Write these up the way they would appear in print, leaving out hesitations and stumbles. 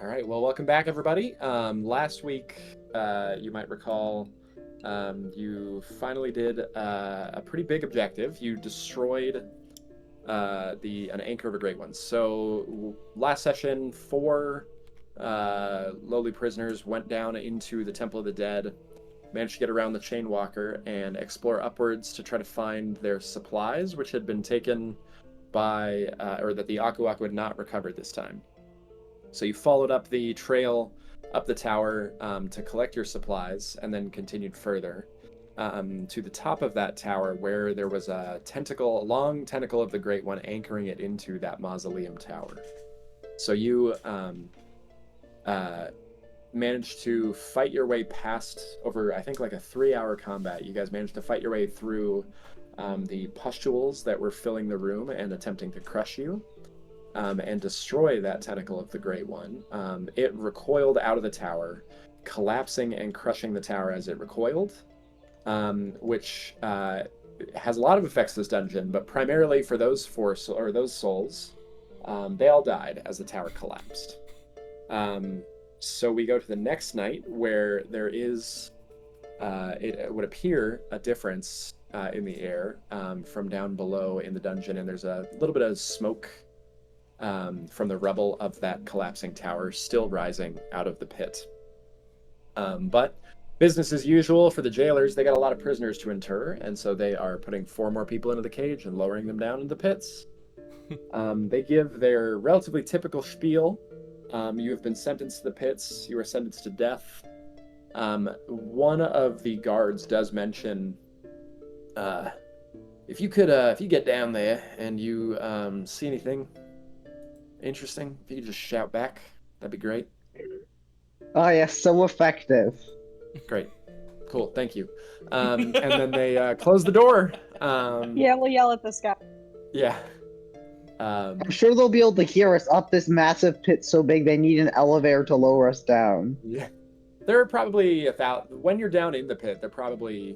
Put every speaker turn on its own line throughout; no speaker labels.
All right, well, welcome back, everybody. Last week, you might recall, you finally did a pretty big objective. You destroyed an anchor of a great one. So last session, 4 lowly prisoners went down into the Temple of the Dead, managed to get around the Chainwalker, and explore upwards to try to find their supplies, which had been taken by, or that the Aku Aku had not recovered this time. So you followed up the trail up the tower to collect your supplies, and then continued further to the top of that tower, where there was a long tentacle of the Great One anchoring it into that mausoleum tower. So you managed to fight your way past, over I think like a 3-hour combat. You guys managed to fight your way through the pustules that were filling the room and attempting to crush you. And destroy that tentacle of the Great One. It recoiled out of the tower, collapsing and crushing the tower as it recoiled, which has a lot of effects to this dungeon, but primarily for those those souls, they all died as the tower collapsed. So we go to the next night, where there is, it would appear, a difference in the air from down below in the dungeon, and there's a little bit of smoke from the rubble of that collapsing tower still rising out of the pit. But business as usual for the jailers. They got a lot of prisoners to inter, and so they are putting 4 more people into the cage and lowering them down into the pits. They give their relatively typical spiel. You have been sentenced to the pits. You are sentenced to death. One of the guards does mention, if you get down there and you see anything interesting, if you could just shout back, that'd be great.
Oh yes, so effective.
Great. Cool, thank you. And then they close the door.
Yeah, we'll yell at this guy.
Yeah.
I'm sure they'll be able to hear us up this massive pit so big they need an elevator to lower us down.
Yeah. There are probably when you're down in the pit, they're probably,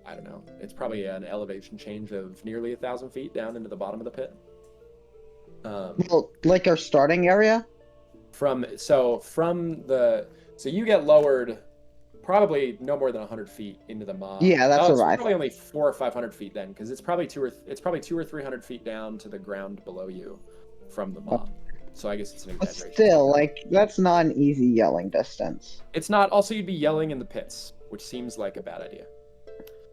I don't know, it's probably an elevation change of nearly 1,000 feet down into the bottom of the pit.
Well, like our starting area?
So you get lowered probably no more than 100 feet into the maw.
Yeah, that's what I
It's probably only 400 or 500 feet then, because it's probably 200 or 300 feet down to the ground below you from the maw. So I guess it's an
But
exaggeration.
still, like, that's not an easy yelling distance.
It's not. Also, you'd be yelling in the pits, which seems like a bad idea.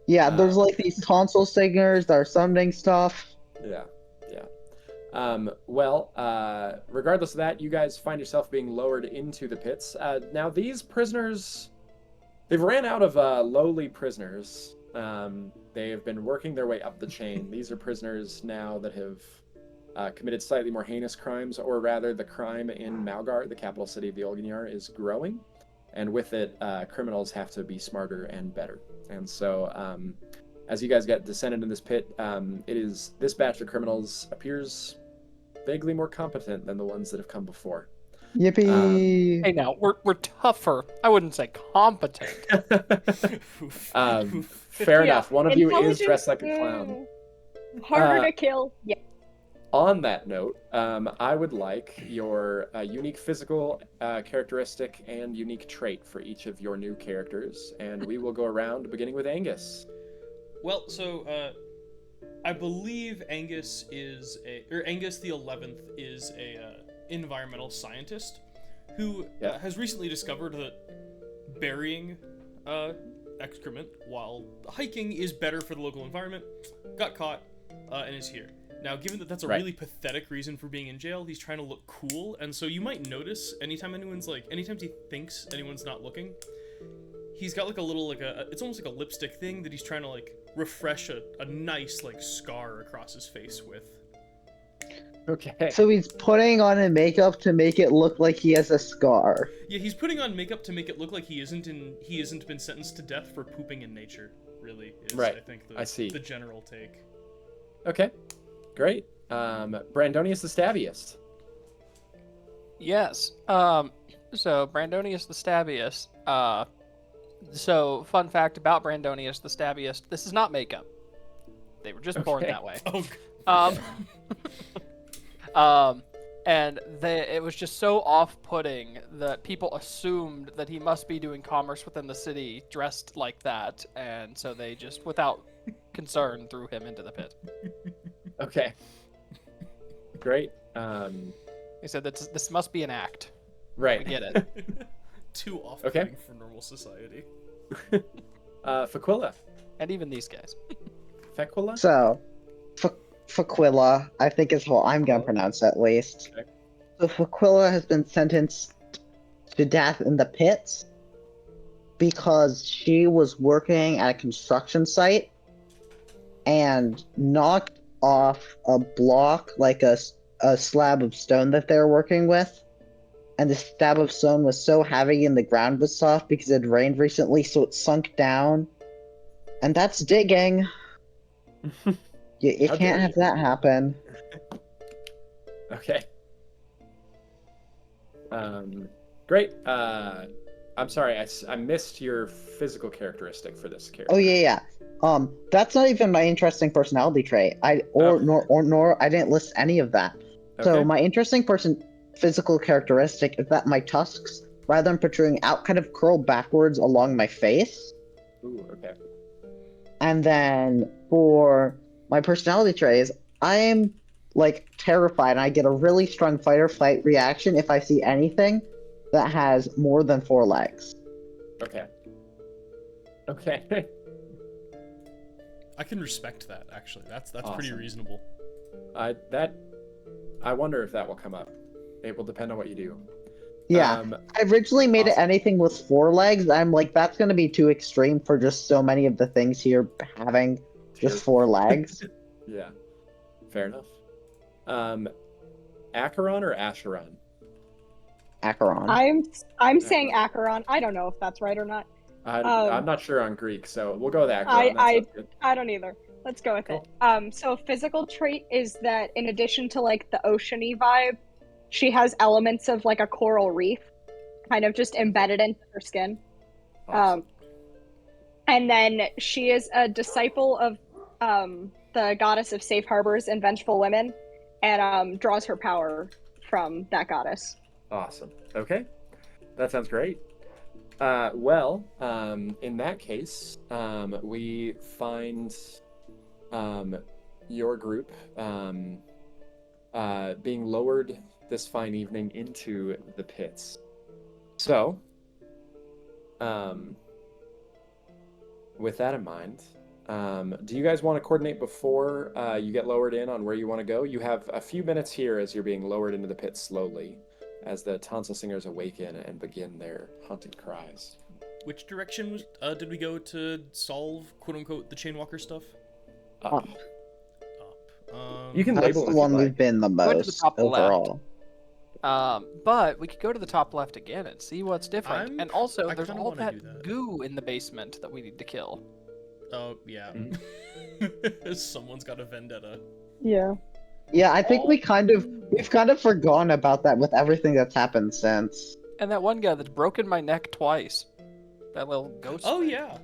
Yeah, there's like these tonsil singers that are summoning stuff.
Yeah. Regardless of that, you guys find yourself being lowered into the pits. Now, these prisoners, they've ran out of lowly prisoners. They have been working their way up the chain. These are prisoners now that have committed slightly more heinous crimes, or rather, the crime in Malgar, the capital city of the Olginyar, is growing. And with it, criminals have to be smarter and better. And so, as you guys get descended in this pit, this batch of criminals appears vaguely more competent than the ones that have come before.
Yippee!
Hey, now we're tougher. I wouldn't say competent.
Fair enough. One of you is dressed like a clown.
Harder to kill. Yeah.
On that note, I would like your unique physical characteristic and unique trait for each of your new characters, and we will go around beginning with Angus.
Well, so I believe Angus the 11th is a environmental scientist who has recently discovered that burying excrement while hiking is better for the local environment. Got caught and is here. Now, given that that's a really pathetic reason for being in jail, he's trying to look cool, and so you might notice anytime he thinks anyone's not looking, he's got like a little, it's almost like a lipstick thing that he's trying to like refresh a nice like scar across his face with.
Okay.
So he's putting on a makeup to make it look like he has a scar.
Yeah, he's putting on makeup to make it look like he isn't been sentenced to death for pooping in nature. Really is, I think, the general take.
Okay. Great. Brandonius the Stabbiest.
Yes. So Brandonius the Stabbiest. So fun fact about Brandonius the Stabbiest: this is not makeup. They were just born that way.
Oh.
And it was just so off-putting that people assumed that he must be doing commerce within the city dressed like that, and so they just, without concern, threw him into the pit.
Okay. Great.
They said that this must be an act.
Right.
We get it.
Too off-putting for normal society.
Faquilla.
And even these guys.
Fequilla?
So, Faquilla, I think is how I'm gonna pronounce it at least.
Okay.
So Faquilla has been sentenced to death in the pits because she was working at a construction site and knocked off a block, like a slab of stone that they were working with. And the slab of stone was so heavy and the ground was soft because it rained recently, so it sunk down. And that's digging. You
How
can't
dare
have
you.
that happen.
Okay. Great. I'm sorry, I missed your physical characteristic for this character.
Oh yeah. That's not even my interesting personality trait. Nor I didn't list any of that.
Okay.
So my interesting physical characteristic is that my tusks, rather than protruding out, kind of curl backwards along my face.
Ooh, okay.
And then for my personality traits, I am like terrified, and I get a really strong fight or flight reaction if I see anything that has more than 4 legs.
Okay. Okay.
I can respect that, actually. That's
Awesome.
pretty reasonable.
I wonder if that will come up. It will depend on what you do.
Yeah, I originally made it
awesome.
anything with 4 legs. I'm like, that's going to be too extreme for just so many of the things here having just 4 legs.
Yeah, fair enough. Acheron or Acheron?
Acheron.
I'm saying Acheron. I don't know if that's right or not.
I'm not sure on Greek, so we'll go with Acheron. That sounds good.
I don't either. Let's go with it. So physical trait is that in addition to like the oceany vibe, she has elements of like a coral reef kind of just embedded into her skin.
Awesome.
And then she is a disciple of the goddess of safe harbors and vengeful women, and draws her power from that goddess.
Awesome. Okay. That sounds great. Well, in that case, we find your group being lowered this fine evening into the pits. So, with that in mind, do you guys want to coordinate before you get lowered in on where you want to go? You have a few minutes here as you're being lowered into the pit slowly, as the tonsil singers awaken and begin their haunted cries.
Which direction did we go to solve, quote-unquote, the Chainwalker stuff?
Up.
Up.
You can
That's
label
the
if you'd
one
like.
we've been the
Go to the
most
top
overall.
But we could go to the top left again and see what's different. And also,
I
there's
kinda
all
wanna do
that
that.
goo in the basement that we need to kill.
Oh, yeah. Someone's got a vendetta.
Yeah.
Yeah, I think we've kind of forgotten about that with everything that's happened since.
And that one guy that's broken my neck twice. That little ghost.
Oh,
thing.
yeah.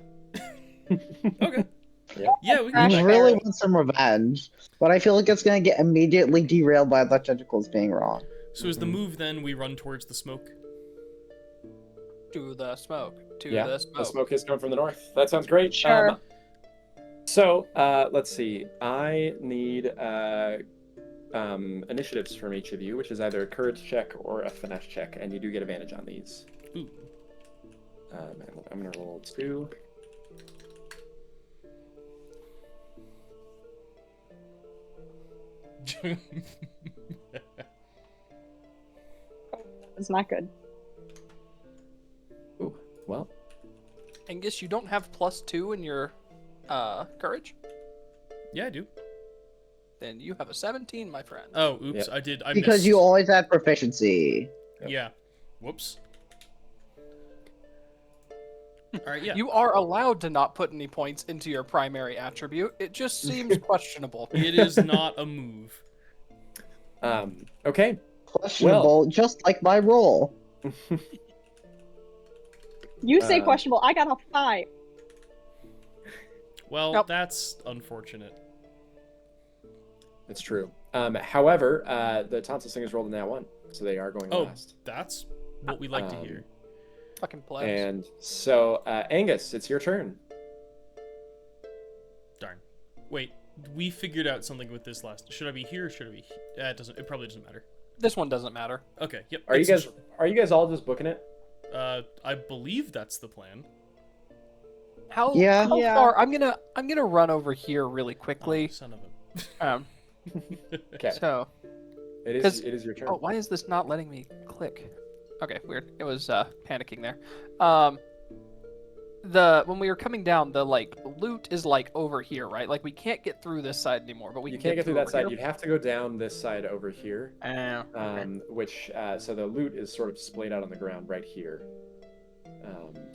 Okay.
Yeah.
Yeah, we
I
can
really want some revenge, but I feel like it's gonna get immediately derailed by the tentacles being wrong.
So is the move then we run towards the smoke?
To the smoke. To
Yeah,
the smoke.
the smoke is coming from the north. That sounds great.
Sure.
So, let's see. I need initiatives from each of you, which is either a courage check or a finesse check, and you do get advantage on these.
Ooh.
And I'm gonna roll 2.
It's not good.
Ooh, well,
Angus, you don't have +2 in your courage?
Yeah, I do.
Then you have a 17, my friend.
Oh, oops,
Yep.
I did. I
Because
missed.
you always had proficiency.
Yeah. Whoops. Alright, yeah.
You are allowed to not put any points into your primary attribute. It just seems questionable.
It is not a move.
okay.
Questionable, just like my roll.
You say
Uh,
questionable. I got a 5.
Well,
Nope.
that's unfortunate.
It's true. However, the tonsil singers rolled a nat 1, so they are going
Oh,
last.
that's what we like to hear.
Fucking plebs.
And so, Angus, it's your turn.
Darn. Wait, we figured out something with this last. Should I be here or should I be? It doesn't. It probably doesn't matter.
This one doesn't matter.
Okay. Yep.
Are you guys all just booking it?
I believe that's the plan.
How
Yeah.
far? I'm gonna run over here really quickly.
Oh, son of a.
Okay.
So
It is your turn.
oh, why is this not letting me click? Okay, weird. It was panicking there. When we were coming down, the loot is over here, right? Like we can't get through this side anymore, but we
You
can
can't get through that side.
here.
You'd have to go down this side over here.
Okay.
Which so the loot is sort of splayed out on the ground right here.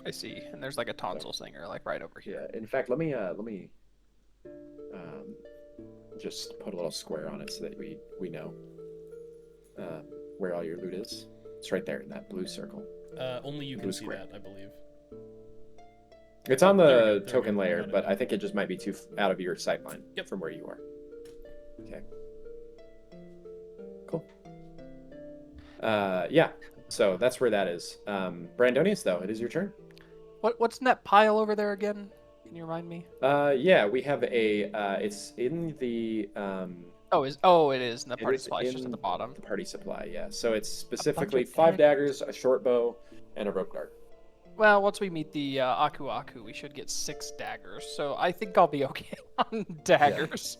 I see, and there's a tonsil singer right over here.
Yeah. In fact, let me just put a little square on it so that we know where all your loot is. It's right there in that blue circle.
Only you can see that, I believe.
It's on
There we
the
go, there we
token
go.
layer,
Got it.
but I think it just might be too out of your sight line
Yep.
from where you are. Okay. Cool. Yeah. So that's where that is. Brandonius, though, it is your turn.
What's in that pile over there again? Can you remind me?
Yeah, we have a. It's in the.
It is in the
It
party
is
supply. It's just
in
at the bottom.
The party supply, yeah. So it's specifically
of
5 daggers, a short bow, and a rope dart.
Well, once we meet the Aku Aku, we should get 6 daggers. So I think I'll be okay on daggers.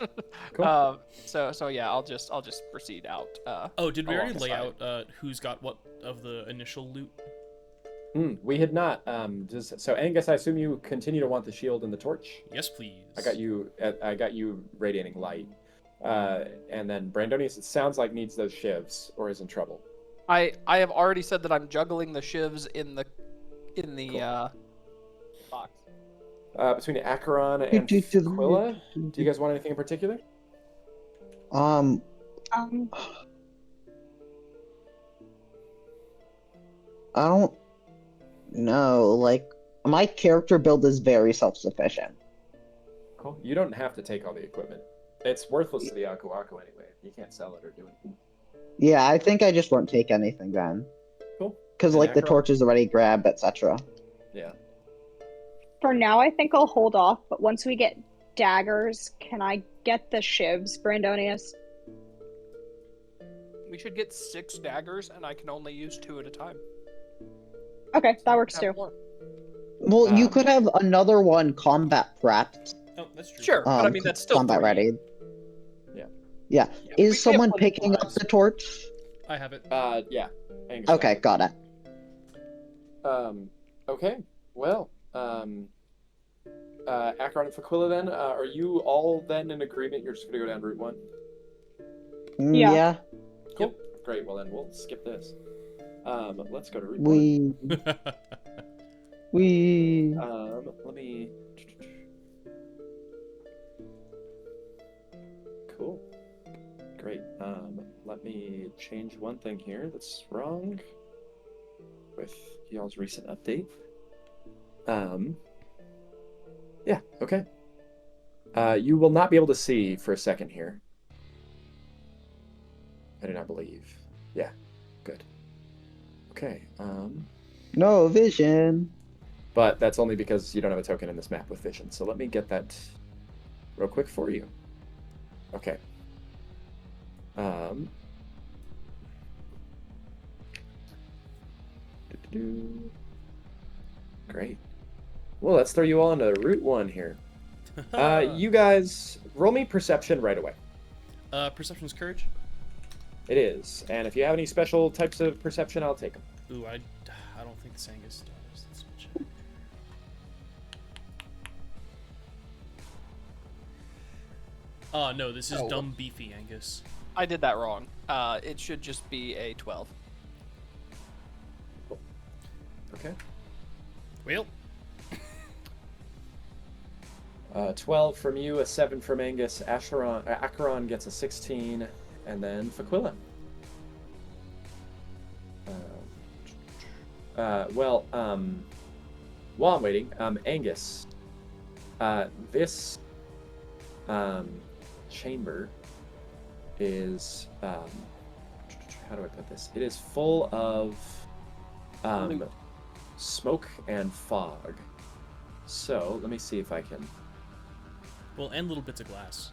Cool.
So yeah, I'll just proceed out.
Oh, did we
along
already
the
lay
side.
out who's got what of the initial loot?
We had not. So Angus, I assume you continue to want the shield and the torch.
Yes, please.
I got you radiating light. And then Brandonius, it sounds like needs those shivs or is in trouble.
I have already said that I'm juggling the shivs in the box.
Between Acheron and Aquila, do you guys want anything in particular?
Um, I don't know. My character build is very self-sufficient.
Cool. You don't have to take all the equipment. It's worthless to the Aku Aku anyway. You can't sell it or do anything.
Yeah, I think I just won't take anything then.
Cool.
Because,
And
the
Acheron?
torch is already grabbed, etc.
Yeah.
For now, I think I'll hold off, but once we get daggers, can I get the shivs, Brandonius?
We should get 6 daggers, and I can only use 2 at a time.
Okay, that works too.
Have more.
Well, you could have another one combat prepped.
Oh, that's true.
Sure, but I mean that's still
combat
3.
ready.
Yeah.
Yeah.
we
Is
have
someone
plenty of
picking up
supplies.
the torch?
I have it.
Yeah. Angus
Okay, got it.
Okay. Well, Acheron and Aquila then, are you all then in agreement? You're just gonna go down Route 1?
Yeah.
Yeah.
Cool. Great. Well then, we'll skip this. Let's go to Route 1.
We.
Let me. Cool. Great. Let me change one thing here that's wrong with y'all's recent update. Yeah, okay. You will not be able to see for a second here. I do not believe. Yeah, good. Okay,
No vision.
but that's only because you don't have a token in this map with vision. So let me get that real quick for you. Okay. Great. Well, let's throw you all into Route 1 here. You guys, roll me perception right away.
Perception's courage.
It is. And if you have any special types of perception, I'll take them.
Ooh, I don't think the Sangus does. Let's switch it. Oh, no, this is dumb beefy, Angus.
I did that wrong. It should just be a 12.
Okay.
Well,
12 from you, a 7 from Angus. Acheron gets a 16, and then Aquila. While I'm waiting, Angus, this chamber is how do I put this? It is full of smoke and fog. So let me see if I can.
Well, and little bits of glass.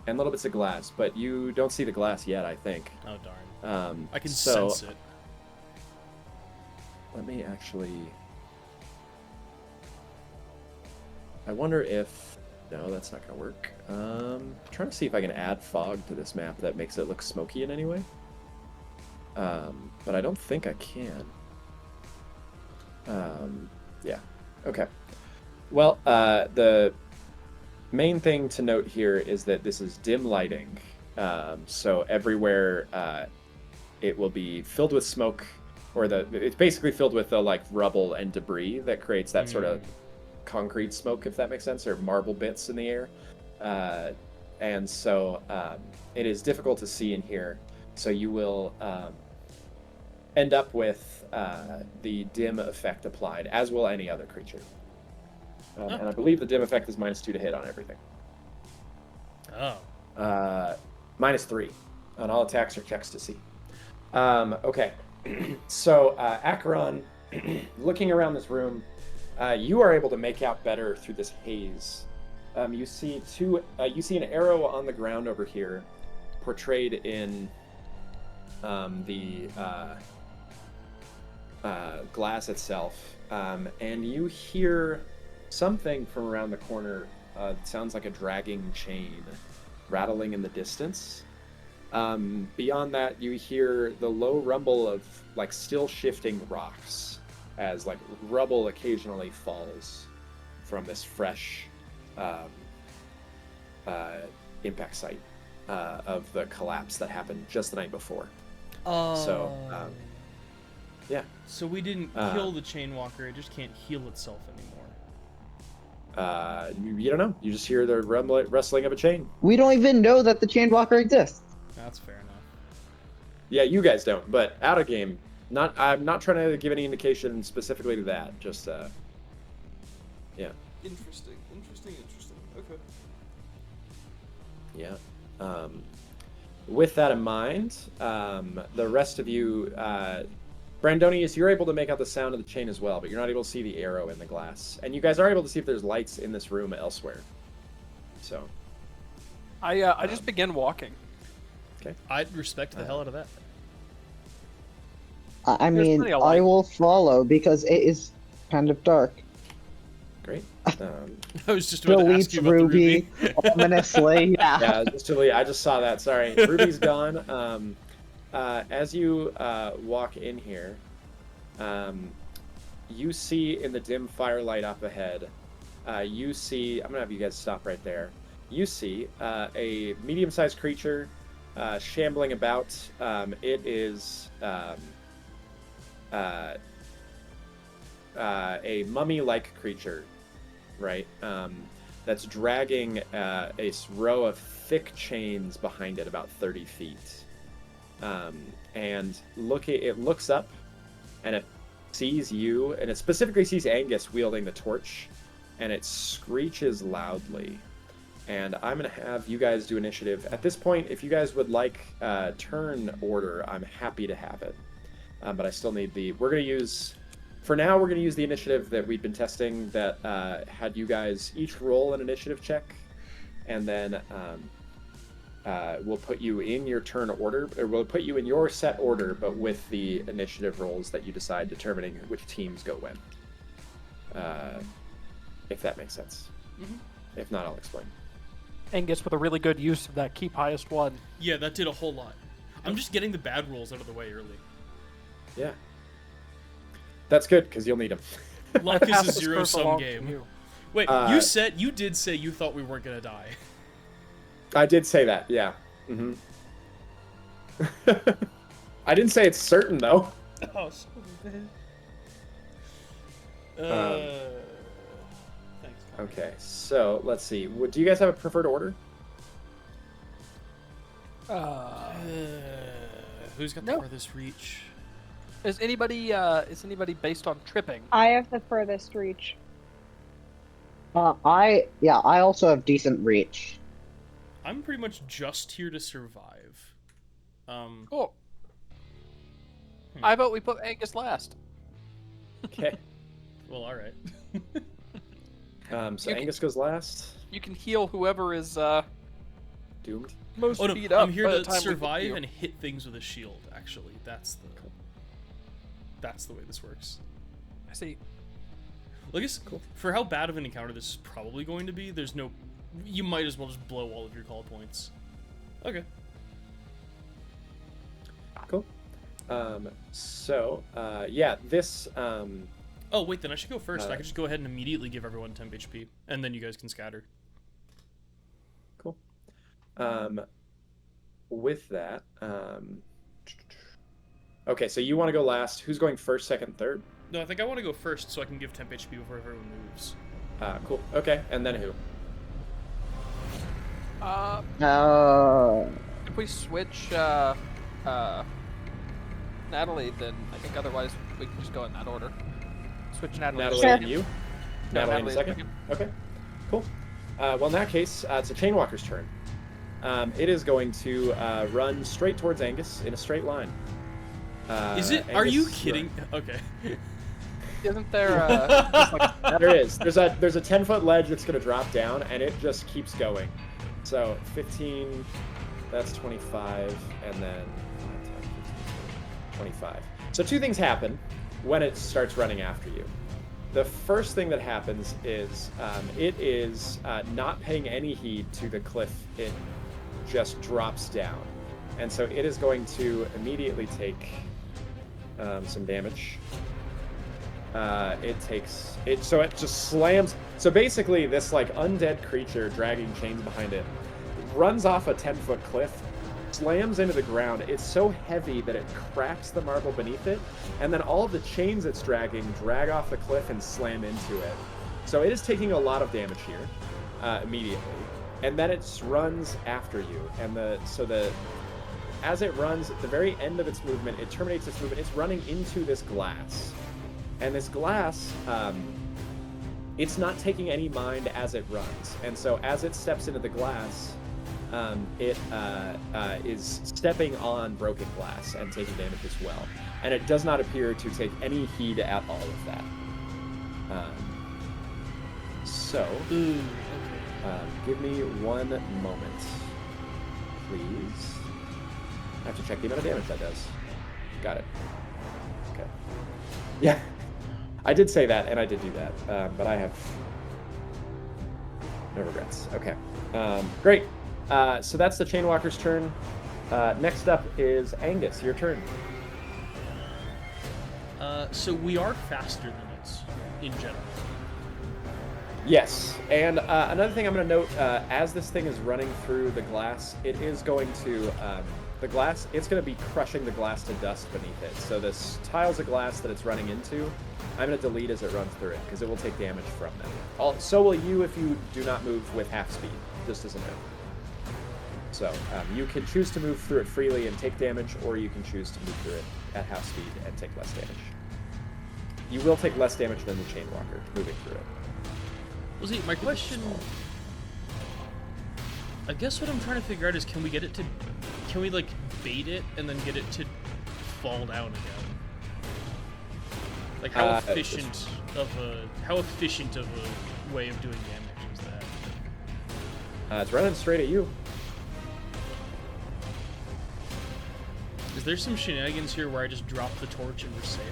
And little bits of glass, but you don't see the glass yet, I think.
Oh darn. I can
so
sense it.
Let me actually. I wonder if. No, that's not going to work. Trying to see if I can add fog to this map that makes it look smoky in any way. But I don't think I can. Yeah. Okay. Well, the main thing to note here is that this is dim lighting. So everywhere it will be filled with smoke, or it's basically filled with the like rubble and debris that creates that sort of concrete smoke, if that makes sense, or marble bits in the air. And so it is difficult to see in here. So you will end up with the dim effect applied, as will any other creature. And I believe the dim effect is -2 to hit on everything.
Oh.
-3 on all attacks or checks to see. Okay. So, Acheron, looking around this room, you are able to make out better through this haze. You see an arrow on the ground over here, portrayed in the glass itself, and you hear something from around the corner. It sounds like a dragging chain rattling in the distance. Beyond that, you hear the low rumble of like still shifting rocks as like rubble occasionally falls from this fresh impact site of the collapse that happened just the night before. So, yeah.
So we didn't kill the Chainwalker, it just can't heal itself anymore.
You don't know. You just hear the rustling of a chain.
We don't even know that the Chainwalker exists.
That's fair enough.
Yeah, you guys don't, but out of game. I'm not trying to give any indication specifically to that. Just, yeah.
Interesting. Okay.
Yeah. With that in mind, the rest of you, Brandonius, you're able to make out the sound of the chain as well, but you're not able to see the arrow in the glass. And you guys are able to see if there's lights in this room elsewhere. So.
I just begin walking.
Okay.
I'd respect the hell out of that.
I
There's
mean,
plenty of
I
light.
will follow because it is kind of dark.
Great.
I was just about to ask
Deletes
you about
Ruby
the Ruby.
ominously. Yeah.
Yeah, I just saw that. Sorry. Ruby's gone. As you walk in here, you see in the dim firelight up ahead, you see, I'm going to have you guys stop right there. You see a medium-sized creature shambling about. It is a mummy-like creature, right? That's dragging a row of thick chains behind it about 30 feet. And it looks up, and it sees you, and it specifically sees Angus wielding the torch, and it screeches loudly. And I'm going to have you guys do initiative. At this point, if you guys would like turn order, I'm happy to have it. But I still need for now, we're going to use the initiative that we've been testing that had you guys each roll an initiative check. And then we'll put you in your turn order, or we'll put you in your set order, but with the initiative rolls that you decide, determining which teams go when. If that makes sense.
Mm-hmm.
If not, I'll explain.
Angus with a really good use of that keep highest one.
Yeah, that did a whole lot. I'm just getting the bad rolls out of the way early.
Yeah. That's good, because you'll need them.
Luck is a
Passes for
zero-sum
long
game.
from you.
Wait, you did say you thought we weren't gonna die.
I did say that, yeah. Mm-hmm. I didn't say it's certain, though.
Oh, so thanks.
Okay, so let's see. Do you guys have a preferred order?
Who's got the
No.
farthest reach?
Is anybody based on tripping?
I have the furthest reach.
I also have decent reach.
I'm pretty much just here to survive.
Cool. I vote we put Angus last.
Okay.
Well, all right.
So
You
Angus goes last.
You can heal whoever is
Doomed.
most
Oh no,
beat up.
I'm here
by the
to
time we get
survive
you.
and hit things with a shield. Actually, that's the way this works.
I see.
Well, I guess for how bad of an encounter this is probably going to be, there's no. You might as well just blow all of your call points. Okay.
Cool. Yeah, this.
Oh wait, then I should go first. I could just go ahead and immediately give everyone temp HP, and then you guys can scatter.
Cool. With that, okay, so you want to go last. Who's going first, second, third?
No, I think I want to go first so I can give temp HP before everyone moves.
Cool. Okay, and then who?
If we switch Natalie, then I think otherwise we can just go in that order. Switch Natalie.
Natalie
Sure.
and you?
No,
Natalie in
Natalie
second? Okay, cool. Well, in that case, it's a Chainwalker's turn. It is going to run straight towards Angus in a straight line.
Is it?
Angus
Are you kidding? Okay.
Isn't there just like
There is. There's a 10-foot ledge that's going to drop down, and it just keeps going. So 15, that's 25, and then 25. So two things happen when it starts running after you. The first thing that happens is it is not paying any heed to the cliff. It just drops down. And so it is going to immediately take some damage. So it just slams. So basically this like undead creature dragging chains behind it runs off a 10-foot cliff, slams into the ground. It's so heavy that it cracks the marble beneath it, and then all of the chains it's dragging drag off the cliff and slam into it. So it is taking a lot of damage here immediately, and then it runs after you. And as it runs, at the very end of its movement, it terminates its movement. It's running into this glass, and this glass, it's not taking any mind as it runs. And so as it steps into the glass, it is stepping on broken glass and taking damage as well. And it does not appear to take any heed at all of that. Give me one moment, please. I have to check the amount of damage that does. Got it. Okay. Yeah, I did say that, and I did do that, but I have no regrets. Okay. Great. So that's the Chainwalker's turn. Next up is Angus. Your turn.
So we are faster than it in general.
Yes. And another thing I'm going to note, as this thing is running through the glass, it is going to it's going to be crushing the glass to dust beneath it. So this tiles of glass that it's running into, I'm going to delete as it runs through it because it will take damage from them. So will you if you do not move with half speed, just as a note. So you can choose to move through it freely and take damage, or you can choose to move through it at half speed and take less damage. You will take less damage than the Chainwalker moving through it.
Well, see, my question... I guess what I'm trying to figure out is can we, like, bait it and then get it to fall down again? Like, how efficient of a way of doing damage is that?
It's running straight at you.
Is there some shenanigans here where I just drop the torch and we're safe?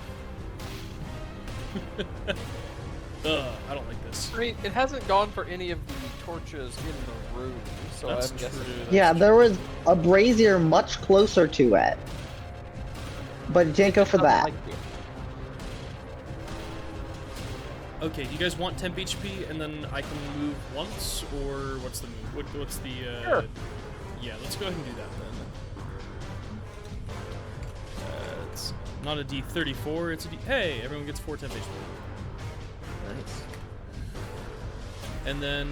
I don't like this.
I mean, it hasn't gone for any of the torches in the room, so
That's
I'm guessing.
true.
Yeah, there was a brazier much closer to it. But it didn't go for that.
Like it.
Okay, do you guys want temp HP and then I can move once, or what's the move? What's the
Sure.
Yeah, let's go ahead and do that then. It's not a D34, it's a D... Hey, everyone gets 4 temp HP.
Nice.
And then...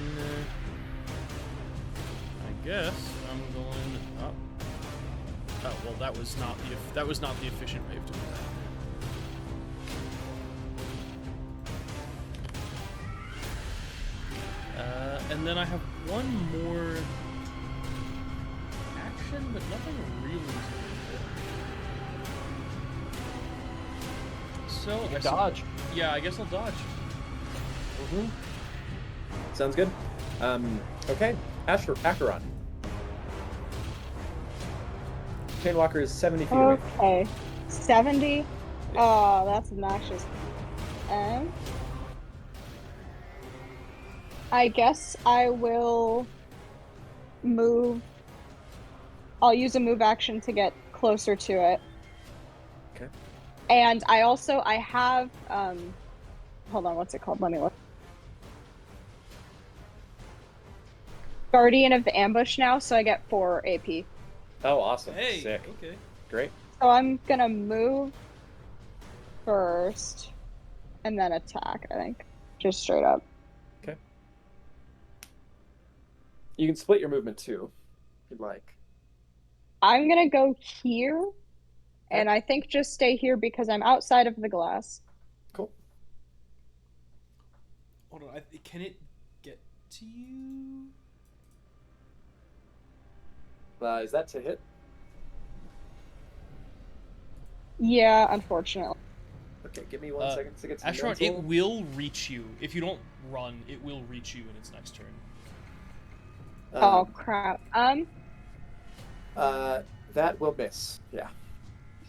I guess I'm going up. Oh, well, that was not the efficient way of doing that. And then I have one more something, but nothing really. So
You dodge.
Yeah, I guess I'll dodge.
Mm-hmm. Sounds good. Okay, Acheron. Chainwalker is 70 feet away.
Okay. 70? Oh, that's obnoxious. I guess I will move. I'll use a move action to get closer to it.
Okay.
And I have, hold on, what's it called? Let me look. Guardian of the Ambush now, so I get 4 AP.
Oh, awesome.
Hey,
Sick.
okay.
Great.
So I'm gonna move first, and then attack, I think. Just straight up.
Okay. You can split your movement too, if you'd like.
I'm gonna go here, and I think just stay here because I'm outside of the glass.
Cool.
Hold on, can it get to you?
Is that to hit?
Yeah, unfortunately.
Okay, give me 1 second to get some
Acheron,
mental.
it will reach you. If you don't run, it will reach you in its next turn.
Oh crap.
That will miss. Yeah.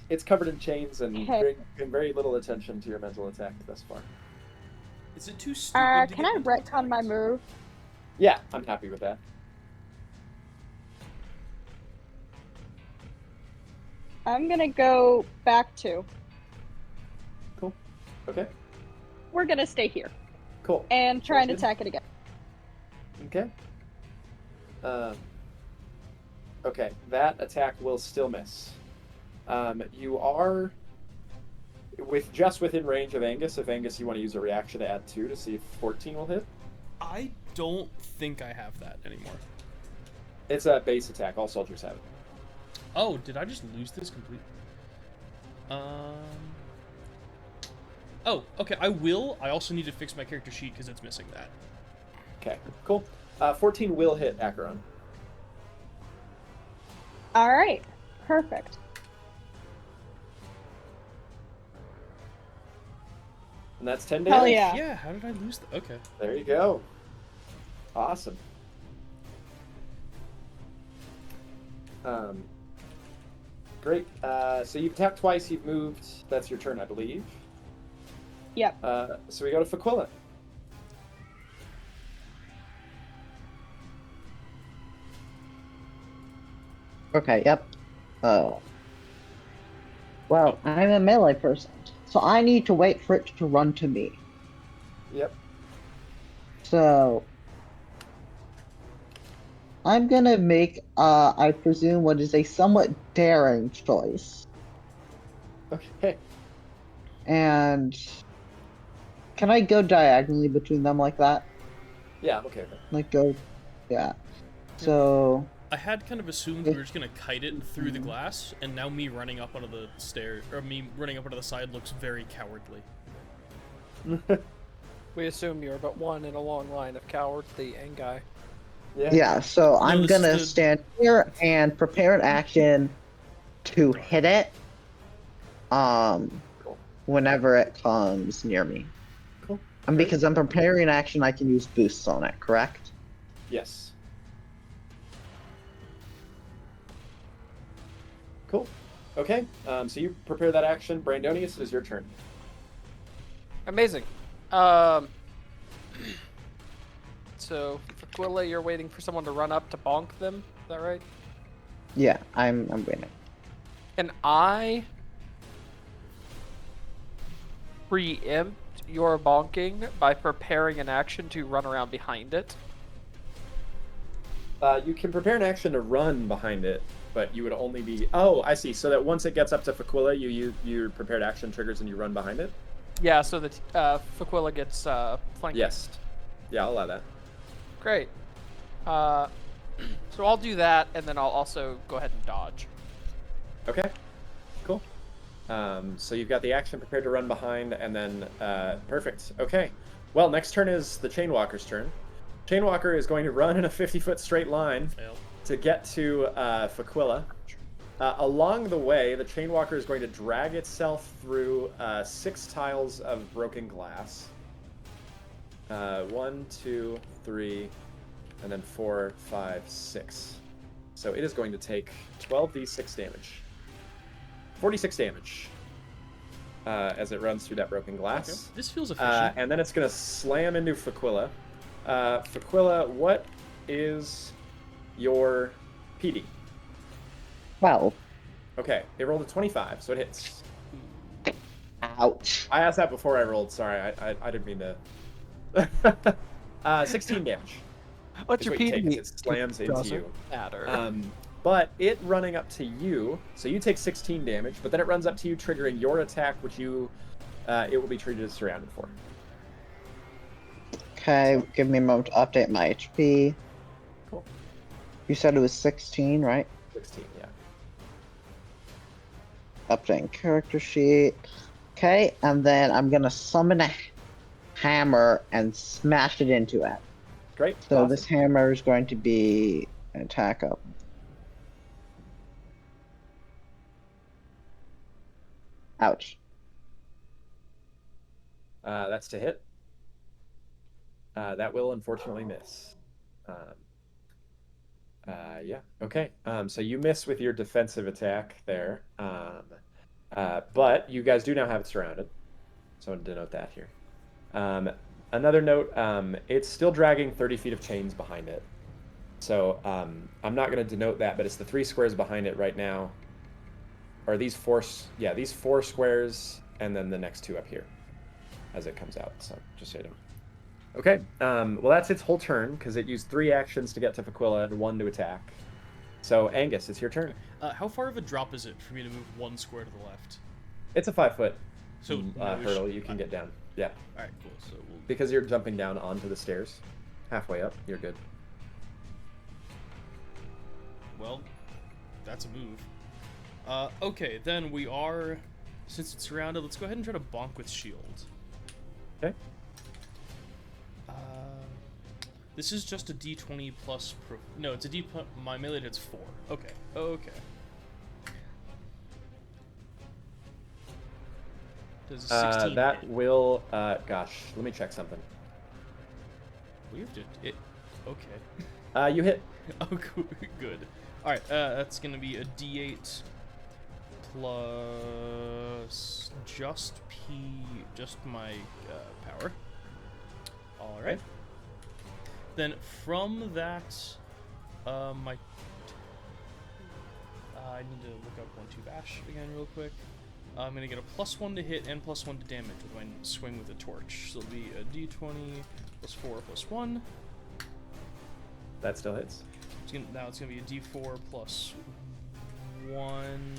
It's covered in chains and
Okay.
bring very little attention to your mental attack thus far.
Is it too stupid to
Can
get
I
mental
retcon my
attacks?
move?
Yeah, I'm happy with that.
I'm gonna go back 2.
Cool. Okay.
We're gonna stay here
Cool.
and try and
Sounds good.
attack it again.
Okay. Okay, that attack will still miss. You are just within range of Angus. If Angus, you want to use a reaction to add 2 to see if 14 will hit.
I don't think I have that anymore.
It's a base attack. All soldiers have it.
Oh, did I just lose this completely? Oh, okay, I will. I also need to fix my character sheet because it's missing that.
Okay, cool. 14 will hit Acheron.
All right, perfect.
And that's 10 damage.
Hell yeah.
Yeah, how did I lose that? Okay.
There you go. Awesome. Great. So you've tapped twice, you've moved. That's your turn, I believe.
Yep.
So we go to Fa'Quilla.
Okay, yep. Oh. Well, I'm a melee person, so I need to wait for it to run to me.
Yep.
So I'm gonna make, I presume, what is a somewhat daring choice.
Okay.
And can I go diagonally between them like that?
Yeah, I'm okay with it.
Like go, yeah. So
I had kind of assumed we were just gonna kite it through the glass, and now me running up onto the stairs, or me running up onto the side looks very cowardly.
We assume you're but one in a long line of cowardly guy.
yeah, so I'm
this is
gonna
the-
stand here and prepare an action to hit it.
Cool.
Whenever it comes near me.
Cool.
And because I'm preparing an action, I can use boosts on it, correct?
Yes. Cool. Okay. So you prepare that action. Brandonius, it is your turn.
Amazing. So, Fa'Quilla, you're waiting for someone to run up to bonk them. Is that right?
Yeah, I'm waiting.
Can I preempt your bonking by preparing an action to run around behind it?
You can prepare an action to run behind it, but you would only be... Oh, I see. So that once it gets up to Fa'Quilla, your prepared action triggers and you run behind it?
Yeah, so that Fa'Quilla gets flanked.
Yes. Yeah, I'll allow that.
Great. So I'll do that, and then I'll also go ahead and dodge.
Okay. Cool. So you've got the action prepared to run behind, and then... perfect. Okay. Well, next turn is the Chainwalker's turn. Chainwalker is going to run in a 50-foot straight line
Fail.
to get to Faquilla. Along the way, the Chainwalker is going to drag itself through 6 tiles of broken glass. 1, 2, 3, and then 4, 5, 6. So it is going to take 12d6 damage. 46 damage as it runs through that broken glass.
Okay. This feels efficient.
And then it's going to slam into Faquilla. Faquilla, what is your PD?
12.
Okay, it rolled a 25, so it hits.
Ouch.
I asked that before I rolled. Sorry, I didn't mean to. 16 damage.
What's
is
your
what you take as
PD?
it slams into
Doesn't
you.
matter.
But it running up to you, so you take 16 damage, but then it runs up to you, triggering your attack, which you, it will be treated as surrounded for.
Okay, give me a moment to update my HP.
Cool.
You said it was 16, right?
16, yeah.
Updating character sheet. Okay, and then I'm gonna summon a hammer and smash it into it.
Great.
So
awesome.
this hammer is going to be an attack up. Ouch.
That's to hit. That will unfortunately miss. Yeah. Okay. So you miss with your defensive attack there. But you guys do now have it surrounded. So I want to denote that here. Another note, it's still dragging 30 feet of chains behind it. So I'm not going to denote that, but it's the 3 squares behind it right now. Or these 4 squares, and then the next 2 up here as it comes out. So just so you know. Okay, well that's its whole turn, because it used 3 actions to get to Faquilla and 1 to attack. So Angus, it's your turn.
How far of a drop is it for me to move 1 square to the left?
It's a 5-foot
So
hurdle. You can get down. Yeah.
All right, cool. So we'll...
Because you're jumping down onto the stairs, halfway up, you're good.
Well, that's a move. Okay, then we are, since it's surrounded, let's go ahead and try to bonk with shield.
Okay.
This is just a d20 plus no, it's a d. My melee hits 4. Okay. Okay. Does a 16
That
hit?
will, gosh, let me check something.
We have to. Okay.
You hit.
Oh, good. All right. That's gonna be a d8 plus just my power. All right. Then from that, I need to look up 1-2 bash again real quick. I'm gonna get a +1 to hit and +1 to damage with my swing with a torch. So it'll be a d20 plus 4 plus 1.
That still hits.
Now it's gonna be a d4 plus 1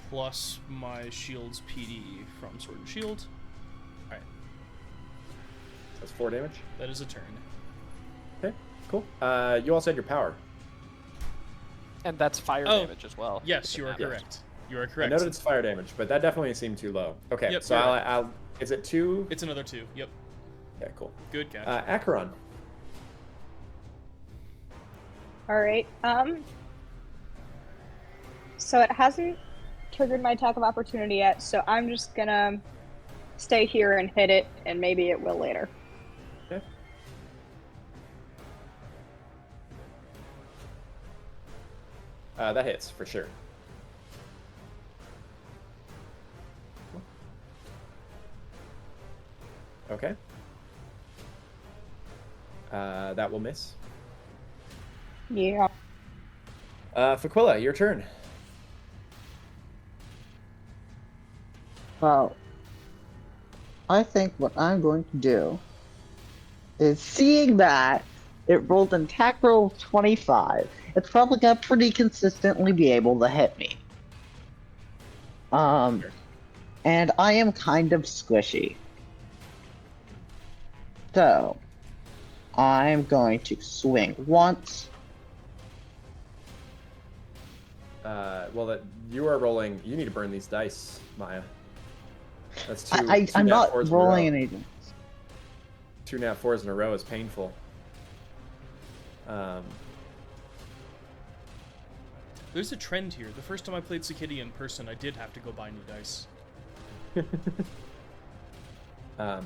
plus my shield's PD from Sword and Shield. All right.
That's 4 damage.
That is a turn.
Okay, cool. You also had your power.
And that's fire damage as well.
Yes, you are correct. You are correct.
I noted it's fire damage, but that definitely seemed too low. Okay,
Yep,
so
you're
I'll. Is it 2?
It's another 2. Yep.
Okay, cool.
Good catch.
Acheron.
All right. So it hasn't triggered my attack of opportunity yet, so I'm just gonna stay here and hit it, and maybe it will later.
Okay. That hits for sure. Okay. That will miss.
Yeah.
Faquilla, your turn.
Well, I think what I'm going to do is, seeing that it rolled an attack roll of 25, it's probably gonna pretty consistently be able to hit me. And I am kind of squishy. So, I'm going to swing once.
Well, that you are rolling. You need to burn these dice, Maya. That's 2.
I'm
nat
not
4s in a
rolling
row.
anything.
2 nat 4s in a row is painful.
There's a trend here. The first time I played Sacadia in person, I did have to go buy new dice.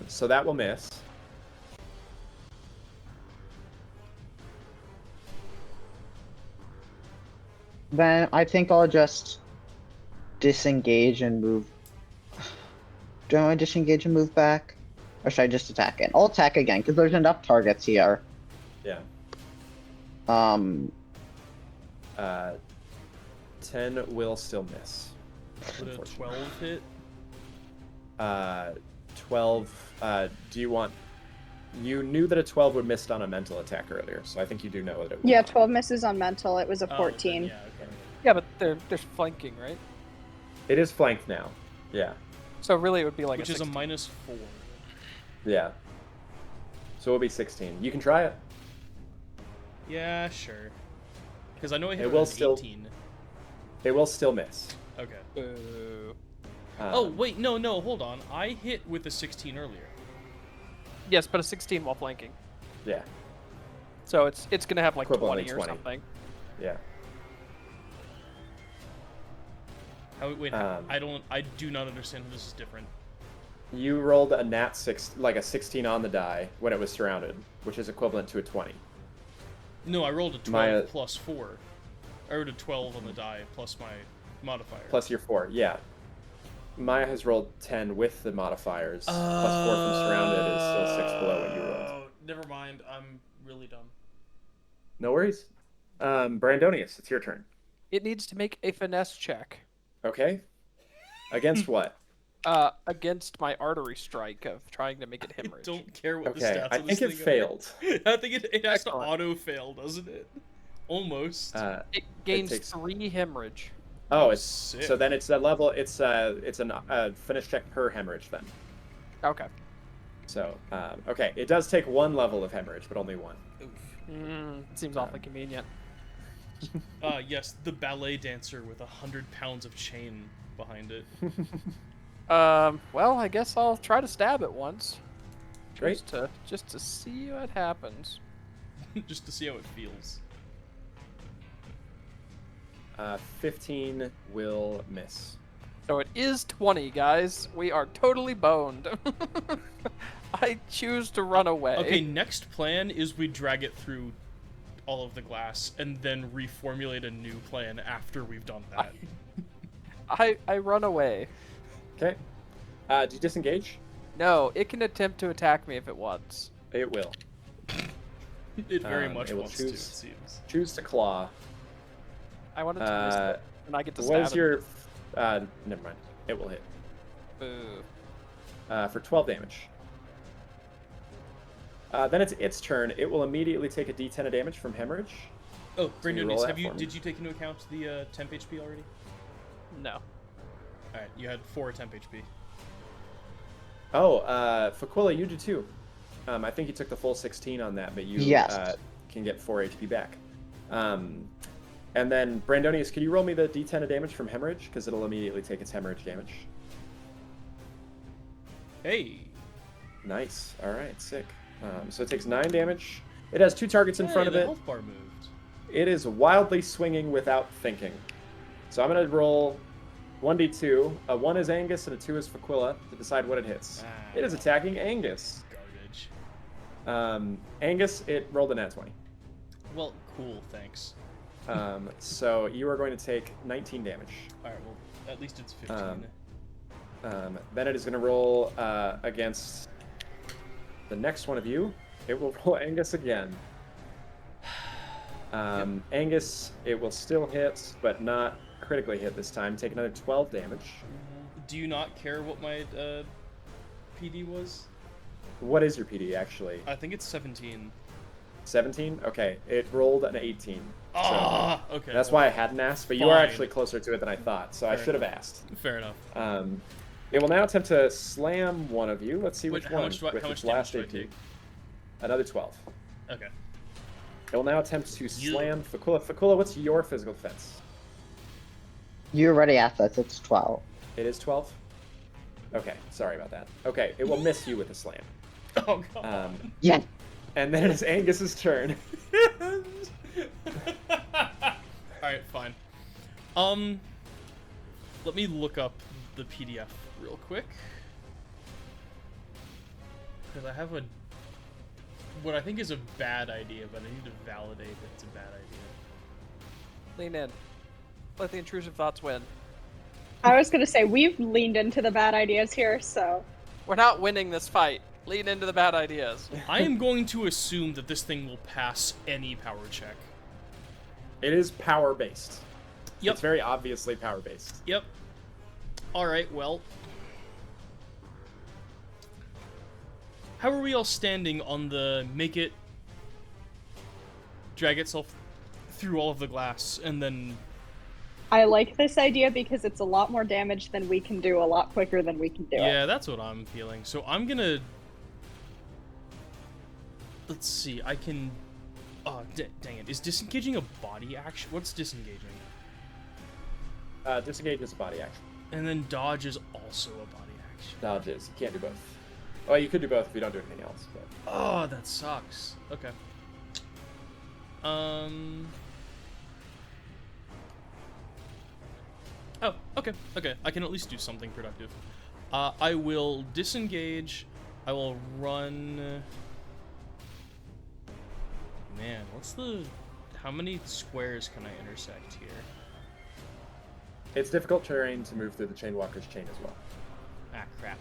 So that will miss.
Then I think I'll just disengage and move. Do I disengage and move back? Or should I just attack it? I'll attack again, because there's enough targets here.
Yeah. 10 will still miss.
Would a 12 hit?
12. Do you want? You knew that a 12 would miss on a mental attack earlier, so I think you do know that it would.
Yeah, 12 misses on mental. It was a 14.
Then, yeah, okay.
Yeah, but there's flanking, right?
It is flanked now. Yeah.
So really, it would be like
Which
a
is a
16.
-4.
Yeah. So it'll be 16. You can try it.
Yeah, sure. Because I know I hit
It
it
will
with
still-
18.
It will still miss.
Okay.
Boo.
Oh, wait, no, hold on. I hit with a 16 earlier.
Yes, but a 16 while flanking.
Yeah.
So it's gonna have like
Equivalently
20 or
20.
something.
Yeah.
Wait,
Um,
I do not understand how this is different.
You rolled a nat 6, like a 16 on the die when it was surrounded, which is equivalent to a 20.
No, I rolled a 12
My,
plus 4. I rolled a 12 on the die plus my modifier.
Plus your 4, yeah. Maya has rolled 10 with the modifiers. Plus 4 from surrounded is still 6 below what you rolled.
Oh, never mind. I'm really dumb.
No worries. Brandonius, it's your turn.
It needs to make a finesse check.
Okay. Against what?
Against my artery strike of trying to make it
I
hemorrhage.
don't care what the
Okay,
stats
I
of this
think it
thing are.
failed.
I think it has to
Excellent.
auto-fail, doesn't it? Almost.
It gains
takes-
3 hemorrhage.
Oh, it's
sick.
so then it's a level. It's a finish check per hemorrhage then.
Okay.
So okay, it does take 1 level of hemorrhage, but only 1.
Oof.
Seems awfully convenient.
Yes, the ballet dancer with 100 pounds of chain behind it.
Well, I guess I'll try to stab it once.
Great.
Just to see what happens.
Just to see how it feels.
15 will miss.
So it is 20, guys. We are totally boned. I choose to run away.
Okay, next plan is we drag it through all of the glass and then reformulate a new plan after we've done that.
I run away.
Okay. Do you disengage?
No, it can attempt to attack me if it wants.
It will.
It very much
it will
wants to, it
choose-
seems.
Choose to claw.
I want to twist it, and I get to
What
stab
is
it.
your? Never mind. It will hit.
Boo.
For 12 damage. Then it's its turn. It will immediately take a D10 of damage from hemorrhage.
Oh,
Can you
Brandon,
roll that for me?
did you take into account the temp HP already?
No.
Alright, you had 4 temp HP.
Oh, Faquilla, you do too. I think you took the full 16 on that, but you
Yes.
can get 4 HP back. And then, Brandonius, can you roll me the D10 of damage from hemorrhage? Because it'll immediately take its hemorrhage damage.
Hey!
Nice. All right, sick. So it takes 9 damage. It has 2 targets in front of
the
it.
health bar moved.
It is wildly swinging without thinking. So I'm going to roll 1d2. A 1 is Angus and a 2 is Faquilla to decide what it hits. It is attacking Angus.
Garbage.
Angus, it rolled a nat 20.
Well, cool, thanks.
So you are going to take 19 damage.
Alright, well, at least it's 15.
Then it is going to roll against the next one of you. It will roll Angus again. Angus, it will still hit, but not critically hit this time. Take another 12 damage.
Do you not care what my PD was?
What is your PD, actually?
I think it's 17.
17? Okay, it rolled an 18.
Ah, okay.
That's why I hadn't asked, but you are
Fine.
actually closer to it than I thought, so I
Fair
should have
enough.
asked.
Fair enough.
It will now attempt to slam one of you. Let's see
Wait,
which
how
one.
much do I-
with
how
its
much damage
last
do I
AP.
take?
Another 12.
Okay.
It will now attempt to slam Faquilla. Faquilla, what's your physical defense?
You already asked us. It's 12.
It is 12? Okay, sorry about that. Okay, it will miss you with a slam.
Oh, God.
Yeah.
And then it's Angus's turn.
Alright, fine. Let me look up the PDF real quick. Because I have what I think is a bad idea, but I need to validate that it's a bad idea.
Lean in. Let the intrusive thoughts win.
I was gonna say, we've leaned into the bad ideas here, so...
We're not winning this fight. Lean into the bad ideas.
I am going to assume that this thing will pass any power check.
It is power-based.
Yep.
It's very obviously power-based.
Yep. Alright, well. How are we all standing on the make it drag itself through all of the glass and then...
I like this idea because it's a lot more damage than we can do a lot quicker than we can do it.
Yeah, that's what I'm feeling. So I'm gonna... Let's see, I can... Oh, dang it. Is disengaging a body action? What's disengaging?
Disengage is a body action.
And then dodge is also a body action.
Dodge is. You can't do both. Well, you could do both if you don't do anything else. But...
Oh, that sucks. Okay. Oh, okay, okay. I can at least do something productive. I will disengage. I will run... Man, what's the... How many squares can I intersect here?
It's difficult terrain to move through the Chainwalker's chain as well.
Ah, crap.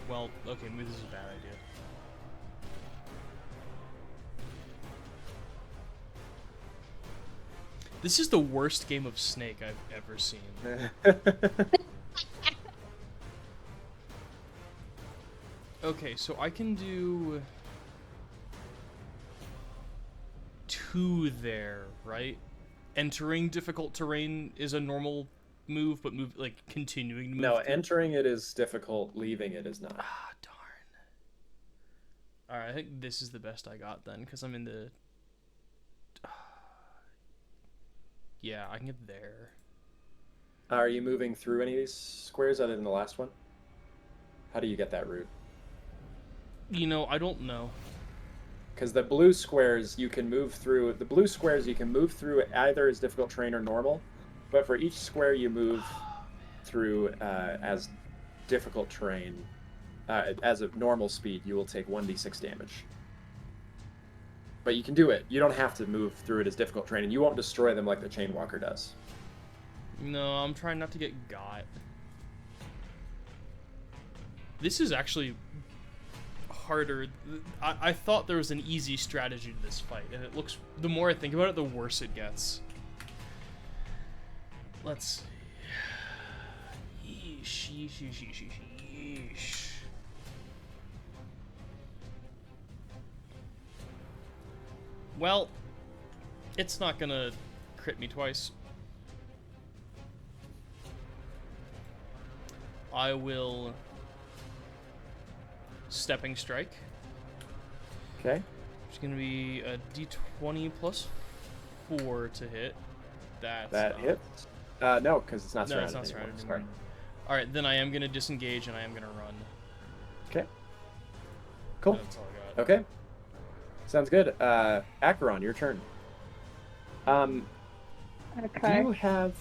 Well, okay, maybe this is a bad idea. This is the worst game of Snake I've ever seen. Okay, so I can do... 2 there, right? Entering difficult terrain is a normal move, but continuing to move.
No, entering it is difficult, leaving it is not.
Ah, darn. Alright, I think this is the best I got then, because I'm in the... Yeah, I can get there.
Are you moving through any of these squares other than the last one? How do you get that route?
You know, I don't know.
Because the blue squares you can move through. The blue squares you can move through either as difficult terrain or normal, but for each square you move through as difficult terrain, as a normal speed, you will take 1d6 damage. But you can do it. You don't have to move through it as difficult terrain, and you won't destroy them like the Chainwalker does.
No, I'm trying not to get got. This is actually harder. I thought there was an easy strategy to this fight, and it looks... The more I think about it, the worse it gets. Let's see. Yeesh. Well, it's not gonna crit me twice. I will stepping strike.
Okay.
It's gonna be a d20 plus 4 to hit.
That hits. No, because it's not surrounded.
No, it's not surrounded
anymore.
anymore. Alright, then I am gonna disengage and I am gonna run.
Okay. Cool.
That's all I got.
Okay. Sounds good. Acheron, your turn.
Okay.
Do you have...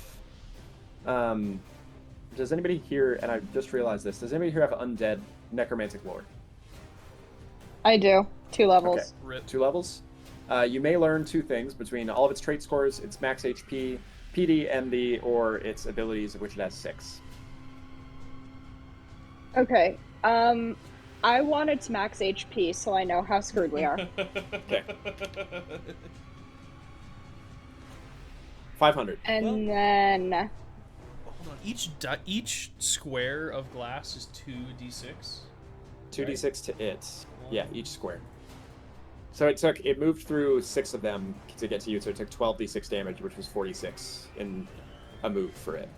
does anybody here, and I just realized this, does anybody here have undead necromantic lore?
I do. 2 levels.
Okay.
Rip.
2 levels. You may learn 2 things between all of its trait scores, its max HP, PD, MD, or its abilities, of which it has 6.
Okay. I want its max HP, so I know how screwed we are.
Okay. 500.
And then...
Hold on. Each square of glass is 2d6.
2d6 to it. Yeah, each square. So it moved through 6 of them to get to you, so it took 12d6 damage, which was 46 in a move for it.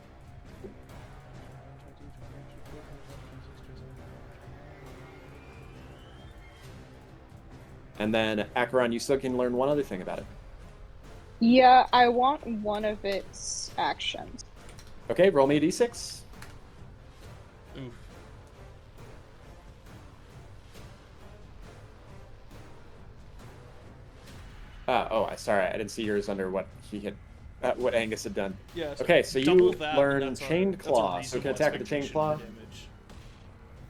And then, Acheron, you still can learn one other thing about it.
Yeah, I want one of its actions.
Okay, roll me a d6.
Oof.
Sorry, I didn't see yours under what he hit. at what Angus had done.
Yeah.
Okay, so
double
you
that, and
learn
that's
Chained
that's a
Claw, so you can
reasonable
attack with the Chained
expectation
Claw.
for damage.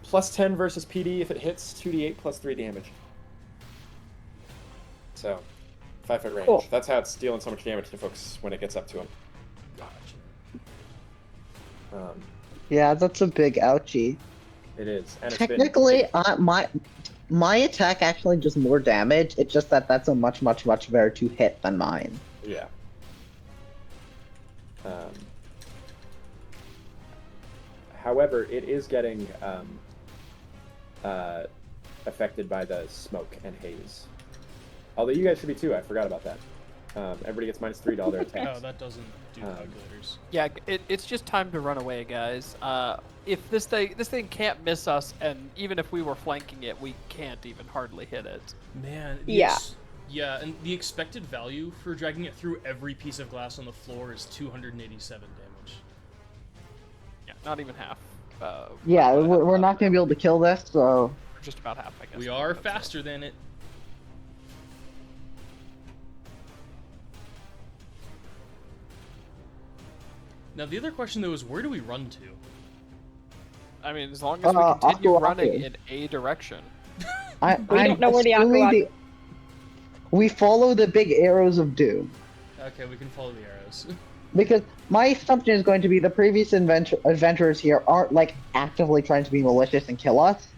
Plus 10 versus PD if it hits, 2d8 plus 3 damage. So, 5-foot range.
Cool.
That's how it's dealing so much damage to folks when it gets up to him.
Gotcha.
Yeah, that's a big ouchie.
It is. And
Technically, my attack actually does more damage. It's just that that's a much better to hit than mine.
Yeah. However, it is getting affected by the smoke and haze. Although you guys should be too. I forgot about that. Everybody gets -3 to all their attacks.
Oh, that doesn't do calculators.
Yeah, it's just time to run away, guys. If this thing can't miss us, and even if we were flanking it, we can't even hardly hit it.
Man.
Yeah.
Yeah, and the expected value for dragging it through every piece of glass on the floor is 287 damage.
Yeah, not even half.
Yeah, we're not gonna be able to kill this, so
Just about half, I guess.
We are faster than it. Now, the other question, though, is where do we run to?
I mean, as long as we continue
Aqua
running
Aqua.
in a direction.
We don't know where the Aqua
We follow the big arrows of doom.
Okay, we can follow the arrows.
Because my assumption is going to be the previous adventurers here aren't, like, actively trying to be malicious and kill us.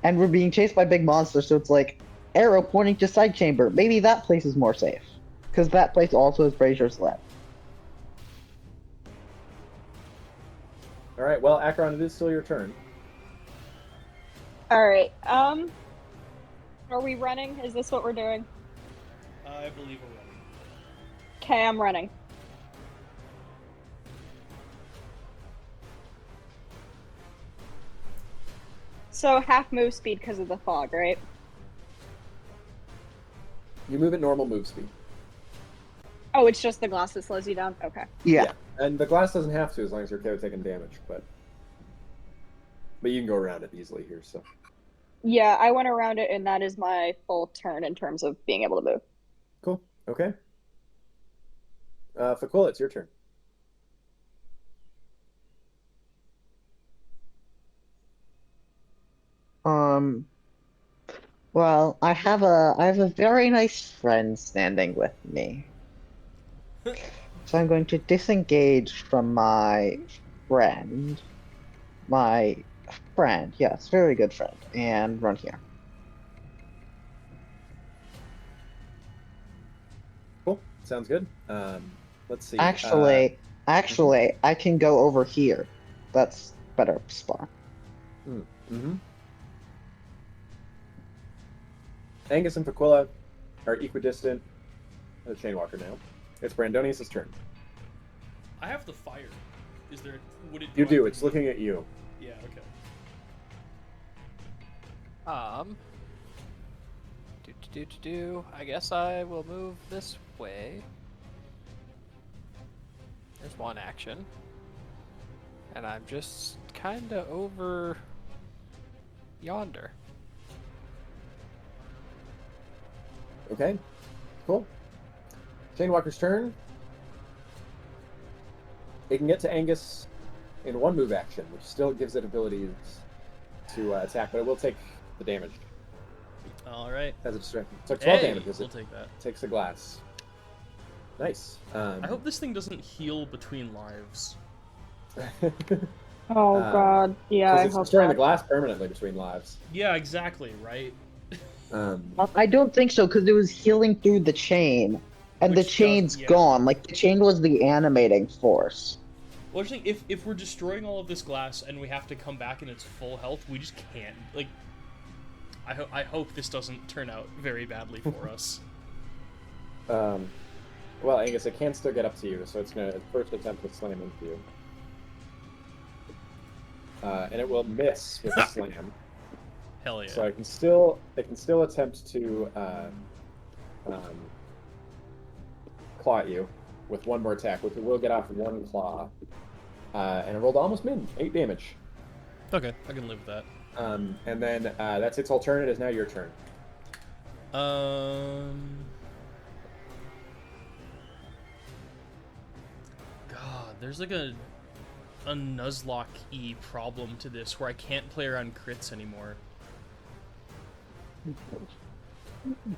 And we're being chased by big monsters, so it's like, arrow pointing to side chamber. Maybe that place is more safe. Because that place also has Brazier's Lab.
Alright, well, Acheron, it is still your turn.
Alright, are we running? Is this what we're doing?
I believe we're running.
Okay, I'm running. So half move speed because of the fog, right?
You move at normal move speed.
Oh, it's just the glass that slows you down? Okay.
Yeah.
And the glass doesn't have to as long as you're okay with taking damage, but you can go around it easily here, so.
Yeah, I went around it, and that is my full turn in terms of being able to move.
Cool. Okay. Fakula, it's your turn.
Well, I have a very nice friend standing with me. So I'm going to disengage from my friend. My friend, yes, very good friend, and run here.
Cool. Sounds good. Let's see.
Actually, I can go over here. That's better spot.
Mm-hmm. Angus and Fakula are equidistant. The Chainwalker now. It's Brandonius' turn.
I have the fire. Is there... Would it...
You do. It's looking at you.
Yeah, okay.
I guess I will move this way. There's one action. And I'm just kinda over yonder.
Okay. Cool. Chainwalker's turn. It can get to Angus in one move action, which still gives it abilities to attack, but it will take the damage
All right.
as a distraction. Took 12
Hey,
damage as
we'll
it
take that.
takes the glass. Nice.
I hope this thing doesn't heal between lives.
Oh god, yeah, I
it's
hope
destroying the
not.
glass permanently between lives.
Yeah, exactly, right?
I don't think so, because it was healing through the chain, and the
Which
chain's
does- yeah.
gone. Like, the chain was the animating force.
Well, I think if we're destroying all of this glass and we have to come back in its full health, we just can't. Like, I hope this doesn't turn out very badly for us.
Well, Angus, it can still get up to you, so it's gonna first attempt to slam into you. And it will miss with a slam.
Hell yeah.
So it can still attempt to claw at you with one more attack, which it will get off one claw. And it rolled almost min, 8 damage.
Okay, I can live with that.
And then that's its alternate. Is now your turn.
God, there's like a Nuzlocke-y problem to this where I can't play around crits anymore.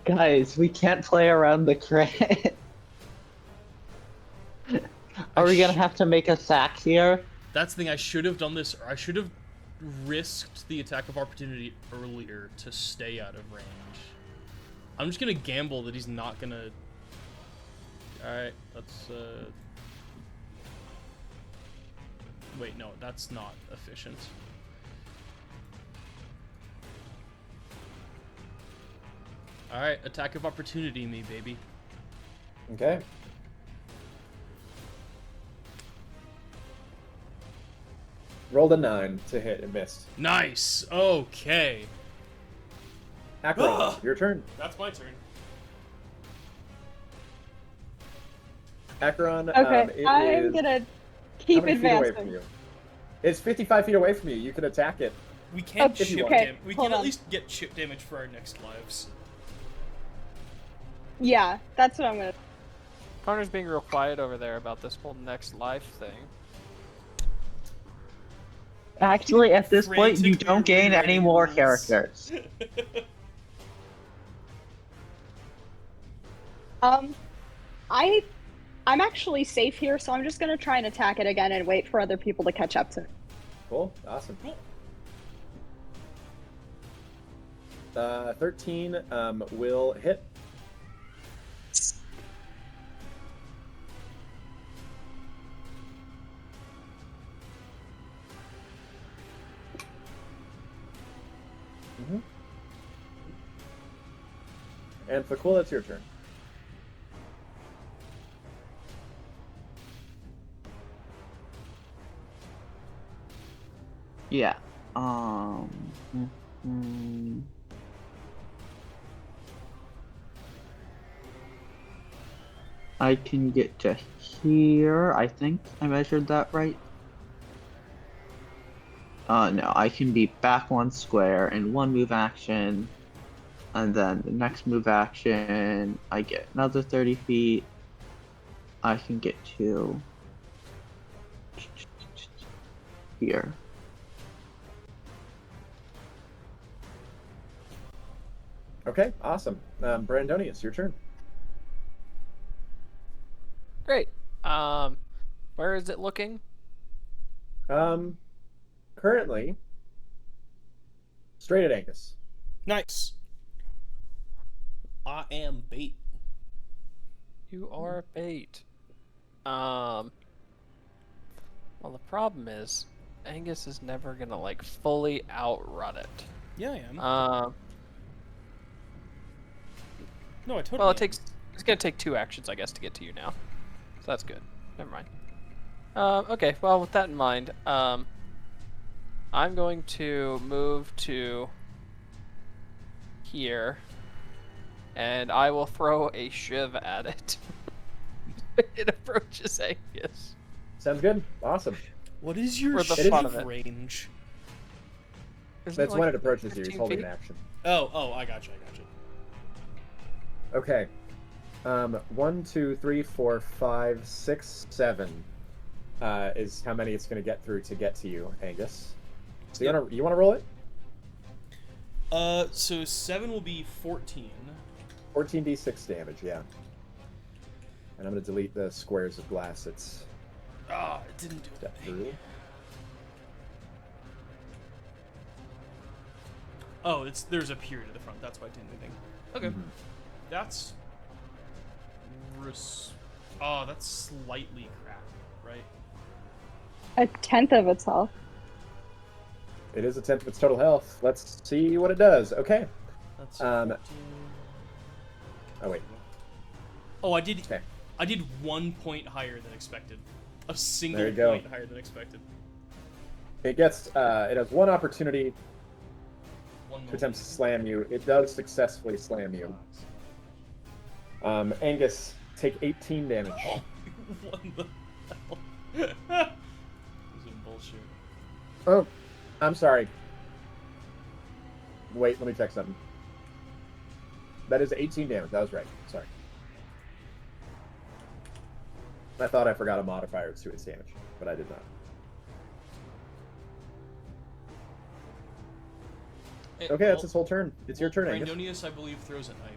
Guys, we can't play around the crit. Are we gonna have to make a sack here?
That's the thing, I should have done this, or I should have risked the attack of opportunity earlier to stay out of range. I'm just gonna gamble that he's not gonna... Alright, let's, Wait, no, that's not efficient. Alright, attack of opportunity me, baby.
Okay. Rolled a 9 to hit and missed.
Nice! Okay.
Acheron, your turn.
That's my turn.
Acheron,
Okay, I'm gonna keep
how many feet away from
advancing.
you? It's 55 feet away from you. You can attack it.
We can
Oh,
chip
okay,
damage. We
hold
can at
on.
least get chip damage for our next lives.
Yeah, that's what I'm gonna.
Connor's being real quiet over there about this whole next life thing.
Actually, at this point, you
Frantically
don't gain any
rewriting
more
rules.
characters.
I'm actually safe here, so I'm just gonna try and attack it again and wait for other people to catch up to me.
Cool. Awesome.
Cool.
13 will hit. And Fakula, it's your turn.
Yeah. I can get to here. I think I measured that right. No, I can be back 1 square in 1 move action, and then the next move action, I get another 30 feet. I can get to here.
Okay, awesome. Brandonius, your turn.
Great. Where is it looking?
Currently, straight at Angus.
Nice. I am bait.
You are bait. Well, the problem is, Angus is never gonna like fully outrun it.
Yeah, I am. No, I totally
Well,
am.
it's gonna take 2 actions, I guess, to get to you now. So that's good. Never mind. Okay, well, with that in mind, I'm going to move to here, and I will throw a shiv at it. It approaches Angus.
Sounds good. Awesome.
What is your
For the
shiv
fun of it.
range?
Isn't it
That's
like
when it approaches you. He's
15
holding
feet?
an action.
Oh, I gotcha.
Okay. 1, 2, 3, 4, 5, 6, 7 is how many it's going to get through to get to you, Angus. So you want to roll it?
So 7 will be 14.
14d6 damage, yeah. And I'm going to delete the squares of glass it's
Ah, it didn't do
got
it.
through.
Oh, there's a period at the front. That's why it didn't do anything. Okay.
Mhm.
That's... Oh, that's slightly cracked, right?
A tenth of its health.
It is a 10th of its total health. Let's see what it does. Okay.
That's
14.
14.
Oh, wait.
Oh, I did.
Okay.
I did 1 point higher than expected. A single
There you go.
point higher than expected.
It gets, it has 1 opportunity
One
to attempt to slam you. It does successfully slam you. Angus, take 18 damage.
What the hell? This is bullshit.
Oh, I'm sorry. Wait, let me check something. That is 18 damage. That was right. Sorry. I thought I forgot a modifier to its damage, but I did not. Okay, that's its whole turn. It's your turn, Angus.
Brandonius, I believe, throws a knife.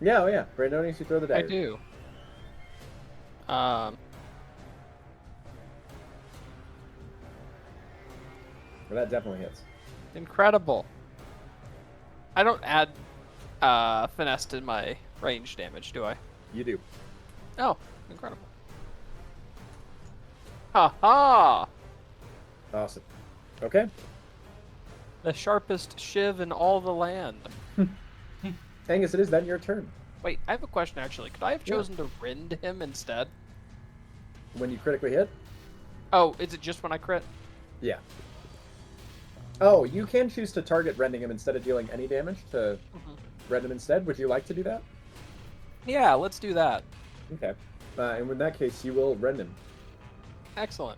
Yeah, oh yeah. Brandonius, you throw the dagger.
I do.
Well, that definitely hits.
Incredible. I don't add finesse to my range damage, do I?
You do.
Oh, incredible. Ha ha!
Awesome. Okay.
The sharpest shiv in all the land.
Angus, it is then your turn.
Wait, I have a question actually. Could I have chosen to rend him instead?
When you critically hit?
Oh, is it just when I crit?
Yeah. Oh, you can choose to target rending him instead of dealing any damage to rend him instead. Would you like to do that?
Yeah, let's do that.
Okay. And in that case, you will rend him.
Excellent.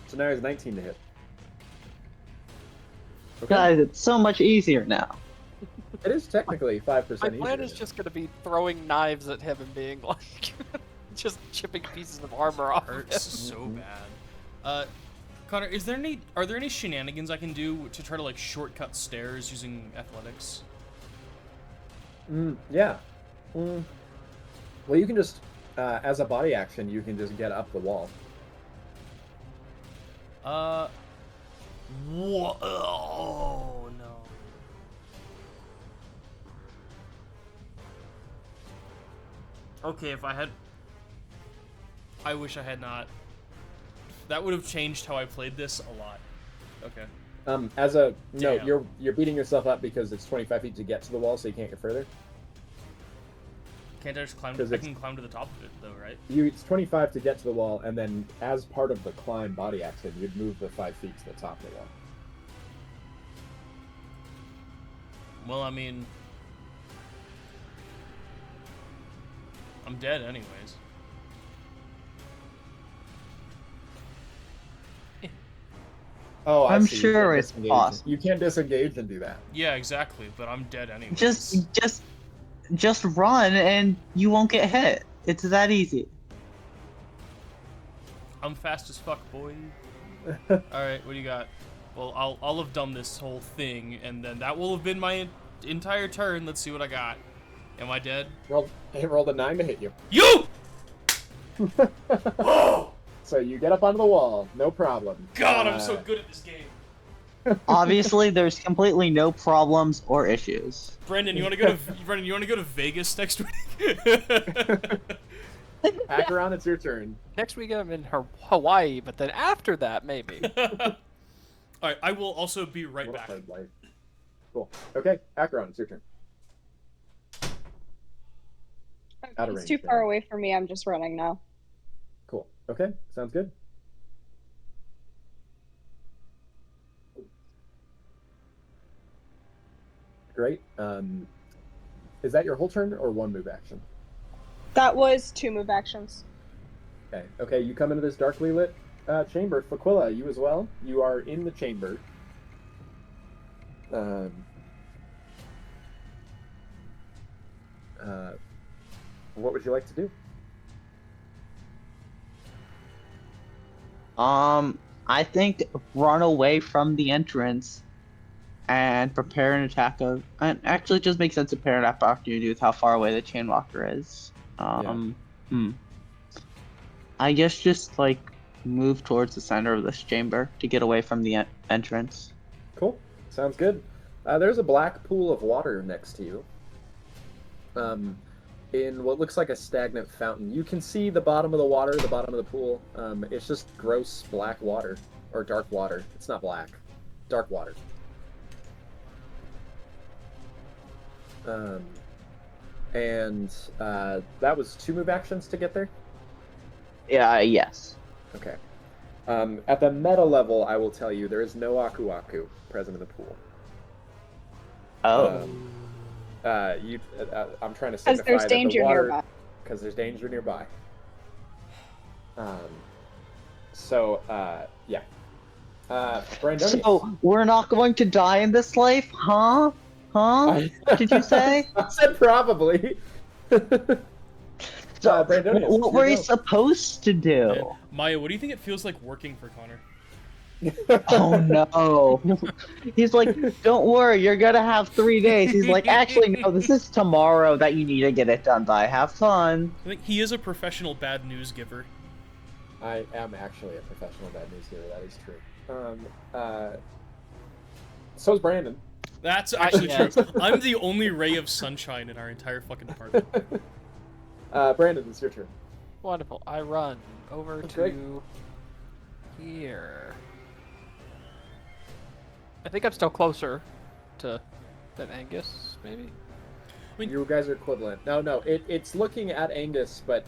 So now he's 19 to hit. Okay.
Guys, it's so much easier now.
It is technically 5%
My
easier.
plan is just going to be throwing knives at him and being like, just chipping pieces of armor off of him.
Hurts so bad. Connor, are there any shenanigans I can do to try to like shortcut stairs using athletics?
Yeah. Well, you can just, as a body action, you can just get up the wall.
Whoa! Oh no. Okay, if I had... I wish I had not. That would have changed how I played this a lot. Okay.
As a no,
Damn.
you're beating yourself up because it's 25 feet to get to the wall, so you can't get further.
Can't I just climb?
'Cause
I
it's-
can climb to the top of it, though, right?
It's 25 to get to the wall, and then as part of the climb body action, you'd move the 5 feet to the top of the wall.
Well, I mean... I'm dead anyways.
Oh,
I'm
see. You
sure
can
it's
disengage.
possible.
You can disengage and do that.
Yeah, exactly, but I'm dead anyways.
Just run and you won't get hit. It's that easy.
I'm fast as fuck, boy. Alright, what do you got? Well, I'll have done this whole thing, and then that will have been my entire turn. Let's see what I got. Am I dead?
Rolled a 9 to hit you.
You! Oh!
So you get up onto the wall, no problem.
God, I'm so good at this game.
Obviously, there's completely no problems or issues.
Brendan, you want to go to Vegas next week?
Acheron, it's your turn.
Next week I'm in Hawaii, but then after that, maybe.
Alright, I will also be right back.
Cool. Okay, Acheron, it's your turn. Out of
It's
range,
too far
yeah.
away for me. I'm just running now.
Cool. Okay, sounds good. Great. Is that your whole turn or one move action?
That was 2 move actions.
Okay. Okay, you come into this darkly lit chamber. Faquilla, you as well. You are in the chamber. What would you like to do?
I think run away from the entrance and prepare an attack of. And actually, it just makes sense to prepare an attack opportunity with how far away the Chainwalker is. I guess just like move towards the center of this chamber to get away from the entrance.
Cool. Sounds good. There's a black pool of water next to you. In what looks like a stagnant fountain. You can see the bottom of the water, the bottom of the pool. It's just gross black water, or dark water. It's not black. Dark water. That was 2 move actions to get there?
Yeah, yes.
Okay. At the meta level, I will tell you, there is no Aku Aku present in the pool.
Oh.
I'm trying to
Because
signify
there's
that
danger
the water,
nearby.
because there's danger nearby. Yeah. Brandonius.
So we're not going to die in this life, huh? Huh? Did you say?
I said probably.
So,
Brandonius,
what
it's
were
your
you
go.
supposed to do?
Man, Maya, what do you think it feels like working for Connor?
Oh no. He's like, don't worry, you're gonna have 3 days. He's like, actually, no, this is tomorrow that you need to get it done by. Have fun.
I think he is a professional bad news giver.
I am actually a professional bad news giver. That is true. So is Brandon.
That's actually
yes.
true. I'm the only ray of sunshine in our entire fucking department.
Brandon, it's your turn.
Wonderful. I run over
That's
to
great.
here. I think I'm still closer than Angus, maybe.
You guys are equivalent. No, it's looking at Angus, but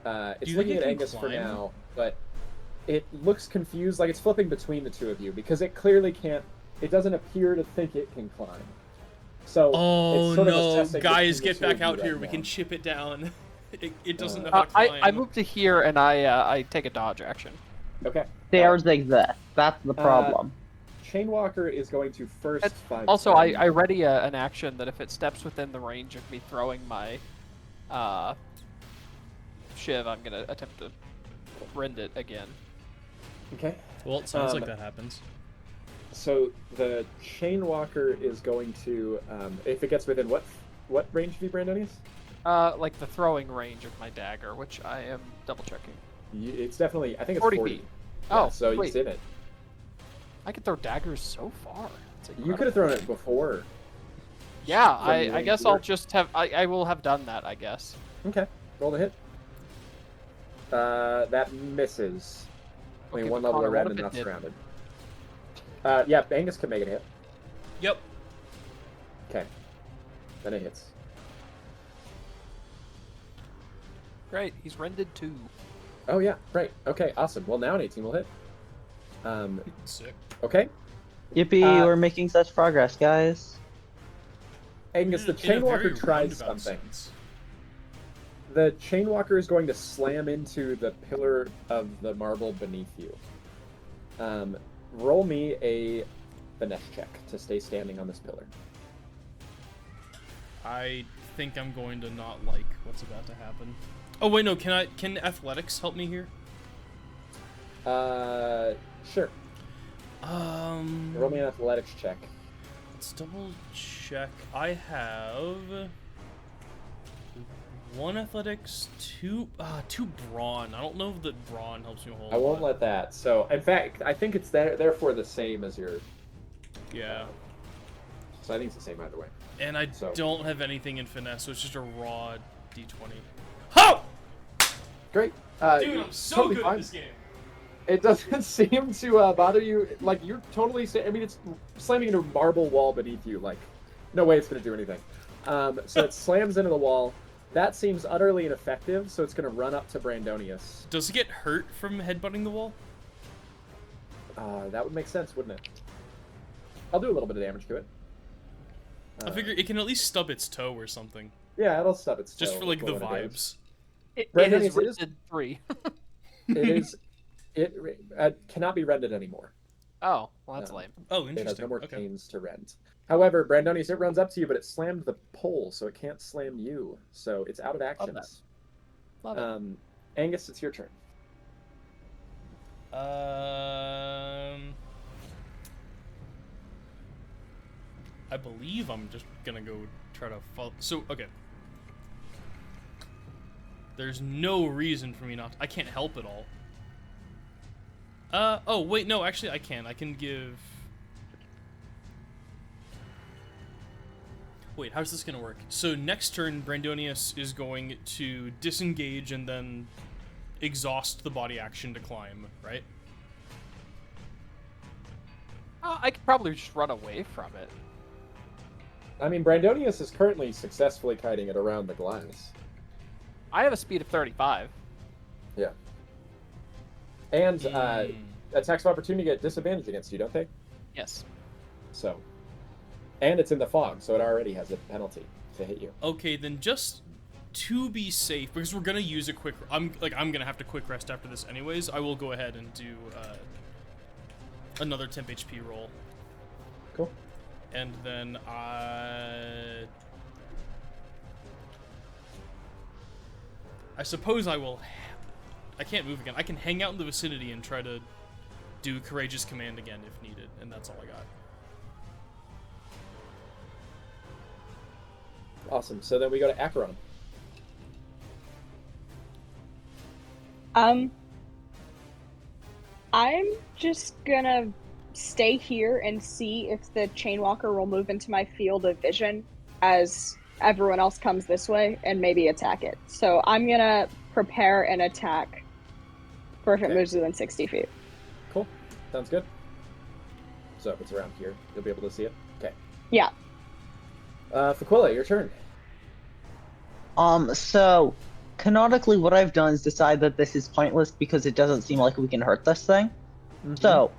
it's
you think
looking
it
at
can
Angus for
climb?
now. But it looks confused, like it's flipping between the two of you because it clearly can't. It doesn't appear to think it can climb. So
Oh
it's sort of
no,
assessing
guys,
between
get
the two
back
of you
out
right
here. We
now.
can chip it down. It doesn't know how to
I
climb.
move to here and I take a dodge action.
Okay.
Stairs exist. That's the problem.
Chainwalker is going to first
And
5.
Also, I ready an action that if it steps within the range of me throwing my shiv, I'm gonna attempt to rend it again.
Okay.
Well, it sounds like that happens.
So the Chainwalker is going to, if it gets within what range of you, Brandonius?
Like the throwing range of my dagger, which I am double checking.
It's definitely, I think it's
40
40.
feet.
Yeah,
Oh,
so
wait.
it's in it.
I can throw daggers so far. It's
You could have thrown it before.
Yeah,
from the
I
range
guess
you
I'll
were.
just have. I will have done that, I guess.
Okay, roll the hit. That misses. Only
Okay,
one
but
level
Connor,
of
what
red
if
and
it
not
didn't?
surrounded. Yeah, Angus can make it hit.
Yep.
Okay, then it hits.
Great, he's rended 2.
Oh yeah, right. Okay, awesome. Well, now an 18 will hit.
Sick.
Okay,
Yippee, we're making such progress, guys.
Angus, the
In a very
Chainwalker tries
roundabout
something.
sense.
The Chainwalker is going to slam into the pillar of the marble beneath you. Roll me a finesse check to stay standing on this pillar.
I think I'm going to not like what's about to happen. Oh wait, no. Can athletics help me here?
Sure. Roll me an athletics check.
Let's double check. I have 1 athletics, 2 brawn. I don't know if the brawn helps me a whole lot.
I won't let that. So, in fact, I think it's therefore the same as your.
Yeah.
So I think it's the same either way.
And I
So-
don't have anything in finesse, so it's just a raw d20. Ho!
Great.
Dude, I'm so
totally
good
fine.
at this game.
It doesn't seem to bother you. Like, you're totally... I mean, it's slamming into a marble wall beneath you. Like, no way it's going to do anything. So it slams into the wall. That seems utterly ineffective, so it's going to run up to Brandonius.
Does it get hurt from headbutting the wall?
That would make sense, wouldn't it? I'll do a little bit of damage to it.
I figure it can at least stub its toe or something.
Yeah, it'll stub its
Just
toe
for, like, the
when it
vibes.
goes.
It
Brandon,
is
it is-
rended 3.
It is... It cannot be rented anymore.
Oh, well, that's
No.
lame.
Oh,
It has
interesting.
no more
Okay.
canes to rend. However, Brandonius, it runs up to you, but it slammed the pole, so it can't slam you. So it's out of actions.
Love it.
Angus, it's your turn.
I believe I'm just gonna go try to follow. So, okay. There's no reason for me not. I can't help it all. Oh, wait, no, actually, I can. I can give. Wait, how's this gonna work? So, next turn, Brandonius is going to disengage and then exhaust the body action to climb, right?
I could probably just run away from it.
I mean, Brandonius is currently successfully kiting it around the glass.
I have a speed of 35.
Yeah. And attacks of opportunity get disadvantage against you, don't they?
Yes.
So. And it's in the fog, so it already has a penalty to hit you.
Okay, then just to be safe, because we're gonna use a quick. I'm gonna have to quick rest after this anyways. I will go ahead and do another temp HP roll,
Cool.
and then I suppose I will. I can't move again. I can hang out in the vicinity and try to do courageous command again if needed, and that's all I got.
Awesome. So then we go to Acheron.
I'm just gonna stay here and see if the Chainwalker will move into my field of vision as everyone else comes this way and maybe attack it. So I'm gonna prepare an attack for if it moves within 60 feet.
Cool. Sounds good. So if it's around here, you'll be able to see it. Okay.
Yeah.
Faquilla, your turn.
So canonically, what I've done is decide that this is pointless because it doesn't seem like we can hurt this thing.
Mm-hmm.
So,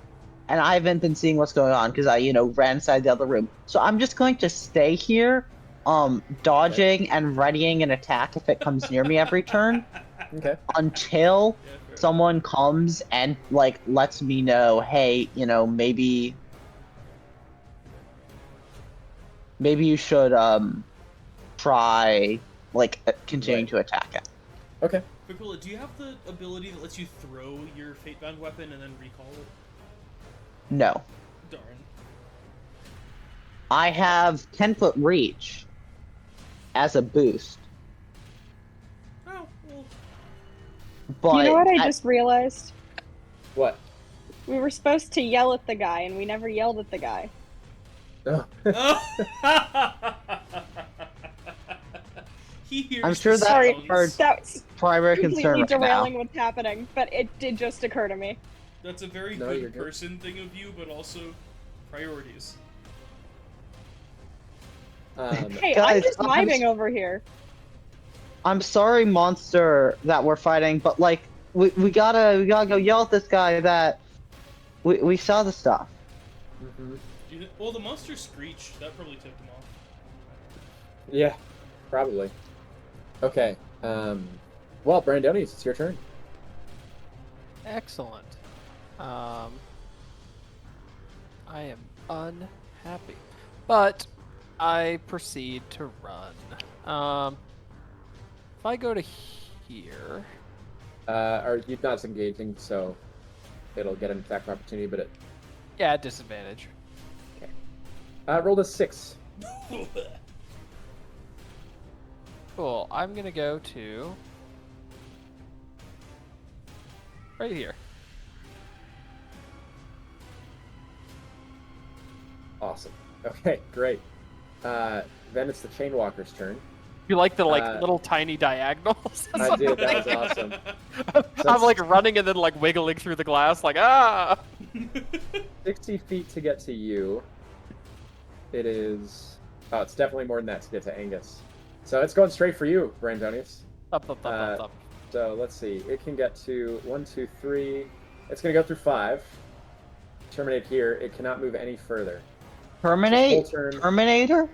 and I haven't been seeing what's going on because I, ran inside the other room. So I'm just going to stay here, dodging and readying an attack if it comes near me every turn.
Okay.
Until someone comes and lets me know, hey, maybe you should try continuing to attack it.
Okay.
Faquilla, do you have the ability that lets you throw your fate-bound weapon and then recall it?
No.
Darn.
I have 10-foot reach as a boost.
Oh, well.
But
You know what I just realized?
What?
We were supposed to yell at the guy, and we never yelled at the guy.
Oh.
I'm sure that's our
That's
primary concern
completely
right now.
derailing what's happening, but it did just occur to me.
That's a very good person thing of you, but also priorities.
Hey,
Guys,
I'm just vibing over here.
I'm sorry, monster, that we're fighting, but we gotta go yell at this guy that we saw the stuff.
Mm-hmm.
Well, the monster screeched. That probably tipped him off.
Yeah, probably. Okay. Well, Brandonius, it's your turn.
Excellent. I am unhappy, but I proceed to run. If I go to here,
You're not engaging, so it'll get an attack opportunity, but
yeah, disadvantage.
Rolled a 6.
Cool. I'm gonna go to right here.
Awesome. Okay, great. Then it's the Chainwalker's turn.
You like the little tiny diagonals?
I did. That was awesome.
I'm running and then wiggling through the glass,
60 feet to get to you. It is. Oh, it's definitely more than that to get to Angus. So it's going straight for you, Brandonius.
Up.
So let's see. It can get to 1, 2, 3. It's going to go through 5. Terminate here. It cannot move any further.
Terminate? Terminator?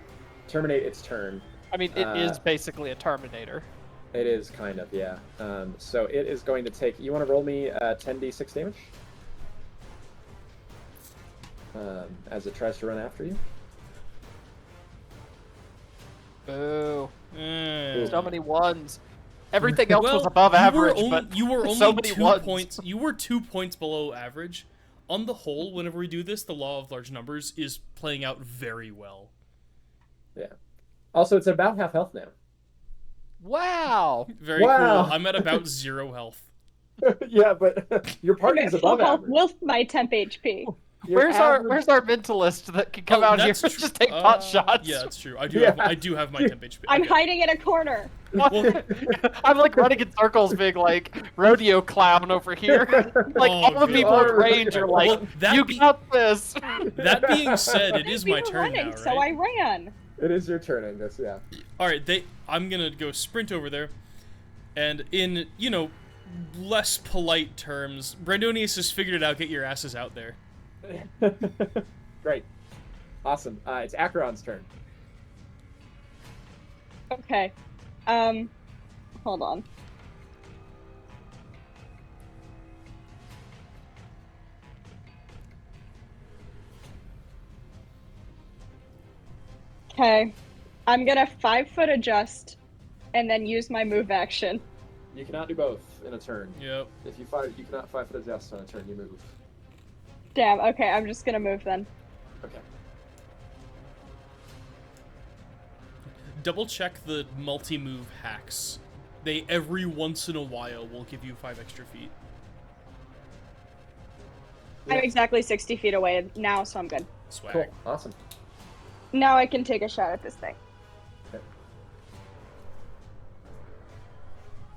Terminate its turn.
I mean, it is basically a Terminator.
It is kind of, yeah. So it is going to take. You want to roll me 10d6 damage? As it tries to run after you.
Boo. So many ones. Everything else was
Well,
above average, but
you were only
so many
2
ones.
points. You were 2 points below average. On the whole, whenever we do this, the law of large numbers is playing out very well.
Yeah. Also, it's about half health now.
Wow.
Very cool. I'm at about 0 health.
Yeah, but your party is above
Full
average.
with my temp HP.
Where's our mentalist that can come out here and just take pot shots?
Yeah, that's true. I do have my temp HP.
I'm
Okay.
hiding in a corner.
I'm running in circles, being rodeo clown over here. All the people
God.
at range are
Well,
you got this.
That being said, it is
We
my
were
turn
running,
now, right?
so I ran.
It is your turn, Angus, yeah.
Alright, I'm gonna go sprint over there, and in, less polite terms, Brandonius has figured it out, get your asses out there.
Great. Awesome. It's Acheron's turn.
Okay. Hold on. Okay. I'm gonna 5-foot adjust and then use my move action
You cannot do both in a turn.
Yep.
If you fight, you cannot 5 foot adjust on a turn. You move.
Damn. Okay, I'm just gonna move then.
Okay.
Double check the multi-move hacks. They every once in a while will give you 5 extra feet.
I'm exactly 60 feet away now, so I'm good.
Swag.
Cool. Awesome.
Now I can take a shot at this thing.
Okay.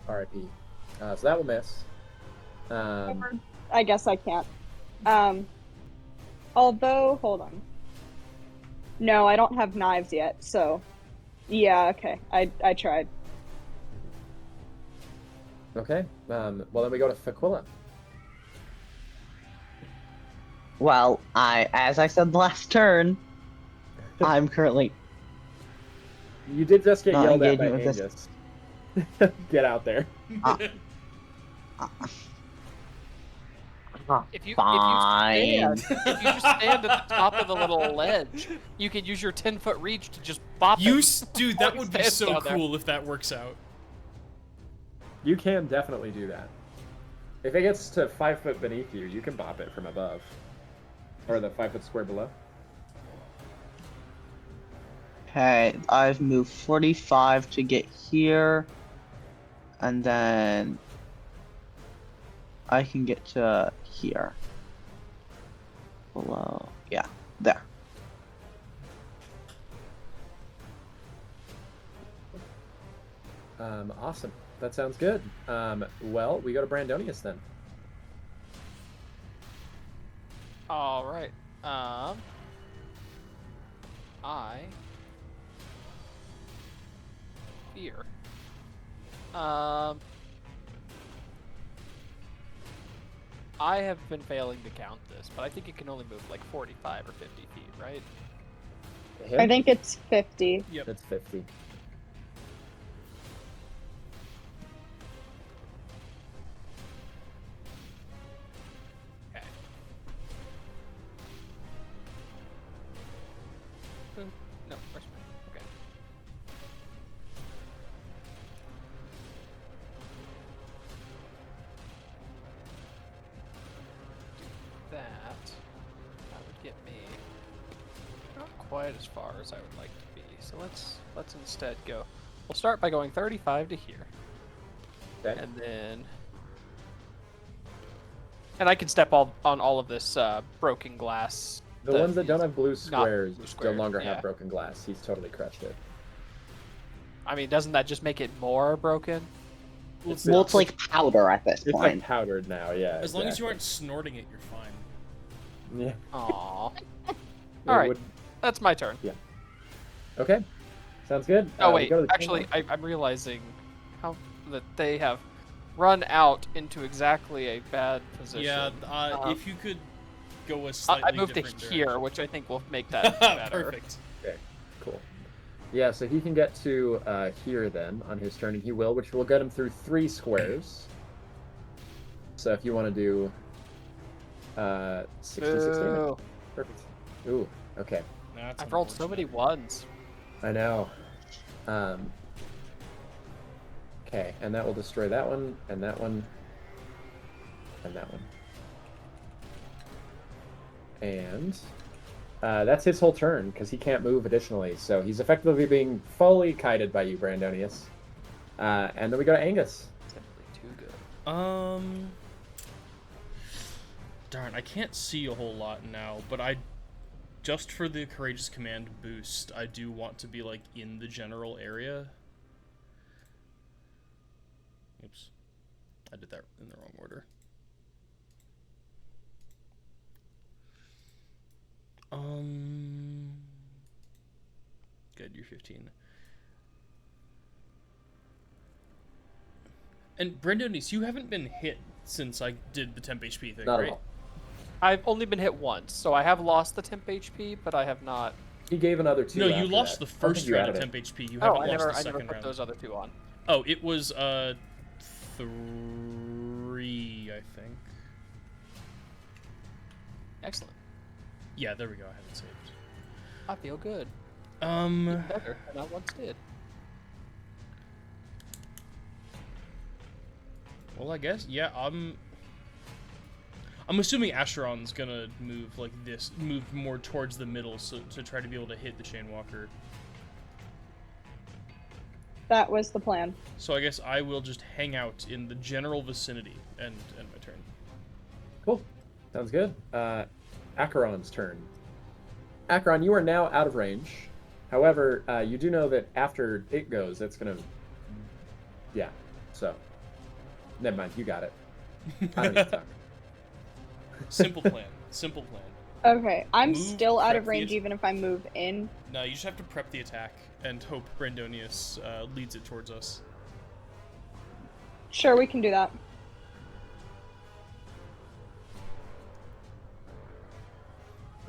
R.I.P. So that will miss.
I guess I can't. Although, hold on. No, I don't have knives yet, so yeah, okay. I tried.
Okay. Well, then we go to Faquilla.
Well, as I said last turn, I'm currently
You did just get
Not
yelled at by
engaging with
Angus. Get out there.
If you
fine.
if you just stand at the top of the little ledge, you could use your 10-foot reach to just bop it.
Dude, that would be
Stand
so
down there.
cool if that works out.
You can definitely do that. If it gets to 5 foot beneath you, you can bop it from above. Or the 5 foot square below.
Okay, I've moved 45 to get here, and then I can get to here. Below, yeah, there.
Awesome. That sounds good. Well, we go to Brandonius then.
All right. I fear. I have been failing to count this, but I think it can only move like 45 or 50 feet, right?
Him?
I think it's 50.
Yep.
It's 50.
Okay. No, where's my... Okay. Do that would get me not quite as far as I would like to be. So let's instead go. We'll start by going 35 to here,
Okay.
and then I can step on all of this broken glass.
The ones that don't have blue
not
squares
blue
no
squares,
longer
yeah.
have broken glass. He's totally crushed it.
I mean, doesn't that just make it more broken?
Well, it's like powder at this
It's like
point.
powdered now, yeah.
As long as you
exactly.
aren't snorting it, you're fine.
Yeah.
Aww.
It
Alright.
would-
That's my turn.
Okay. Sounds good.
Oh
We
wait,
go to the
actually,
Chainwalker.
I'm realizing how that they have run out into exactly a bad position.
Yeah, if you could go a slightly
I moved to
different
here,
direction.
which I think will make that better.
Perfect.
Okay, cool. Yeah, so he can get to here then on his turn, and he will, which will get him through 3 squares. So if you want to do 66 damage.
Boo.
Perfect. Ooh, okay.
That's
I've rolled so many
unfortunate.
ones.
I know. Okay, and that will destroy that one, and that one, and that one. And that's his whole turn, because he can't move additionally. So he's effectively being fully kited by you, Brandonius. And then we go to Angus.
Simply too good.
Darn, I can't see a whole lot now, but just for the Courageous Command boost, I do want to be, like, in the general area. Oops. I did that in the wrong order. Good, you're 15. And Brandonius, you haven't been hit since I did the temp HP thing,
Not
right?
at all.
I've only been hit once, so I have lost the temp HP, but I have not.
He gave another 2
No, you
after
lost
that.
the
I don't
first
think you
round of
added
temp HP. You
Oh,
haven't
I
lost
never
the
I
second
never put
round.
those other 2 on.
Oh, it was 3, I think.
Excellent.
Yeah, there we go. I have it saved.
I feel good.
Um,
Better than I once did.
Well, I guess, yeah, I'm assuming Asheron's gonna move like this, move more towards the middle, so to try to be able to hit the Chainwalker.
That was the plan.
So I guess I will just hang out in the general vicinity and end my turn.
Cool. Sounds good. Acheron's turn. Acheron, you are now out of range. However, you do know that after it goes, it's gonna... Yeah, so... Never mind, you got it. I don't need to talk.
Simple plan. Simple plan.
Okay, I'm
Move,
still out
prep
of
the
range
at-
even if I move in.
No, you just have to prep the attack and hope Brandonius leads it towards us.
Sure, we can do that.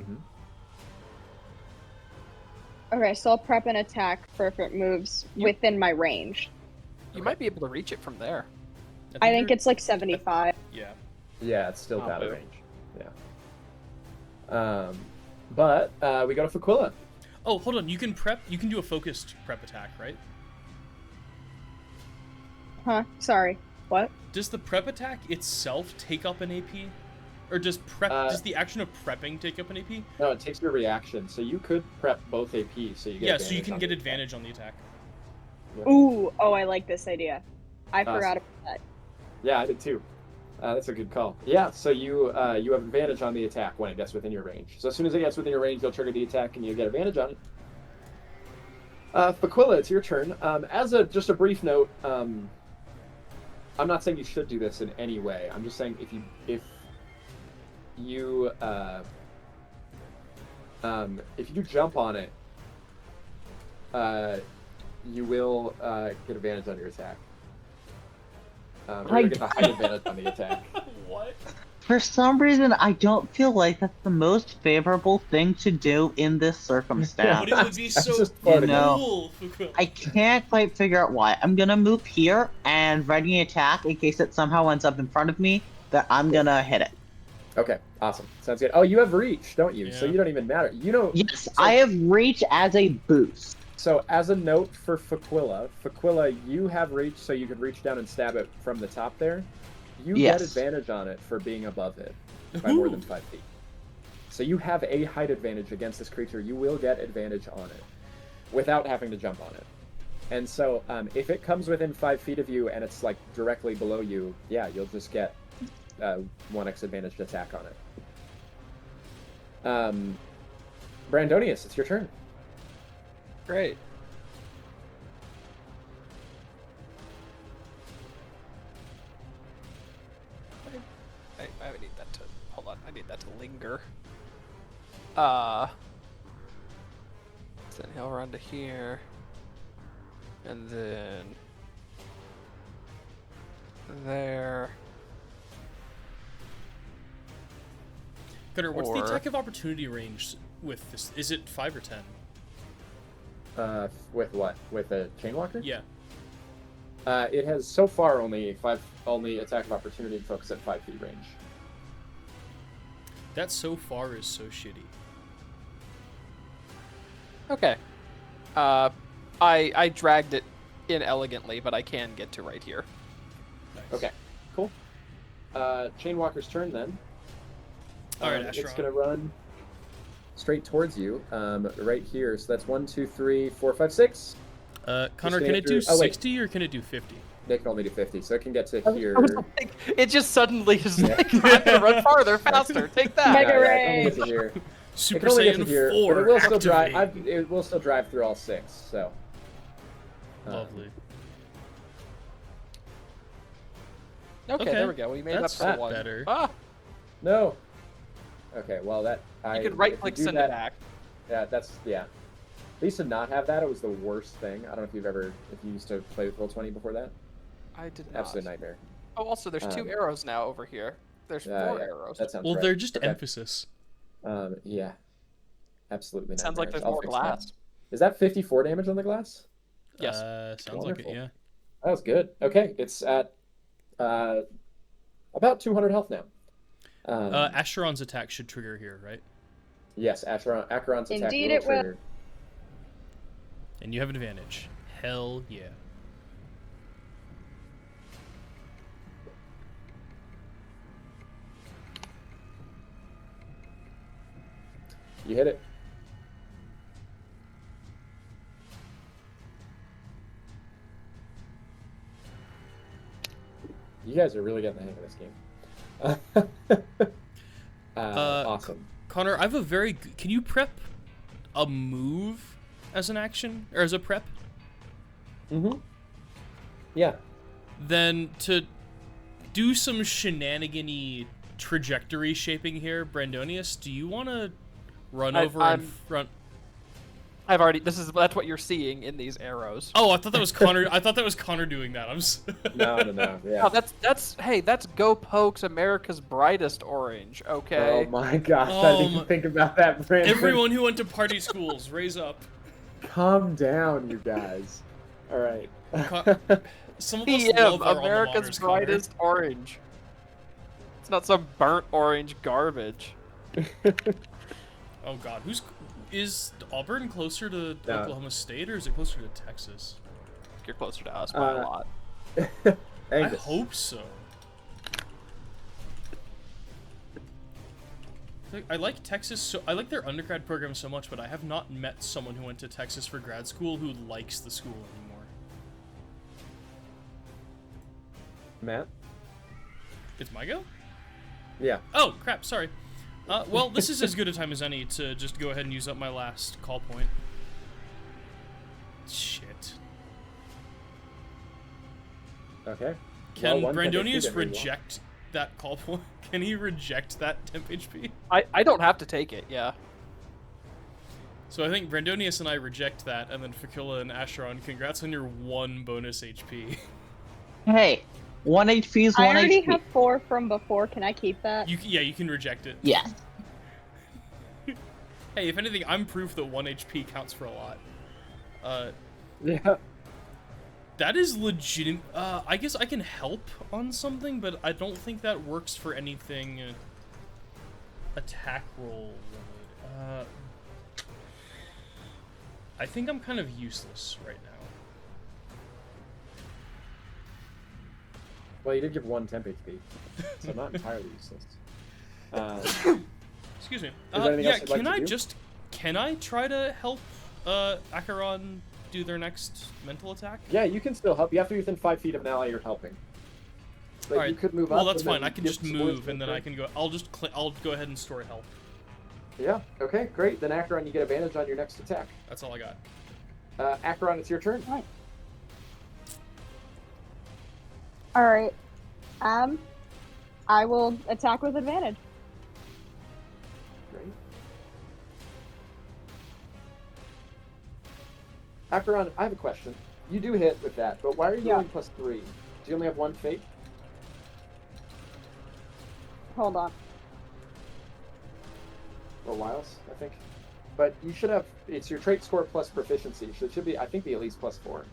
Mm-hmm.
Okay, so I'll prep an attack for if it moves within my range.
You might be able to reach it from there.
I think
you're-
it's like 75.
Yeah.
Yeah, it's still
Oh,
out of
boo.
range. Yeah. But we go to Faquilla.
Oh, hold on. You can prep. You can do a focused prep attack, right?
Huh? Sorry. What?
Does the prep attack itself take up an AP, or does prep? Does the action of prepping take up an AP?
No, it takes your reaction, so you could prep both AP, so you get
Yeah, so you
advantage
can
on
get
the
advantage on the attack.
Ooh, oh, I like this idea. I
Awesome.
forgot about that.
Yeah, I did too. That's a good call. Yeah, so you have advantage on the attack when it gets within your range. So as soon as it gets within your range, you'll trigger the attack and you get advantage on it. Faquilla, it's your turn. As just a brief note, I'm not saying you should do this in any way. I'm just saying if you do jump on it, you will get advantage on your attack. Or you'll get the height advantage on the attack.
What?
For some reason, I don't feel like that's the most favorable thing to do in this circumstance.
But it would be
That's
so
just part
of it.
cool. Fukuoka.
I can't quite figure out why. I'm gonna move here and ready an attack in case it somehow ends up in front of me, that I'm gonna hit it.
Okay, awesome. Sounds good. Oh, you have reach, don't you? So
Yeah.
you don't even matter. You know.
Yes,
So,
I have reach as a boost.
So as a note for Faquilla, you have reach, so you could reach down and stab it from the top there. You
Yes.
get advantage on it for being above it by more than
Ooh.
5 feet. So you have a height advantage against this creature. You will get advantage on it without having to jump on it. And so if it comes within 5 feet of you and it's like directly below you, yeah, you'll just get 1x advantage to attack on it. Brandonius, it's your turn.
Great. I need that to hold on. I need that to linger. Then he'll run to here, and then there.
Gunnar, what's the
Or-
attack of opportunity range with this? Is it 5 or 10?
With what? With a Chainwalker?
Yeah.
It has so far only attack of opportunity focus at 5 feet range.
That so far is so shitty.
Okay. I dragged it inelegantly, but I can get to right here.
Nice.
Okay, cool. Chainwalker's turn then.
All right,
It's
Asheron.
gonna run straight towards you, right here. So that's 1, 2, 3, 4, 5, 6.
Connor,
Just
can
gonna
it do
do- oh, wait.
60 or can it do 50?
They can only do 50, so it can get to here.
I was like, it just suddenly is like, I'm gonna run farther, faster. Take that.
Mega
Yeah, it can only get
Rage.
to here.
Super
It can only get to
Saiyan
here,
4
but it will still
activate.
drive. It will still drive through all 6. So.
Lovely.
Okay, there we go. We made
That's
up for one.
better.
Ah,
No. Okay, well that
you could right click send it back.
Yeah, yeah. I used to not have that. It was the worst thing. I don't know if you used to play with Roll20 before that.
I did not.
Absolute nightmare.
Oh, also, there's 2 arrows now over here. There's 4
Yeah,
arrows.
that sounds
Well,
right.
they're just
Okay.
emphasis.
Yeah. Absolutely.
Sounds like
nightmarish.
there's
I'll
more
fix
glass.
that. Is that 54 damage on the glass?
Yes.
Sounds like
Wonderful.
it, yeah.
That was good. Okay, it's at about 200 health now.
Asheron's attack should trigger here, right?
Yes, Acheron's attack
Indeed
will
it will.
trigger.
And you have advantage. Hell yeah.
You hit it. You guys are really getting the hang of this game. Awesome.
Connor, I have a very. Can you prep a move as an action or as a prep?
Mm-hmm. Yeah.
Then to do some shenanigan-y trajectory shaping here, Brandonius, do you want to run over in front?
I've already. That's what you're seeing in these arrows.
Oh, I thought that was Connor. I thought that was Connor doing that.
No. Yeah.
No, that's Go Pokes America's Brightest Orange. Okay.
Oh my gosh! I didn't even think about that, Brandon.
Everyone who went to party schools, raise up.
Calm down, you guys. All right.
Some of us love our
America's Brightest Orange. It's not some burnt orange garbage.
Oh God, is Auburn closer to Oklahoma State or is it closer to Texas?
You're closer to us by a lot.
I hope so. I like Texas I like their undergrad program so much, but I have not met someone who went to Texas for grad school who likes the school anymore.
Matt?
It's my go?
Yeah.
Oh, crap, sorry. Well, this is as good a time as any to just go ahead and use up my last call point. Shit.
Okay.
Can Brandonius reject that call point? Can he reject that temp HP?
I don't have to take it, yeah.
So I think Brandonius and I reject that, and then Fakula and Asheron, congrats on your 1 bonus HP.
Hey, 1 HP is 1 HP.
I already have 4 from before. Can I keep that?
Yeah, you can reject it.
Yeah.
Hey, if anything, I'm proof that 1 HP counts for a lot.
Yeah.
That is legit. I guess I can help on something, but I don't think that works for anything attack roll related. I think I'm kind of useless right now.
Well, you did give 1 temp HP, so not entirely useless.
Excuse me.
Yeah,
Can I try to help Acheron do their next mental attack?
Yeah, you can still help. You have to be within 5 feet of an ally you're helping. But
Alright.
You could move up.
Well, that's
and then
fine. I can
give
just
some
move,
more
and then I can go. I'll go ahead and store help.
Yeah. Okay. Great. Then Acheron, you get advantage on your next attack.
That's all I got.
Acheron, it's your turn.
All right. I will attack with advantage.
Great. Acheron, I have a question. You do hit with that, but why are you rolling +3? Do you only have 1 fate?
Hold on.
Or wiles, I think. But you should have. It's your trait score plus proficiency, so it should be. I think be at least +4.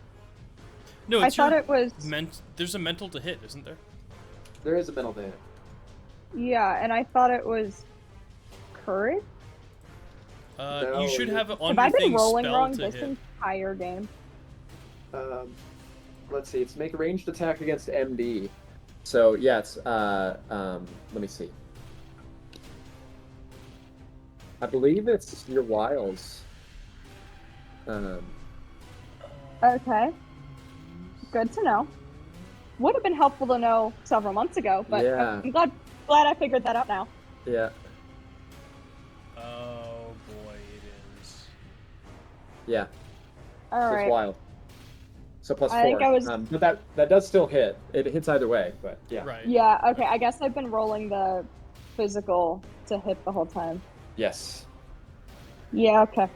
No,
I thought it was.
There's a mental to hit, isn't there?
There is a mental to hit.
Yeah, and I thought it was courage.
No,
you should have it on
Have I
your
been
thing
rolling
spell
wrong
to
this
hit.
entire game?
Let's see. It's make a ranged attack against MD. So yeah, it's let me see. I believe it's your wiles.
Okay. Good to know. Would have been helpful to know several months ago, but
Yeah.
I'm glad I figured that out now.
Yeah.
Oh boy, it is.
Yeah.
All
So
right.
it's wild. So +4.
I think I was-
But that does still hit. It hits either way, but yeah.
Right.
Yeah, okay, I guess I've been rolling the physical to hit the whole time.
Yes.
Yeah, okay.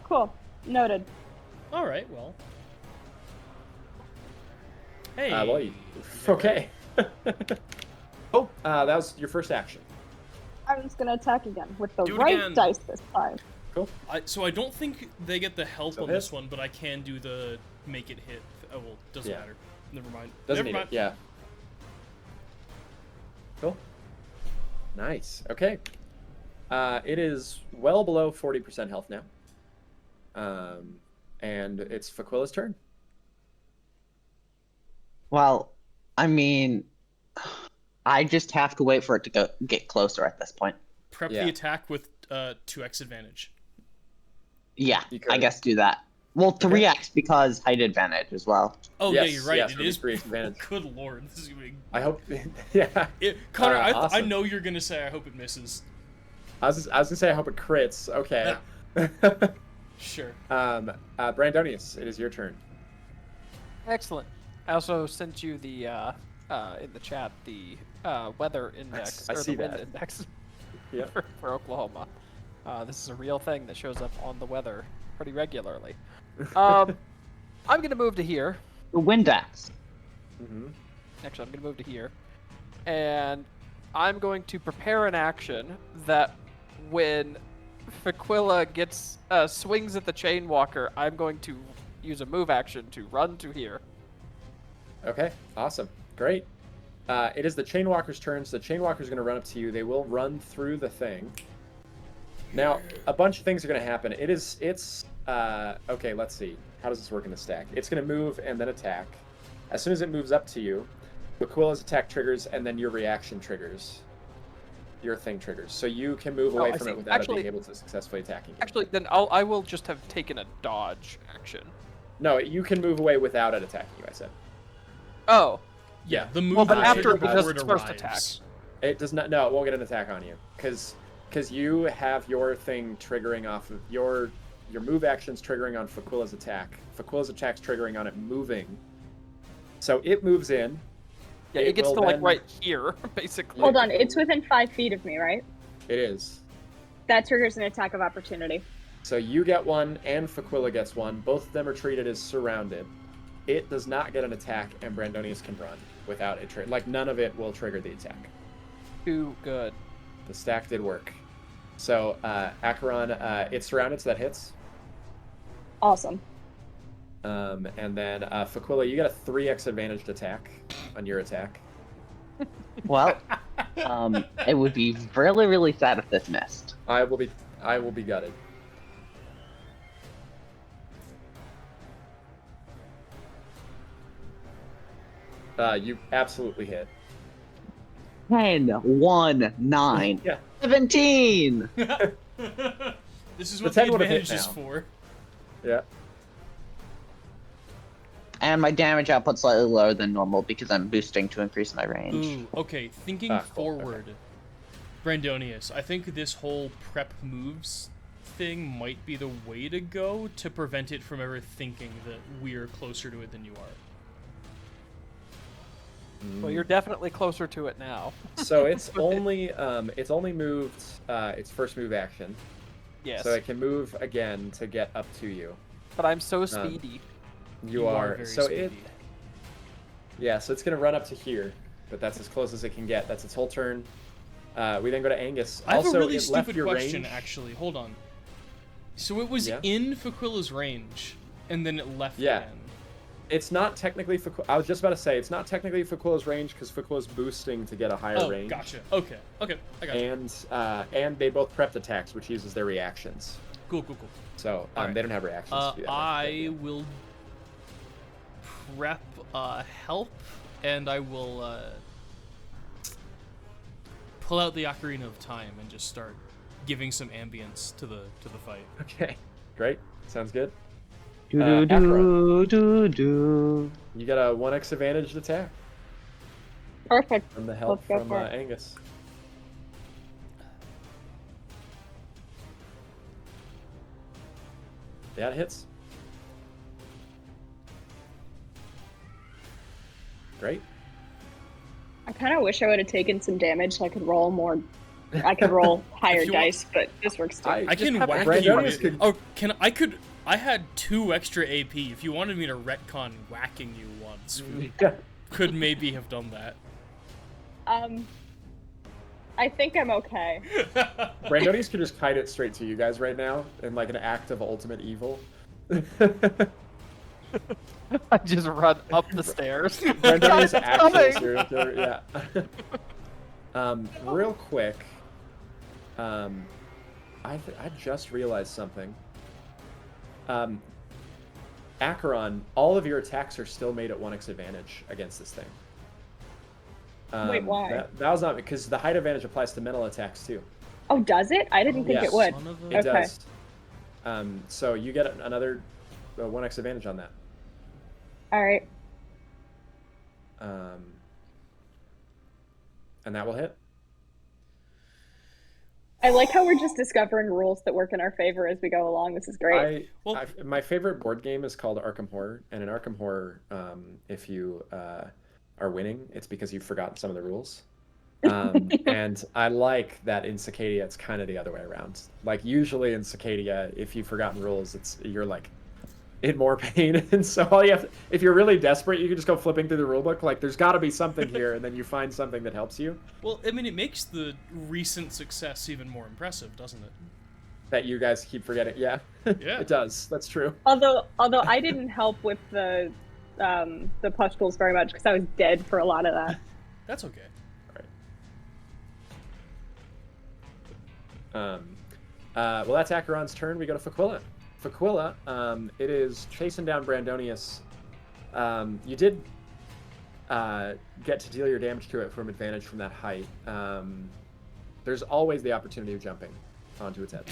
Cool. Noted.
All right. Well. Hey.
Okay. Oh, that was your first action.
I'm just gonna attack again with the
Do it
right
again.
dice this time.
Cool.
So I don't think they get the help
Still
on
hit.
this one, but I can do the make it hit. Oh well, doesn't
Yeah.
matter. Never mind.
Doesn't
Never
need
mind.
it. Yeah. Cool. Nice. Okay. It is well below 40% health now. And it's Faquilla's turn.
Well, I mean, I just have to wait for it to get closer at this point.
prep the attack with 2x advantage.
Yeah,
You
I
could.
guess do that. Well, 3x because height advantage as well.
Oh
Yes,
yeah, you're right.
yes,
it
it'll be
is
3x advantage.
Good lord, this is gonna be.
I hope. Yeah.
Connor, I
awesome.
know you're gonna say I hope it misses.
I was gonna say I hope it crits. Okay.
Sure.
Brandonius, it is your turn.
Excellent. I also sent you the in the chat the weather index
I
or
see
the wind
that.
index
Yep.
for Oklahoma. This is a real thing that shows up on the weather pretty regularly. I'm gonna move to here.
The Windex.
Mm-hmm.
Actually, I'm gonna move to here, and I'm going to prepare an action that when Faquilla gets swings at the Chainwalker, I'm going to use a move action to run to here.
Okay, awesome. Great. It is the Chainwalker's turn, so the Chainwalker's going to run up to you. They will run through the thing. Now, a bunch of things are going to happen. Okay, let's see. How does this work in the stack? It's going to move and then attack. As soon as it moves up to you, Faquilla's attack triggers, and then your reaction triggers. Your thing triggers. So you can move away from it without it being able to successfully attack you.
Actually, then I will just have taken a dodge action.
No, you can move away without it attacking you, I said.
Oh.
Yeah, the move.
Well, but
will
after
trigger
it does
before
its
it
first
arrives.
attack.
It does not. No, it won't get an attack on you because you have your thing triggering off of your move actions triggering on Faquilla's attack. Faquilla's attack's triggering on it moving. So it moves in.
Yeah, it gets
will
to like
then-
right here, basically.
Hold on, it's within 5 feet of me, right?
It is.
That triggers an attack of opportunity.
So you get one and Faquilla gets one. Both of them are treated as surrounded. It does not get an attack, and Brandonius can run without it. Like none of it will trigger the attack.
Too good.
The stack did work. So Acheron, it's surrounded, so that hits.
Awesome.
And then Faquilla, you get a 3x advantaged attack on your attack.
Well, it would be really, really sad if this missed.
I will be gutted. You absolutely hit.
10, 1, 9,
Yeah.
17!
This is what
The
the
10 would've hit
advantage is
now.
for.
Yeah.
And my damage output's slightly lower than normal because I'm boosting to increase my range.
Ooh, okay. Thinking
Cool,
forward, Brandonius, I think this whole prep moves thing might be the way to go to prevent it from ever thinking that we're closer to it than you are.
Well, you're definitely closer to it now.
So it's only moved its first move action.
Yes.
So it can move again to get up to you.
But I'm so speedy.
You are
very
so
speedy.
so it's gonna run up to here, but that's as close as it can get. That's its whole turn. We then go to Angus.
I have
also,
a really
it left
stupid
your
question,
range.
actually. Hold on. So it was
Yeah.
in Faquilla's range, and then it left
Yeah.
again.
It's not technically I was just about to say it's not technically Faquilla's range because Faquilla's boosting to get a higher
Oh,
range.
gotcha. Okay, I got you.
And they both prepped attacks, which uses their reactions.
Cool.
So
Alright.
they don't have reactions. To do that
I will prep help, and I will pull out the Ocarina of Time and just start giving some ambience to the fight.
Okay, great. Sounds good.
Do do do do.
You got a 1x advantaged attack
Perfect.
from the help
Let's go
from
for it.
Angus. Yeah, it hits. Great.
I kind of wish I would have taken some damage so I could roll more. I could roll higher
If you want-
dice, but this works too.
I
Just
can
have
whack
Brandonius
you.
could-
Oh, I had 2 extra AP. If you wanted me to retcon whacking you once, we could maybe have done that.
I think I'm okay.
Brandonius could just kite it straight to you guys right now in like an act of ultimate evil.
I just run up the stairs.
Brandonius
It's
actually
coming!
serial killer, yeah. Real quick, I just realized something. Acheron, all of your attacks are still made at 1x advantage against this thing.
Wait, why?
That was not because the height advantage applies to mental attacks too.
Oh, does it? I didn't think
Yes.
it would.
Son of a-
It
Okay.
does. So you get another 1x advantage on that.
All right.
And that will hit.
I like how we're just discovering rules that work in our favor as we go along. This is great.
My favorite board game is called Arkham Horror, and in Arkham Horror, if you are winning, it's because you've forgotten some of the rules. And I like that in Sacadia, it's kind of the other way around. Like usually in Sacadia, if you've forgotten rules, you're like in more pain, and so all you have to, if you're really desperate, you can just go flipping through the rulebook. Like there's got to be something here, and then you find something that helps you.
Well, I mean, it makes the recent success even more impressive, doesn't it?
That you guys keep forgetting. Yeah,
Yeah.
It does. That's true.
Although I didn't help with the pustules very much because I was dead for a lot of that.
That's okay.
Well, that's Acheron's turn. We go to Faqua. Faqua, it is chasing down Brandonius. You did get to deal your damage to it from advantage from that height. There's always the opportunity of jumping onto its head.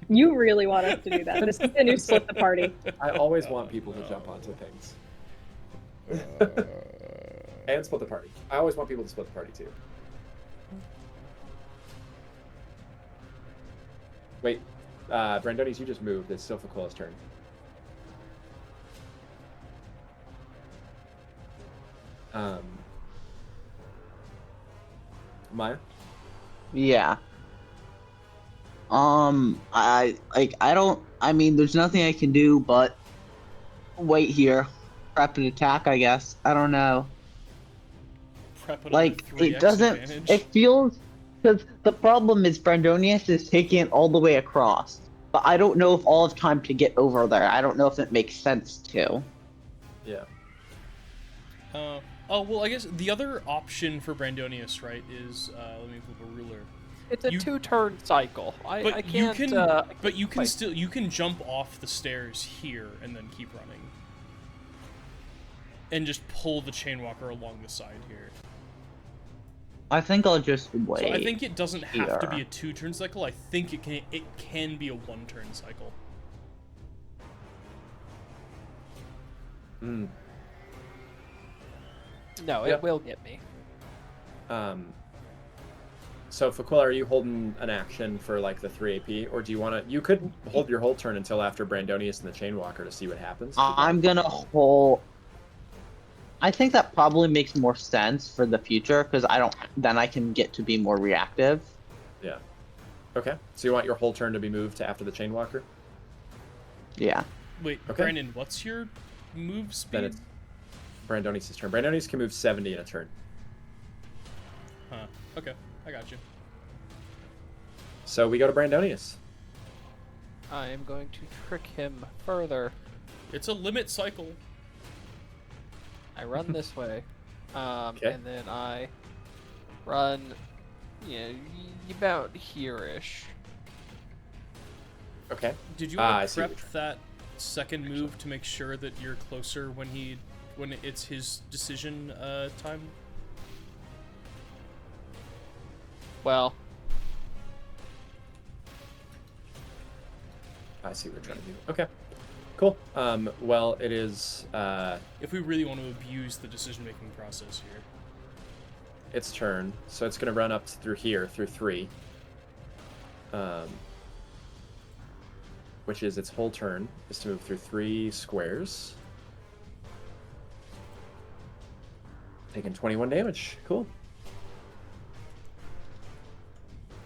You really want us to do that. This is the new split the party.
I always want people to jump onto things. And split the party. I always want people to split the party too. Wait, Brandonius, you just moved. It's still Faqua's turn. Maya?
Yeah. I mean, there's nothing I can do but wait here. Prep an attack, I guess. I don't know.
Prep it
Like,
up with
it
3x
doesn't,
advantage.
it feels, because the problem is Brandonius is taking it all the way across. But I don't know if I'll have time to get over there. I don't know if it makes sense to.
Yeah.
Oh, well, I guess the other option for Brandonius, right, is, let me flip a ruler.
It's a 2-turn cycle. I can't.
But you can still, you can jump off the stairs here and then keep running. And just pull the Chainwalker along the side here.
I think I'll just wait.
So I think it doesn't have to be
here.
a 2-turn cycle. I think it can be a 1-turn cycle.
Mm.
No,
Yep.
it will get me.
So Faqua, are you holding an action for like the 3 AP, or do you want to? You could hold your whole turn until after Brandonius and the Chainwalker to see what happens.
I'm gonna hold. I think that probably makes more sense for the future because then I can get to be more reactive.
Yeah. Okay. So you want your whole turn to be moved to after the Chainwalker?
Yeah.
Wait,
Okay.
Brandon, what's your move speed?
Then it's Brandonius' turn. Brandonius can move 70 in a turn.
Huh. Okay, I got you.
So we go to Brandonius.
I am going to trick him further.
It's a limit cycle.
I run this way,
Okay.
and then I run, about here-ish.
Okay.
Did you
I
want to
see what
prep
you're
that second move to make sure that you're closer when it's his decision time?
Well,
I see what you're trying to do. Okay. Cool. Well, it is
If we really want to abuse the decision-making process here.
its turn, so it's going to run up through here, through 3. Which is its whole turn, is to move through 3 squares. Taking 21 damage. Cool.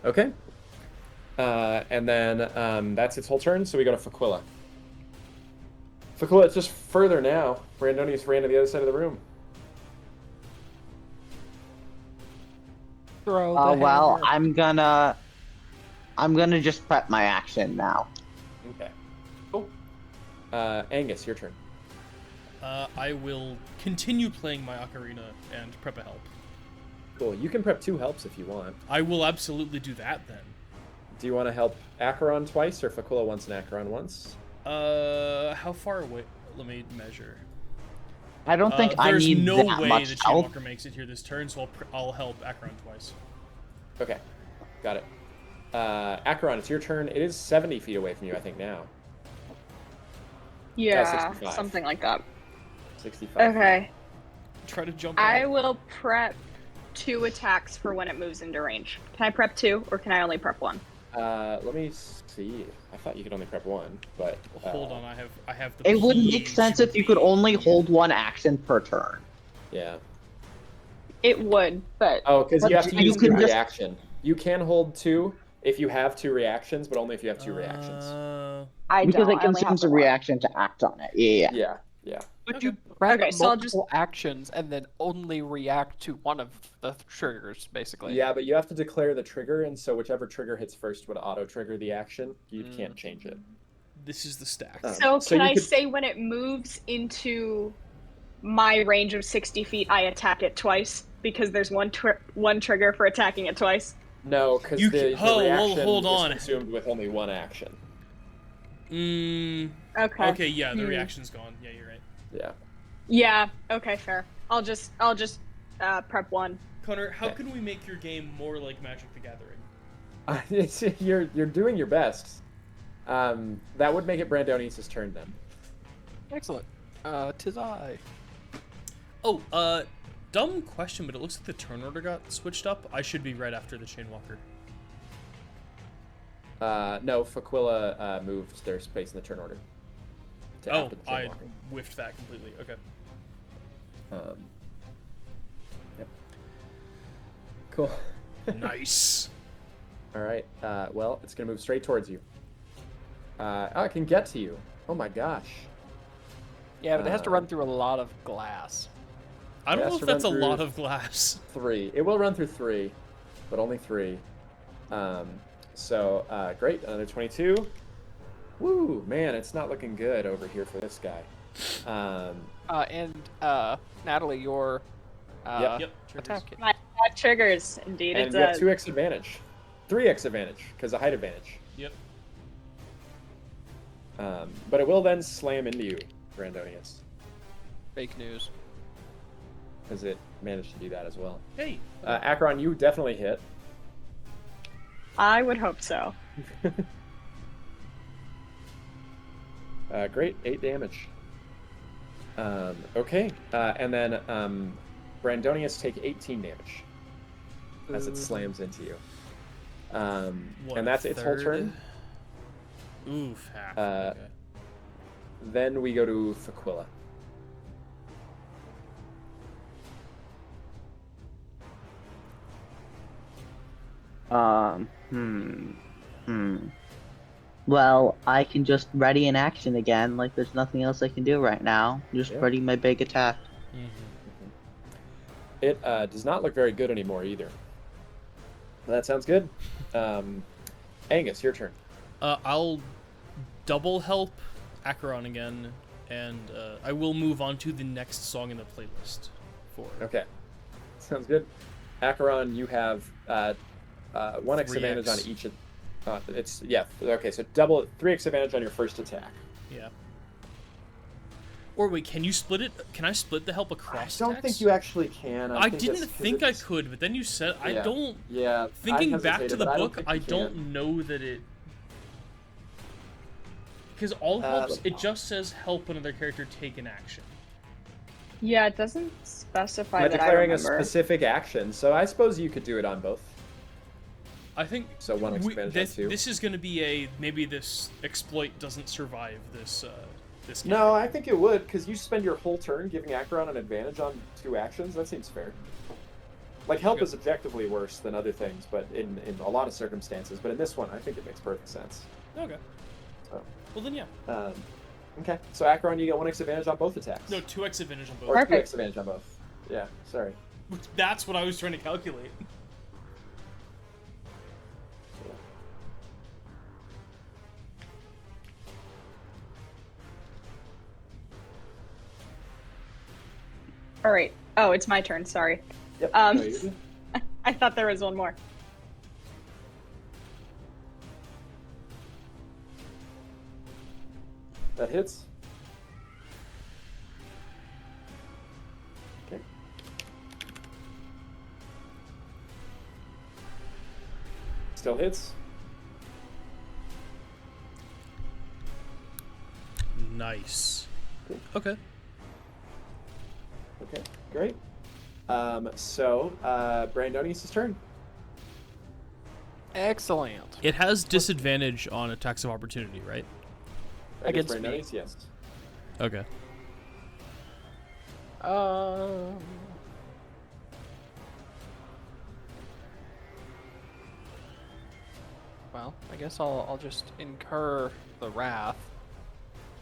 Okay. And then that's its whole turn, so we go to Faqua. Faqua, it's just further now. Brandonius ran to the other side of the room.
throw the
Well,
hammer.
I'm gonna just prep my action now.
Okay. Cool. Angus, your turn.
I will continue playing my ocarina and prep a help.
Cool. You can prep 2 helps if you want.
I will absolutely do that then.
Do you want to help Acheron twice, or Faqua once and Acheron once?
How far away? Let me measure.
I don't think I
there's
need
no
that
way
much
the
help.
Chainwalker makes it here this turn, so I'll help Acheron twice.
Okay. Got it. Acheron, it's your turn. It is 70 feet away from you, I think, now.
Yeah,
65.
something like that.
65.
Okay.
Try to jump
I
out.
will prep 2 attacks for when it moves into range. Can I prep 2, or can I only prep 1?
Let me see. I thought you could only prep 1, but...
Hold on, I have the
It would make sense if you could only hold 1 action per turn.
Yeah.
It would, but...
Oh, because you have to
you
use
can
your
just-
reaction. You can hold 2 if you have 2 reactions, but only if you have 2 reactions.
I
Because
don't.
it consumes a reaction to act on it. Yeah.
Yeah.
But you prep
Okay, so I'll just-
multiple actions and then only react to one of the triggers, basically.
Yeah, but you have to declare the trigger, and so whichever trigger hits first would auto-trigger the action. You can't change it.
This is the stack.
So
So
can
you
I
could-
say when it moves into my range of 60 feet, I attack it twice? Because there's one trigger for attacking it twice.
No, because
You
the
can- oh, well,
reaction
hold
is
on.
consumed with only 1 action.
Okay, yeah, the reaction's gone. Yeah, you're right.
Yeah.
Yeah. Okay, fair. I'll just prep 1.
Connor, how can we make your game more like Magic the Gathering?
You're doing your best. That would make it Brandonius' turn then.
Excellent. Tis I.
Oh, dumb question, but it looks like the turn order got switched up. I should be right after the Chainwalker.
No, Faquilla moved their space in the turn order. to
Oh,
after the
I
Chainwalker.
whiffed that completely. Okay.
Yep. Cool.
Nice.
All right. Well, it's gonna move straight towards you. Oh, it can get to you. Oh my gosh.
Yeah, but it has to run through a lot of glass.
I don't
It
know
has
if
to
that's a
run through
lot of glass.
3. It will run through 3, but only 3. Great. Another 22. Woo, man, it's not looking good over here for this guy.
Natalie, your
Yep.
attack.
That triggers, indeed
And
it
you have
does.
2x advantage. 3x advantage, because of height advantage.
Yep.
But it will then slam into you, Brandonius,
Fake news.
because it managed to do that as well.
Hey.
Acheron, you definitely hit.
I would hope so.
Great, 8 damage. Okay, and then Brandonius take 18 damage as it slams into you. And that's its whole turn.
Oof, half. Okay.
Then we go to Faquilla.
Well, I can just ready in action again. Like, there's nothing else I can do right now. Just
Yeah.
ready my big attack.
It does not look very good anymore either. That sounds good. Angus, your turn.
I'll double help Acheron again, and I will move on to the next song in the playlist.
Okay, sounds good. Acheron, you have 1x advantage on
3x.
each. Okay, so double 3x advantage on your first attack.
Yeah. Or wait, can you split it? Can I split the help across?
I don't think you actually can.
I didn't think I could, but then you said I
Yeah.
don't.
Yeah.
Thinking
I
back to
hesitated,
the
but
book,
think
I
you
don't
can.
know that it. Because all helps, it just says help another character take an action.
Yeah, it doesn't specify
By
that I
declaring a
remember.
specific action, so I suppose you could do it on both.
I think
So 1x advantage on 2.
this is going to be maybe this exploit doesn't survive this this game.
No, I think it would, because you spend your whole turn giving Acheron an advantage on 2 actions. That seems fair. Like, help
Okay.
is objectively worse than other things, but in a lot of circumstances. But in this one, I think it makes perfect sense.
Okay.
So,
Well then, yeah.
okay, so Acheron, you get 1x advantage on both attacks.
No, 2x advantage on both.
Or
Perfect.
2x advantage on both. Yeah, sorry.
That's what I was trying to calculate.
All right. Oh, it's my turn. Sorry.
Yep.
Um,
No, you're good.
I thought there was one more.
That hits. Okay. Still hits.
Nice. Okay.
Okay, great. So Brandonius' turn.
Excellent.
It has disadvantage on attacks of opportunity, right?
Against me.
Brandonius, yes.
Okay.
Well, I guess I'll just incur the wrath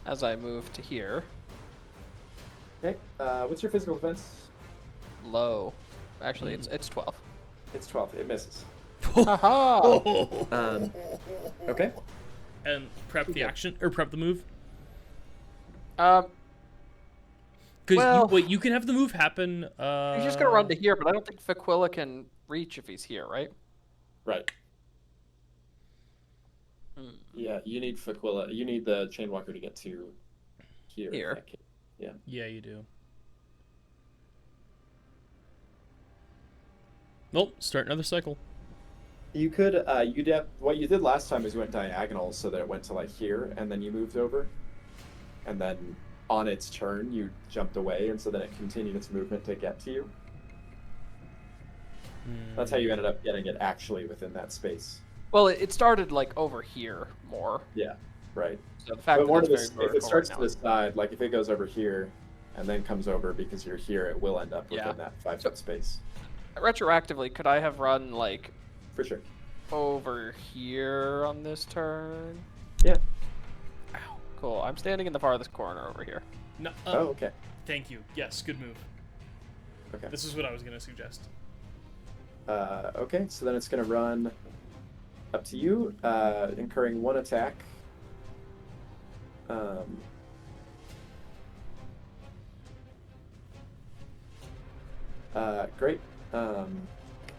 as I move to here.
Okay. What's your physical defense?
Low. Actually, it's 12.
It's 12. It misses.
Haha!
Okay.
And prep the action or prep the move.
Well-
Because you can have the move happen.
He's just gonna run to here, but I don't think Faqua can reach if he's here, right?
Right. Yeah, you need Faqua. You need the Chainwalker to get to here.
Here.
in that case. Yeah.
Yeah, you do. Nope. Start another cycle.
You could. What you did last time is you went diagonal so that it went to like here, and then you moved over, and then on its turn you jumped away, and so then it continued its movement to get to you. That's how you ended up getting it actually within that space.
Well, it started like over here more.
Yeah. Right.
So the fact
But more
that
to
it's
the,
very
if it
vertical
starts
right
to
now
the side, like if it goes over here and then comes over because you're here, it will end up within
Yeah.
that 5-foot space.
retroactively, could I have run like
For sure.
over here on this turn?
Yeah.
Ow. Cool. I'm standing in the farthest corner over here.
No,
Oh, okay.
Thank you. Yes, good move.
Okay.
This is what I was gonna suggest.
Okay, so then it's going to run up to you, incurring 1 attack. Great.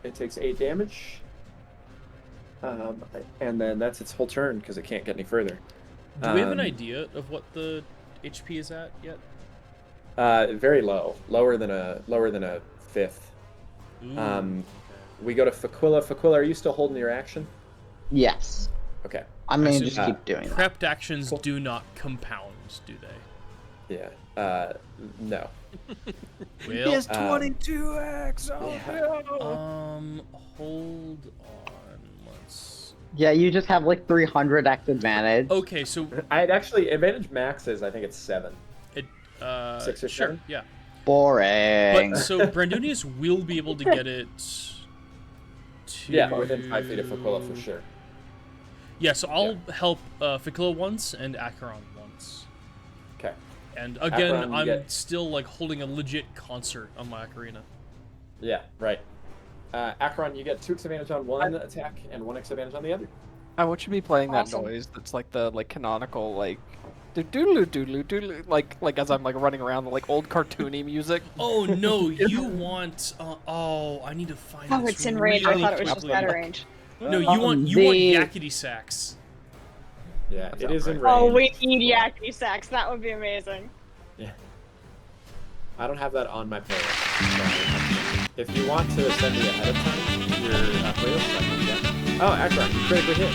It takes 8 damage. And then that's its whole turn because it can't get any further.
Do we have an idea of what the HP is at yet?
Very low, lower than a fifth.
Ooh.
We go to Faqua. Faqua, are you still holding your action?
Yes.
Okay.
I'm gonna
assume-
just keep doing that.
Prepped actions
Cool.
do not compound, do they?
Yeah. No.
Well,
22x. Oh
Yeah.
Hold on. Let's.
Yeah, you just have like 300x advantage.
Okay, so
I'd actually advantage max is I think it's 7.
it.
6 or
Sure.
7?
Yeah.
Boring.
But so Brandonius will be able to get it. To...
Yeah, within 5 feet of Faqua for sure.
Yeah, so I'll help Faqua once and Acheron once.
Okay.
And again,
Acheron, you
I'm
get-
still like holding a legit concert on my ocarina.
Yeah, right. Acheron, you get 2x advantage on one attack and 1x advantage on the other.
I want you to be playing that
Awesome.
noise that's like the canonical like doodle doodle doodle like as I'm like running around the like old cartoony music.
Oh no, you want? I need to find.
Oh,
this
it's in range. I
really
thought it was just
quickly.
out of range.
No, you want
the-
yakety sax.
Yeah,
That
it is
sounds
in
right.
range.
Oh, we need yakety sax. That would be amazing.
Yeah. I don't have that on my playlist. If you want to send me ahead of time your playlist, I can get. Oh, Acheron, you critically hit.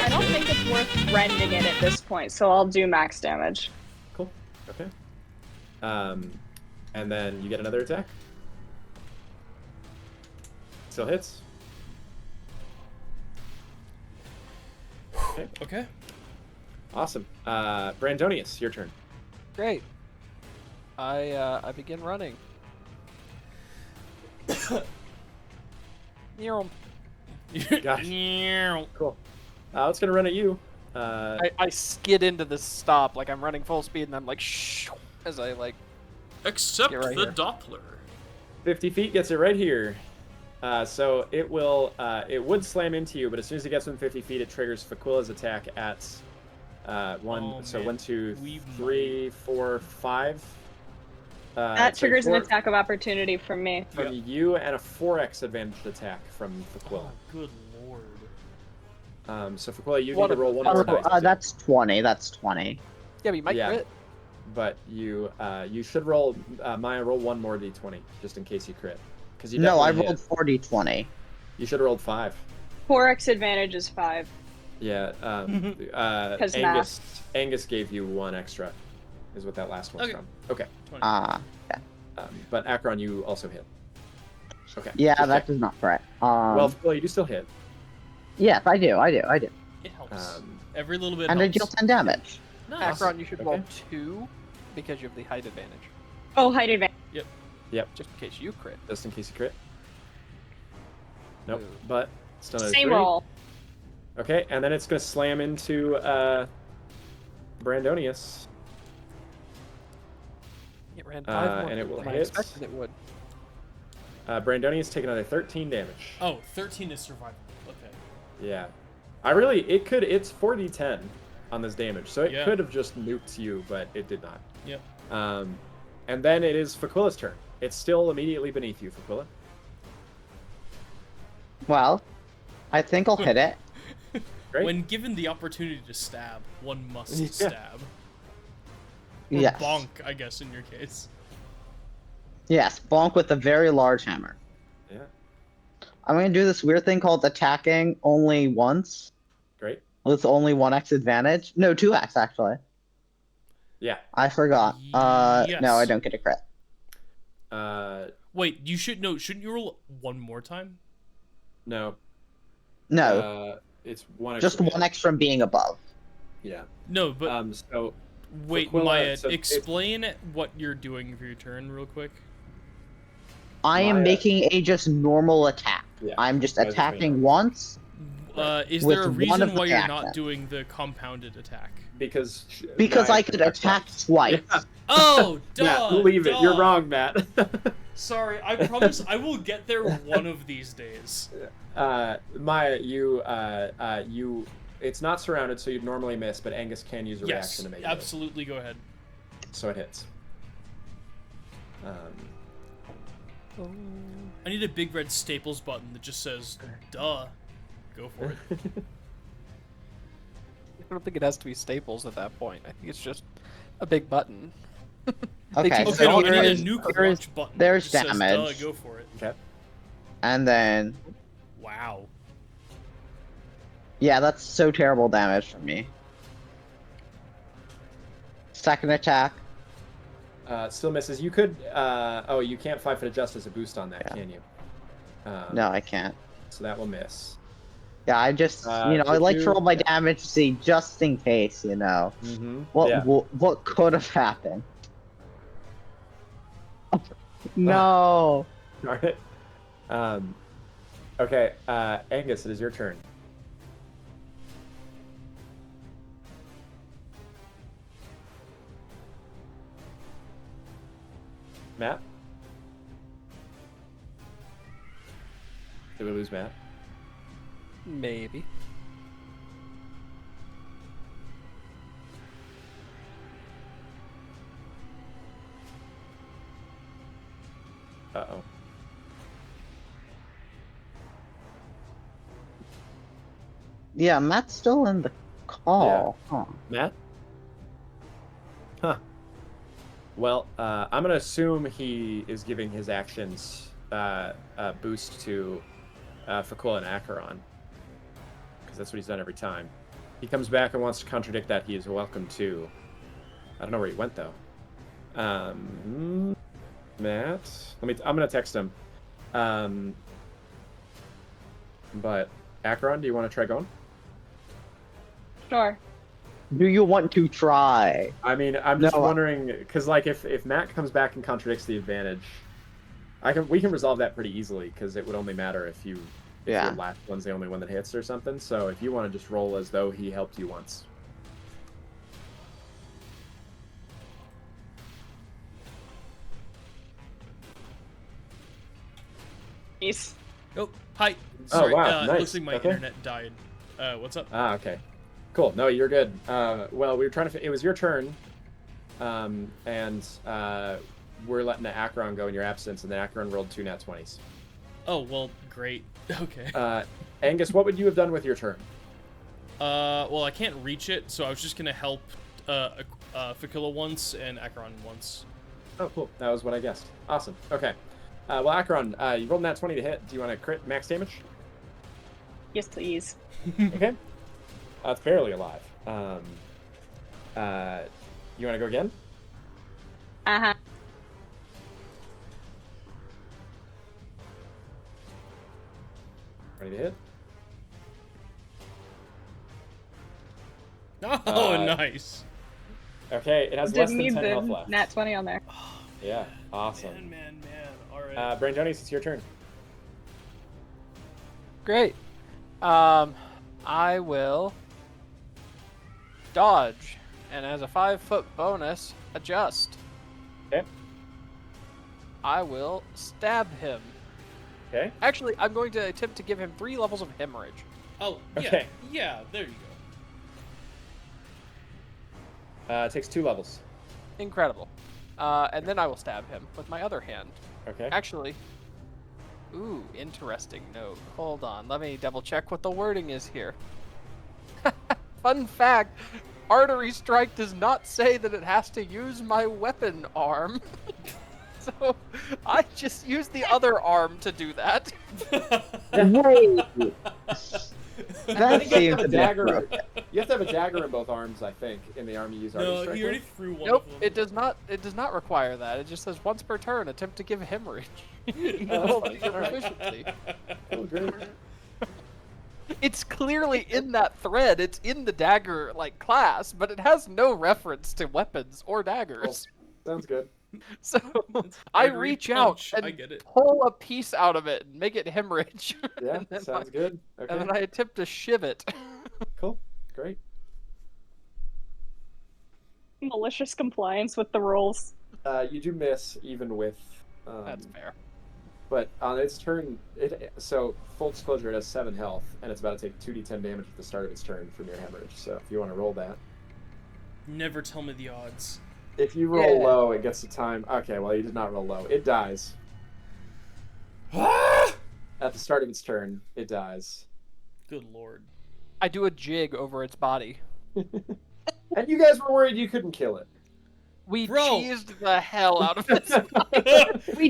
I don't think it's worth rending it at this point, so I'll do max damage.
Cool. Okay. And then you get another attack. Still hits. Okay.
Okay.
Awesome. Brandonius, your turn.
Great. I begin running. Neural.
Gosh.
Meow.
Cool. It's gonna run at you.
I skid into this stop like I'm running full speed and I'm like shh as I like
Except
Get right
the
here.
Doppler.
50 feet gets it right here. So it will. It would slam into you, but as soon as it gets within 50 feet, it triggers Faquila's attack at 1.
Oh,
so
man.
1, 2,
We
3, 4, 5.
That
so
triggers an
4
attack of opportunity from me.
from you and a 4x advantage attack from Faqua.
Oh, good lord.
So Faqua, you
What
need to
a-
roll one
Oh,
more dice.
that's 20. That's 20.
yeah, but you might
Yeah.
crit.
But you should roll Maya roll one more d20 just in case you crit. Because you
No, I
definitely
rolled 40-20.
You should have rolled 5.
4x advantage is 5.
Yeah.
'Cause
Angus gave you 1 extra, is what that last one's
Okay.
from. Okay.
20.
Yeah.
But Akron, you also hit. Okay.
Yeah,
just
that
check.
does not correct.
Well, you do still hit.
Yes, I do.
It helps. Every little bit
And I
helps.
deal 10 damage.
Nice.
Akron, you should roll
Okay.
2 because you have the height advantage.
Oh, height advantage.
Just in case you crit.
Just in case you crit. Nope.
Ooh.
But still another
Same
3.
roll.
Okay, and then it's gonna slam into Brandonius.
It ran 5 more
and it will
than I
hit.
expected it would.
Brandonius take another 13 damage.
Oh, 13 is survival. Okay.
Yeah. It's 4d10 on this damage, so it
Yeah.
could have just nuked you, but it did not.
Yep.
And then it is Faquilla's turn. It's still immediately beneath you, Faquilla.
Well, I think I'll hit it.
Great.
When given the opportunity to stab, one must
Yeah.
stab. Or
Yes.
bonk, I guess, in your case.
Yes, bonk with a very large hammer.
Yeah.
I'm going to do this weird thing called attacking only once.
Great.
With only 1x advantage. No, 2x actually.
Yeah.
I forgot.
Yes.
No, I don't get a crit.
Wait, shouldn't you roll one more time?
No.
No,
It's 1
just
extra.
1x from being above.
Yeah.
No, but
So
wait,
Faquilla,
Maya,
so it's-
explain what you're doing for your turn real quick.
I am
Maya-
making a just normal attack.
Yeah,
I'm just
I was just gonna
attacking
know.
once
Is
With
there a
one
reason
of the
why you're
actions.
not doing the compounded attack?
because
because
Maya
I could attack twice.
Yeah.
Oh, duh!
Matt, believe it. You're
duh.
wrong, Matt.
Sorry, I promise I will get there one of these days.
Maya, you. It's not surrounded, so you'd normally miss, but Angus can use a
Yes,
reaction to make it.
absolutely. Go ahead.
So it hits.
I need a big red Staples button that just says "duh." Go for it.
I don't think it has to be Staples at that point. I think it's just a big button.
Okay,
keep
Okay,
so
no, I
there
need
is-
a nuke
there is-
launch button.
there's
that just says,
damage.
Duh, go for it.
Okay.
And then,
Wow.
yeah, that's so terrible damage for me. Second attack.
Still misses. You could. Oh, you can't 5-foot adjust as a boost on that,
Yeah.
can you?
No, I can't.
So that will miss.
Yeah, I just, I
would
like to
you-
roll my damage to see just in case,
Mm-hmm.
What
Yeah.
what could have happened? No.
All right. Okay. Angus, it is your turn. Matt? Did we lose Matt?
Maybe.
Uh-oh.
Yeah, Matt's still in the call. Huh.
Matt? Huh. Well, I'm gonna assume he is giving his actions a boost to Faquilla and Acheron, because that's what he's done every time. He comes back and wants to contradict that. He is welcome to. I don't know where he went though. Matt, I'm gonna text him. But Acheron, do you want to try going?
Sure.
Do you want to try?
I mean, I'm just
No.
wondering, because like if Matt comes back and contradicts the advantage, we can resolve that pretty easily, because it would only matter if your last one's the only one that hits or something. So if you want to just roll as though he helped you once.
Peace.
Oh, hi. Sorry,
wow,
it
nice.
looks like my
Okay.
internet died. What's up?
Ah, okay. Cool. No, you're good. Well, we were trying to. It was your turn, and we're letting the Acheron go in your absence, and the Acheron rolled 2 nat 20s.
Oh, well, great. Okay.
Angus, what would you have done with your turn?
Well, I can't reach it, so I was just gonna help Faquilla once and Acheron once.
Oh, cool. That was what I guessed. Awesome. Okay. Well, Acheron, you rolled nat 20 to hit. Do you want to crit max damage?
Yes, please.
Okay. It's barely alive. You want to go again?
Uh-huh.
Ready to hit?
Oh, nice.
Okay, it has less
Didn't
than
need
10 health
the
left.
nat 20 on there.
Yeah, awesome.
Man. All right.
Brandonius, it's your turn.
Great. I will dodge, and as a 5-foot bonus, adjust.
Okay.
I will stab him.
Okay.
Actually, I'm going to attempt to give him 3 levels of hemorrhage.
Oh, yeah.
Okay.
Yeah, there you
It takes 2 levels.
Incredible. And then I will stab him with my other hand.
Okay.
Actually, ooh, interesting note. Hold on, let me double check what the wording is here. Fun fact, artery strike does not say that it has to use my weapon arm. So I just use the other arm to do that.
Wait.
I
That
think you have
seems
to have a
a bit
dagger.
broken.
You have to have a dagger in both arms, I think, in the arm you use
go.
artery
No,
strike
he already
with.
threw one
Nope,
of them.
it does not. It does not require that. It just says once per turn, attempt to give hemorrhage.
Oh, that's fine.
Your
All right.
proficiency.
Oh, great.
It's clearly in that thread. It's in the dagger class, but it has no reference to weapons or daggers.
Sounds good.
So I
Artery
reach
punch,
out
I
and
get it.
pull a piece out of it and make it hemorrhage.
Yeah,
and then
sounds good.
And
Okay,
then I attempt to shiv it.
cool. Great.
Malicious compliance with the rules.
You do miss even with.
That's fair.
But on its turn, so full disclosure, it has 7 health, and it's about to take 2d10 damage at the start of its turn from your hemorrhage. So if you want to roll that.
Never tell me the odds.
If you roll
Yeah.
low, it gets the time. Okay, well, you did not roll low. It dies. At the start of its turn, it dies.
Good lord.
I do a jig over its body.
And you guys were worried you couldn't kill it.
We
Bro.
cheesed the hell out of it.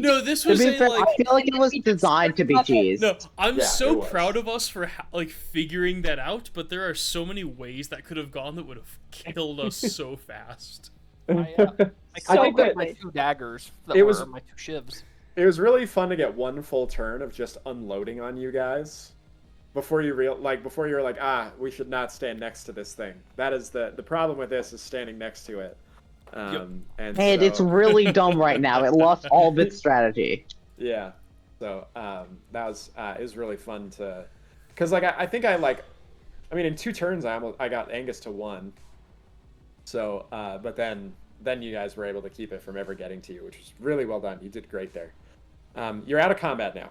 No, this
To
was
be
a
fair,
like.
I feel like it was designed to be cheese.
No, I'm
Yeah,
so
it was.
proud of us for figuring that out, but there are so many ways that could have gone that would have killed us so fast.
I
So
think that my
quickly.
2 daggers that
It
were
was-
my 2 shivs.
It was really fun to get one full turn of just unloading on you guys before you before you were like, we should not stand next to this thing. That is the problem with this is standing next to it. And
And it's really dumb right now. It lost all of its strategy.
yeah. So that was it was really fun to, because I think I mean in 2 turns I got Angus to 1. So but then you guys were able to keep it from ever getting to you, which was really well done. You did great there. You're out of combat now.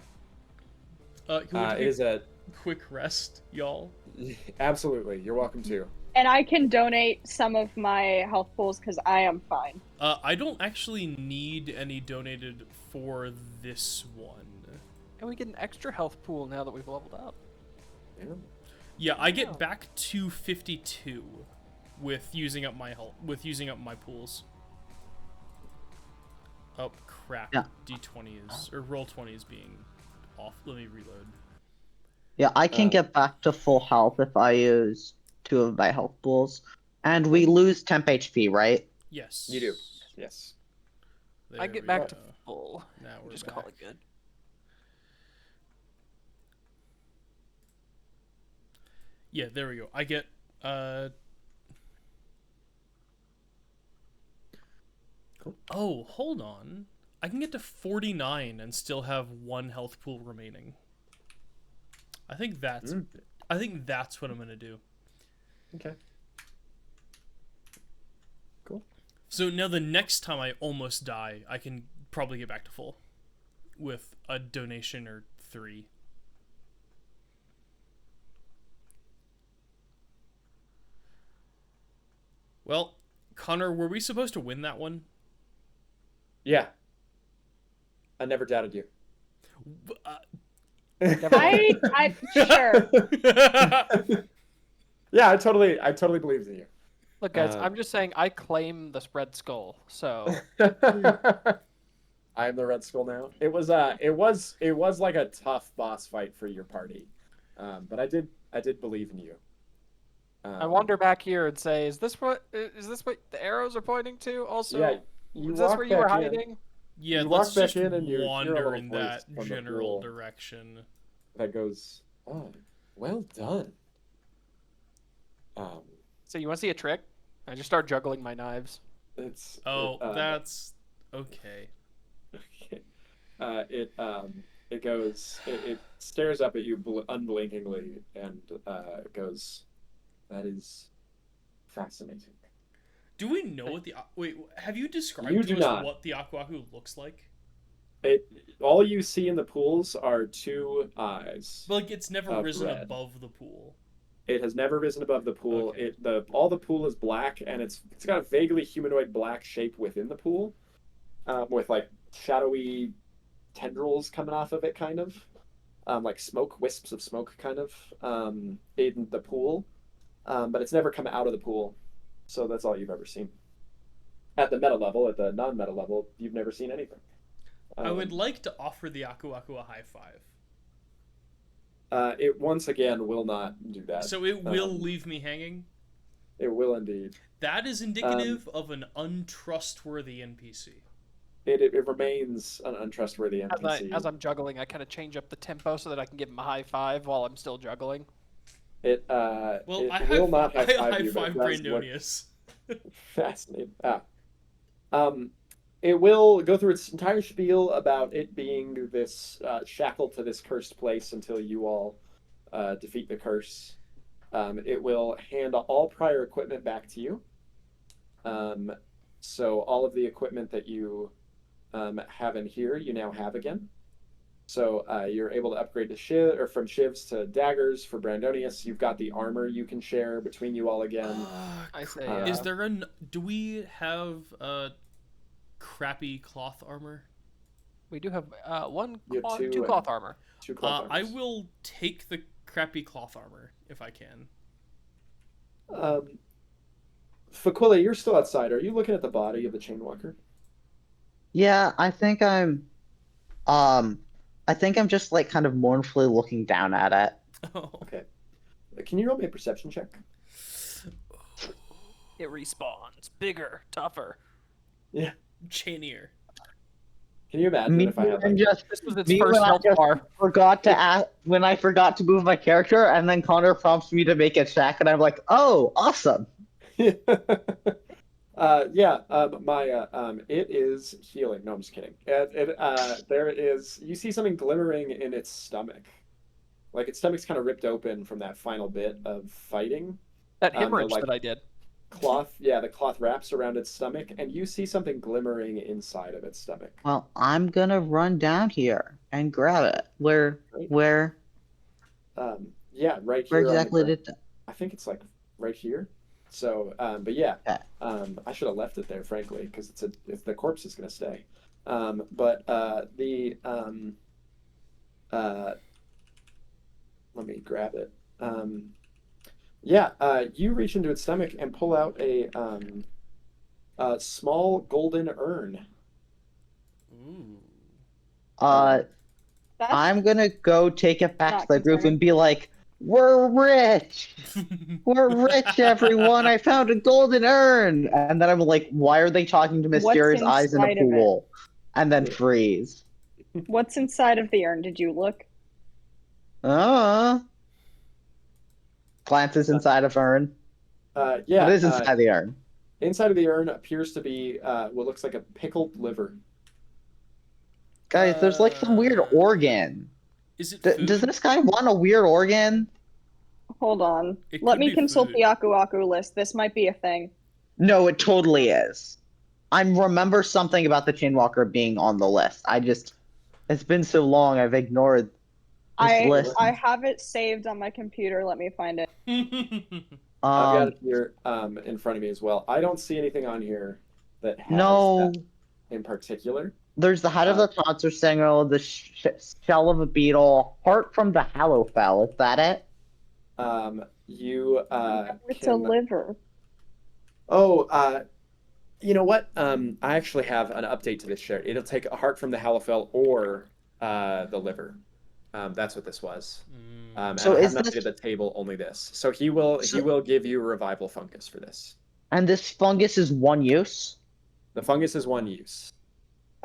Can we
It
take
is
a quick rest, y'all?
absolutely. You're welcome to.
And I can donate some of my health pools because I am fine.
I don't actually need any donated for this one.
And we get an extra health pool now that we've leveled up.
Yeah.
Yeah, I get back to 52 with using up my pools. Oh crap!
Yeah.
D20 is or roll 20 is being off. Let me reload.
Yeah, I can get back to full health if I use 2 of my health pools. And we lose temp HP, right?
Yes.
You do. Yes.
There
I get
we
back to
go.
full.
Now we're
Just
back.
call it good.
Yeah, there we go. I get Oh, hold on. I can get to 49 and still have 1 health pool remaining. I think that's what I'm going to do.
Okay. Cool.
So now the next time I almost die, I can probably get back to full with a donation or 3. Well, Connor, were we supposed to win that one?
Yeah. I never doubted you.
I sure.
Yeah, I totally believed in you.
Look, guys, I'm just saying I claim the Red Skull. So
I am the Red Skull now. It was like a tough boss fight for your party. But I did believe in you.
I wander back here and say, "Is this what the arrows are pointing to?" Also,
Yeah, you
is this
walk
where you were
back in.
hiding?
Yeah,
You
let's
walk back
just
in and you hear a
wander
little
in
voice
that
from the
general
pool
direction.
that goes, "Oh, well done."
So you want to see a trick? I just start juggling my knives.
Oh, that's okay.
It goes. It stares up at you unblinkingly and goes, "That is fascinating."
Do we know what the wait? Have you
You
described
do
to us
not.
what the Aquaku looks like?
All you see in the pools are two eyes
But like, it's never
of
risen
red.
above the pool.
It has never risen above the pool.
Okay.
All the pool is black, and it's got a vaguely humanoid black shape within the pool, with like shadowy tendrils coming off of it, kind of, like smoke wisps of smoke, kind of, in the pool. But it's never come out of the pool, so that's all you've ever seen. At the meta level, at the non-meta level, you've never seen anything.
I would like to offer the Aquaku a high five.
It once again will not do that.
So it will leave me hanging?
It will indeed.
That is indicative of an untrustworthy NPC.
It remains an untrustworthy NPC.
As I'm juggling, I kind of change up the tempo so that I can give him a high five while I'm still juggling.
It will not high five you, but it does look
Brandonius.
fascinating. It will go through its entire spiel about it being this shackled to this cursed place until you all defeat the curse. It will hand all prior equipment back to you. So all of the equipment that you have in here, you now have again. So you're able to upgrade to from shivs to daggers for Brandonius. You've got the armor you can share between you all again.
I say,
Is there do we have crappy cloth armor?
We do have
two
cloth armor.
Two cloth
I
armors.
will take the crappy cloth armor if I can.
Faquilla, you're still outside. Are you looking at the body of the Chainwalker?
Yeah, I think I'm just like kind of mournfully looking down at it.
Oh.
Okay. Can you roll me a perception check?
It respawns bigger, tougher.
Yeah.
Chainier.
Can you imagine if I had like
This was its
me
first
when I
health
just
bar.
forgot to ask, when I forgot to move my character, and then Connor prompts me to make a check, and I'm like, oh, awesome.
it is healing. No, I'm just kidding. There is, you see something glimmering in its stomach. Like its stomach's kind of ripped open from that final bit of fighting.
That hemorrhage that I did.
The cloth wraps around its stomach, and you see something glimmering inside of its stomach.
Well, I'm gonna run down here and grab it. Where
Right here.
where exactly did
I think it's like right here. So, but yeah,
Okay.
I should have left it there, frankly, because if the corpse is gonna stay. Let me grab it. You reach into its stomach and pull out a small golden urn.
Ooh.
That's
I'm gonna go take it back
Not
to the group
concerning.
and be like, we're rich! We're rich, everyone! I found a golden urn! And then I'm like, why are they talking to mysterious eyes in a
inside of it?
pool? And then freeze.
What's inside of the urn? Did you look?
Glances inside of urn. What is inside the urn?
Inside of the urn appears to be what looks like a pickled liver.
Guys, there's like some weird organ.
Is it food?
Does this guy want a weird organ?
Hold on.
It
Let
could
me
be
consult
food.
the Aku Aku list. This might be a thing.
No, it totally is. I remember something about the Chainwalker being on the list. It's been so long, I've ignored this list.
I have it saved on my computer. Let me find it.
I've got it here in front of me as well. I don't see anything on here that has
No.
that in particular.
There's the head of the concert singer, the shell of a beetle, heart from the Hallowfell. Is that it?
It's a liver.
You know what? I actually have an update to this share. It'll take a heart from the Hallowfell or the liver. That's what this was.
Mm.
So
and I have
is
nothing
this-
at the table, only this. So he will give you revival fungus for this.
And this fungus is one use?
The fungus is one use,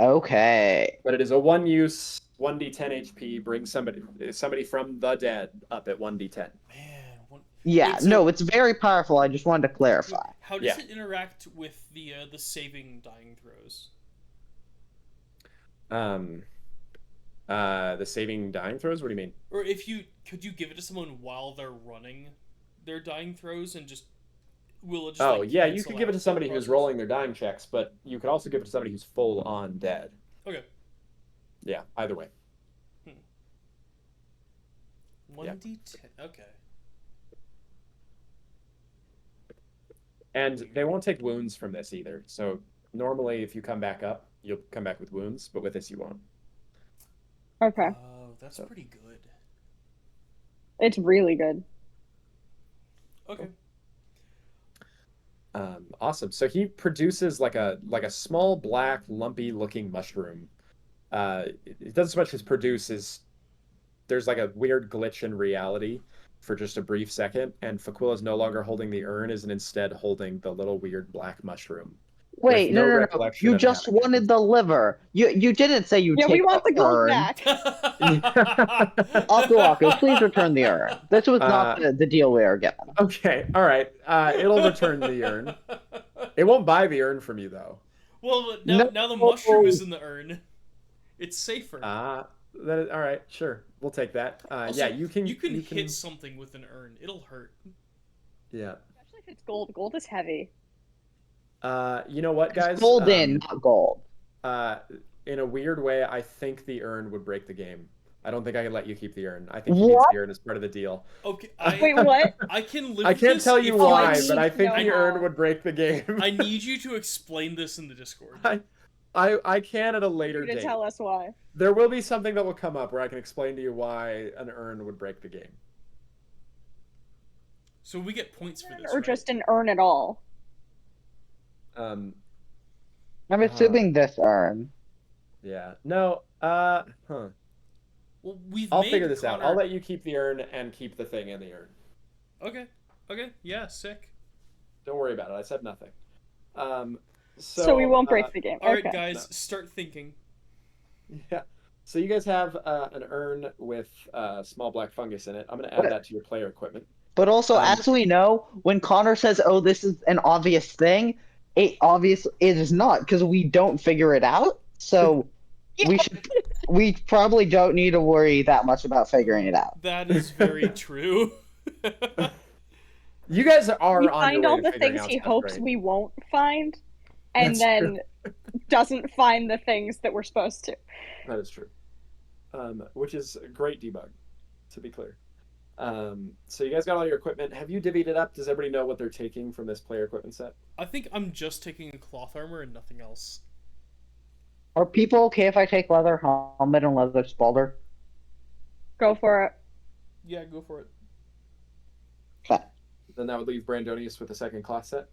Okay.
but it is a one use 1d10 HP. Bring somebody from the dead up at 1d10.
Man,
Yeah,
Wait, so-
no, it's very powerful. I just wanted to clarify.
how does
Yeah.
it interact with the saving dying throws?
The saving dying throws. What do you mean?
Or could you give it to someone while they're running their dying throws and just will it just
Oh
like,
yeah, you
cancel
could give it
out
to somebody
the
who's
process?
rolling their dying checks, but you could also give it to somebody who's full on dead.
Okay.
Yeah, either way.
1d10. Okay.
And they won't take wounds from this either. So normally, if you come back up, you'll come back with wounds, but with this, you won't.
Okay.
Oh, that's
So-
pretty good.
It's really good.
Okay.
Awesome. So he produces like a small black lumpy looking mushroom. It doesn't so much as produce as there's like a weird glitch in reality for just a brief second, and Faqua is no longer holding the urn, is instead holding the little weird black mushroom.
Wait,
With
no,
no
no, no.
recollection
You
of
just
having it.
wanted the liver. You didn't say you
Yeah,
take
we want the gold
urn.
back.
Aku Aku, please return the urn. This was not the deal we were given.
Okay, all right. It'll return the urn. It won't buy the urn from you though.
Well, but
No.
now the mushroom is in the urn. It's safer.
All right, sure. We'll take that.
Also,
Yeah, you can
hit something with an urn. It'll hurt.
Yeah.
Especially if it's gold. Gold is heavy.
You know what, guys?
It's golden, not gold.
In a weird way, I think the urn would break the game. I don't think I can let you keep the urn. I think he needs
What?
the urn as part of the deal.
Okay,
Wait, what?
I can live
I
with
can't
this
tell you
if
why,
need
but I
to
think
know
the urn
how.
would break the game.
I need you to explain this in the Discord.
I can at a later
You're gonna
date.
tell us why.
There will be something that will come up where I can explain to you why an urn would break the game.
So we get points for this,
Or
right?
just an urn at all.
Um,
I'm assuming this urn.
yeah. No.
Well, we've
I'll
made
figure this out.
Connor...
I'll let you keep the urn and keep the thing in the urn.
Okay. Okay. Yeah. Sick.
Don't worry about it. I said nothing.
So we won't break the game.
All right,
Okay.
guys,
No.
start thinking.
Yeah. So you guys have an urn with small black fungus in it. I'm going to add that to your player equipment.
But also,
Um,
as we know, when Connor says, "Oh, this is an obvious thing," it is not because we don't figure it out. So we probably don't need to worry that much about figuring it out.
That is very true.
You guys are
We
on
find
your way
all
to
the
figuring
things
out
he
stuff,
hopes
right?
we won't find, and
That's
then doesn't find the things that we're supposed to.
That is true. Which is a great debug, to be clear. So you guys got all your equipment. Have you divvied it up? Does everybody know what they're taking from this player equipment set?
I think I'm just taking cloth armor and nothing else.
Are people okay if I take leather helmet and leather spalder?
Go for it.
Yeah, go for it.
Okay.
Then that would leave Brandonius with the second class set.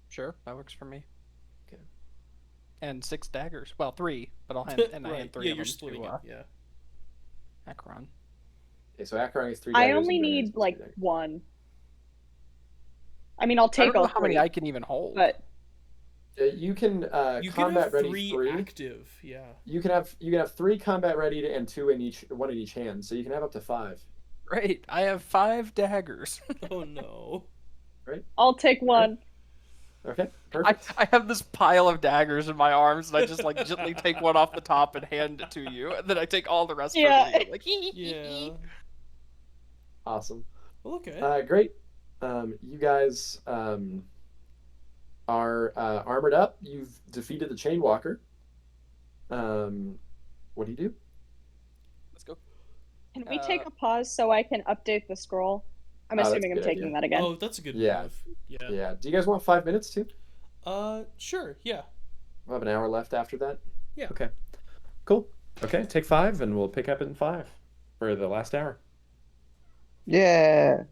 Sure, that works for me.
Okay.
And 6 daggers. Well, 3, but I'll hand I
Right.
hand 3
Yeah,
of
you're
them
splitting
to
it. Yeah.
Acheron.
Okay, so Acheron is 3
I
daggers.
only
and Brandonius
need
is 2
like
daggers.
1. I mean, I'll
I
take
don't know
all
how many
3,
I can even hold.
but
You can
You can
combat
have
ready
3 active. Yeah.
You can have 3 combat ready and 2 in each, 1 in each hand, so you can have up to 5.
Great, I have 5 daggers.
Oh no.
I'll take 1.
Okay, perfect.
I have this pile of daggers in my arms, and I just like gently take one off the top and hand it to you, and then I take all the rest
Yeah.
from you. Like,
Yeah.
Awesome.
Well, okay.
Great. You guys are armored up. You've defeated the Chainwalker. What do you do?
Let's go.
Can we take a pause so I can update the scroll? I'm
Oh, that's
assuming
a
I'm
good
taking
idea.
that again.
Oh, that's a good
Yeah.
move. Yeah.
Yeah. Do you guys want 5 minutes too?
Sure. Yeah.
We'll have an hour left after that.
Yeah.
Okay. Cool. Okay, take 5, and we'll pick up in 5 for the last hour.
Yeah.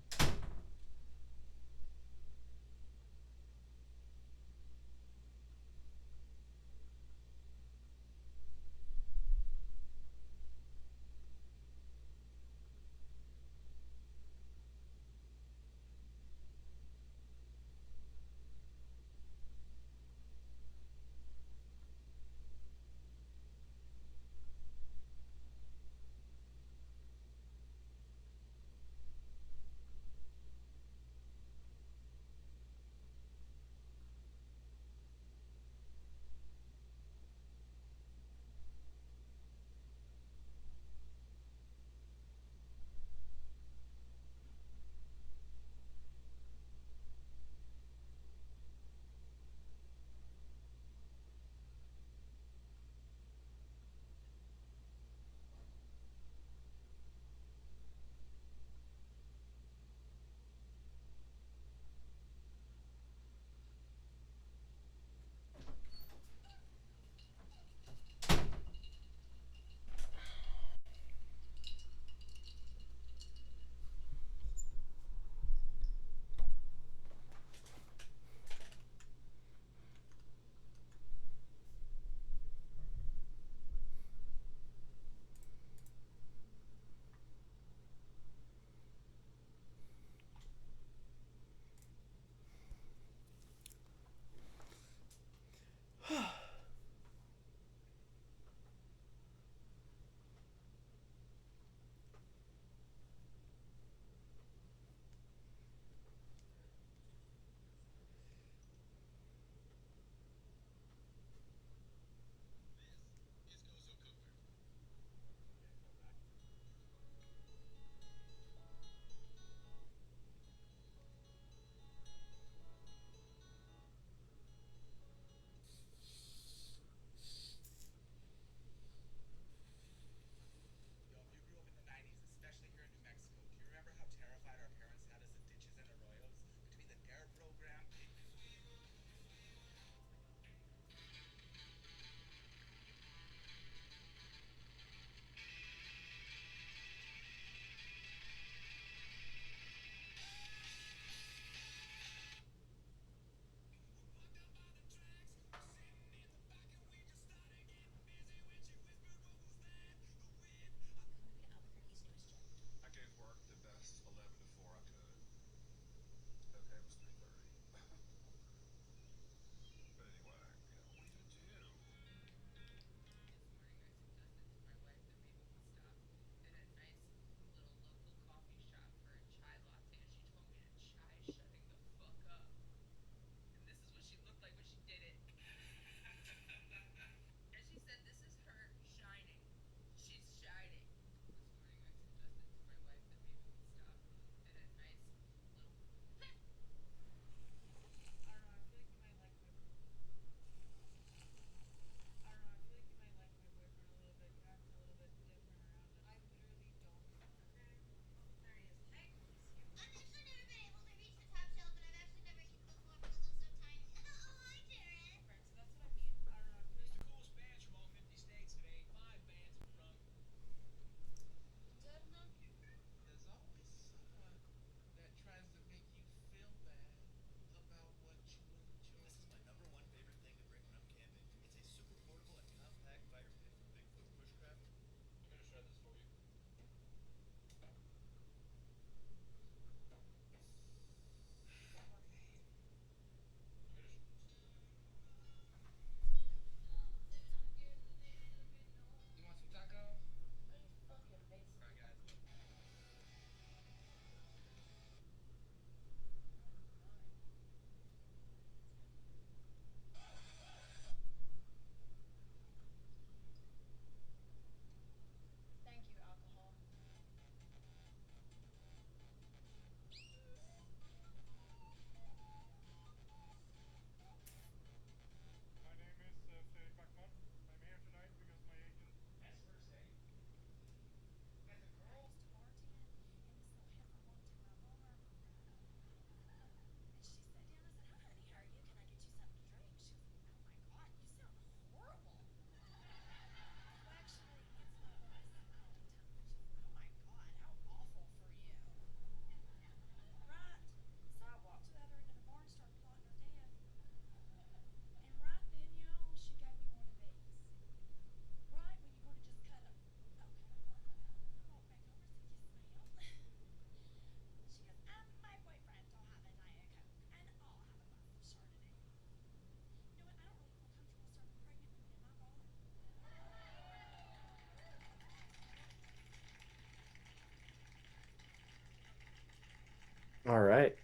All right.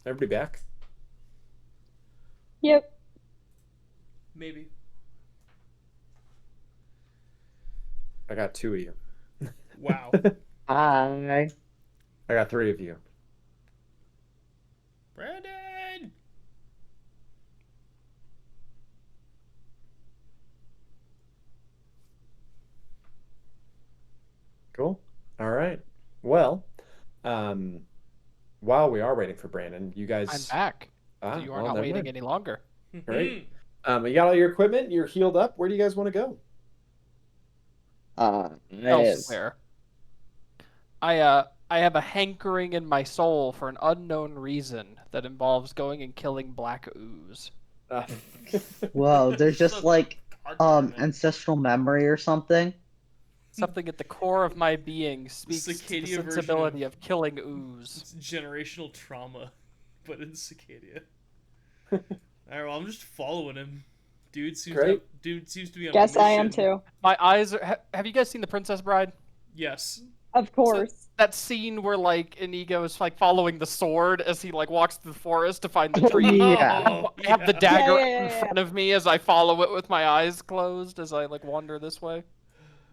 Everybody back?
Yep.
Maybe.
I got 2 of you.
Wow.
Hi.
I got 3 of you.
Brandon!
Cool. All right. Well, while we are waiting for Brandon, you guys.
I'm back.
Ah,
So you are
well,
not
never
waiting
mind.
any longer.
Great. You got all your equipment. You're healed up. Where do you guys want to go?
Elsewhere. I have a hankering in my soul for an unknown reason that involves going and killing black ooze.
Whoa, there's just
So-
like
God damn it.
ancestral memory or something.
Something at the core of my being speaks to the
Sacadia version
sensibility of killing ooze.
It's generational trauma, but in Sacadia. Alright, well, I'm just following him. Dude seems
Great.
to be on
Guess
a
I am
mission.
too.
My eyes are. Have you guys seen The Princess Bride?
Yes.
Of course.
That scene where like Inigo is like following the sword as he like walks through the forest to find the tree.
Yeah.
Oh,
I have the
yeah.
dagger
Yeah.
in front of me as I follow it with my eyes closed as I like wander this way.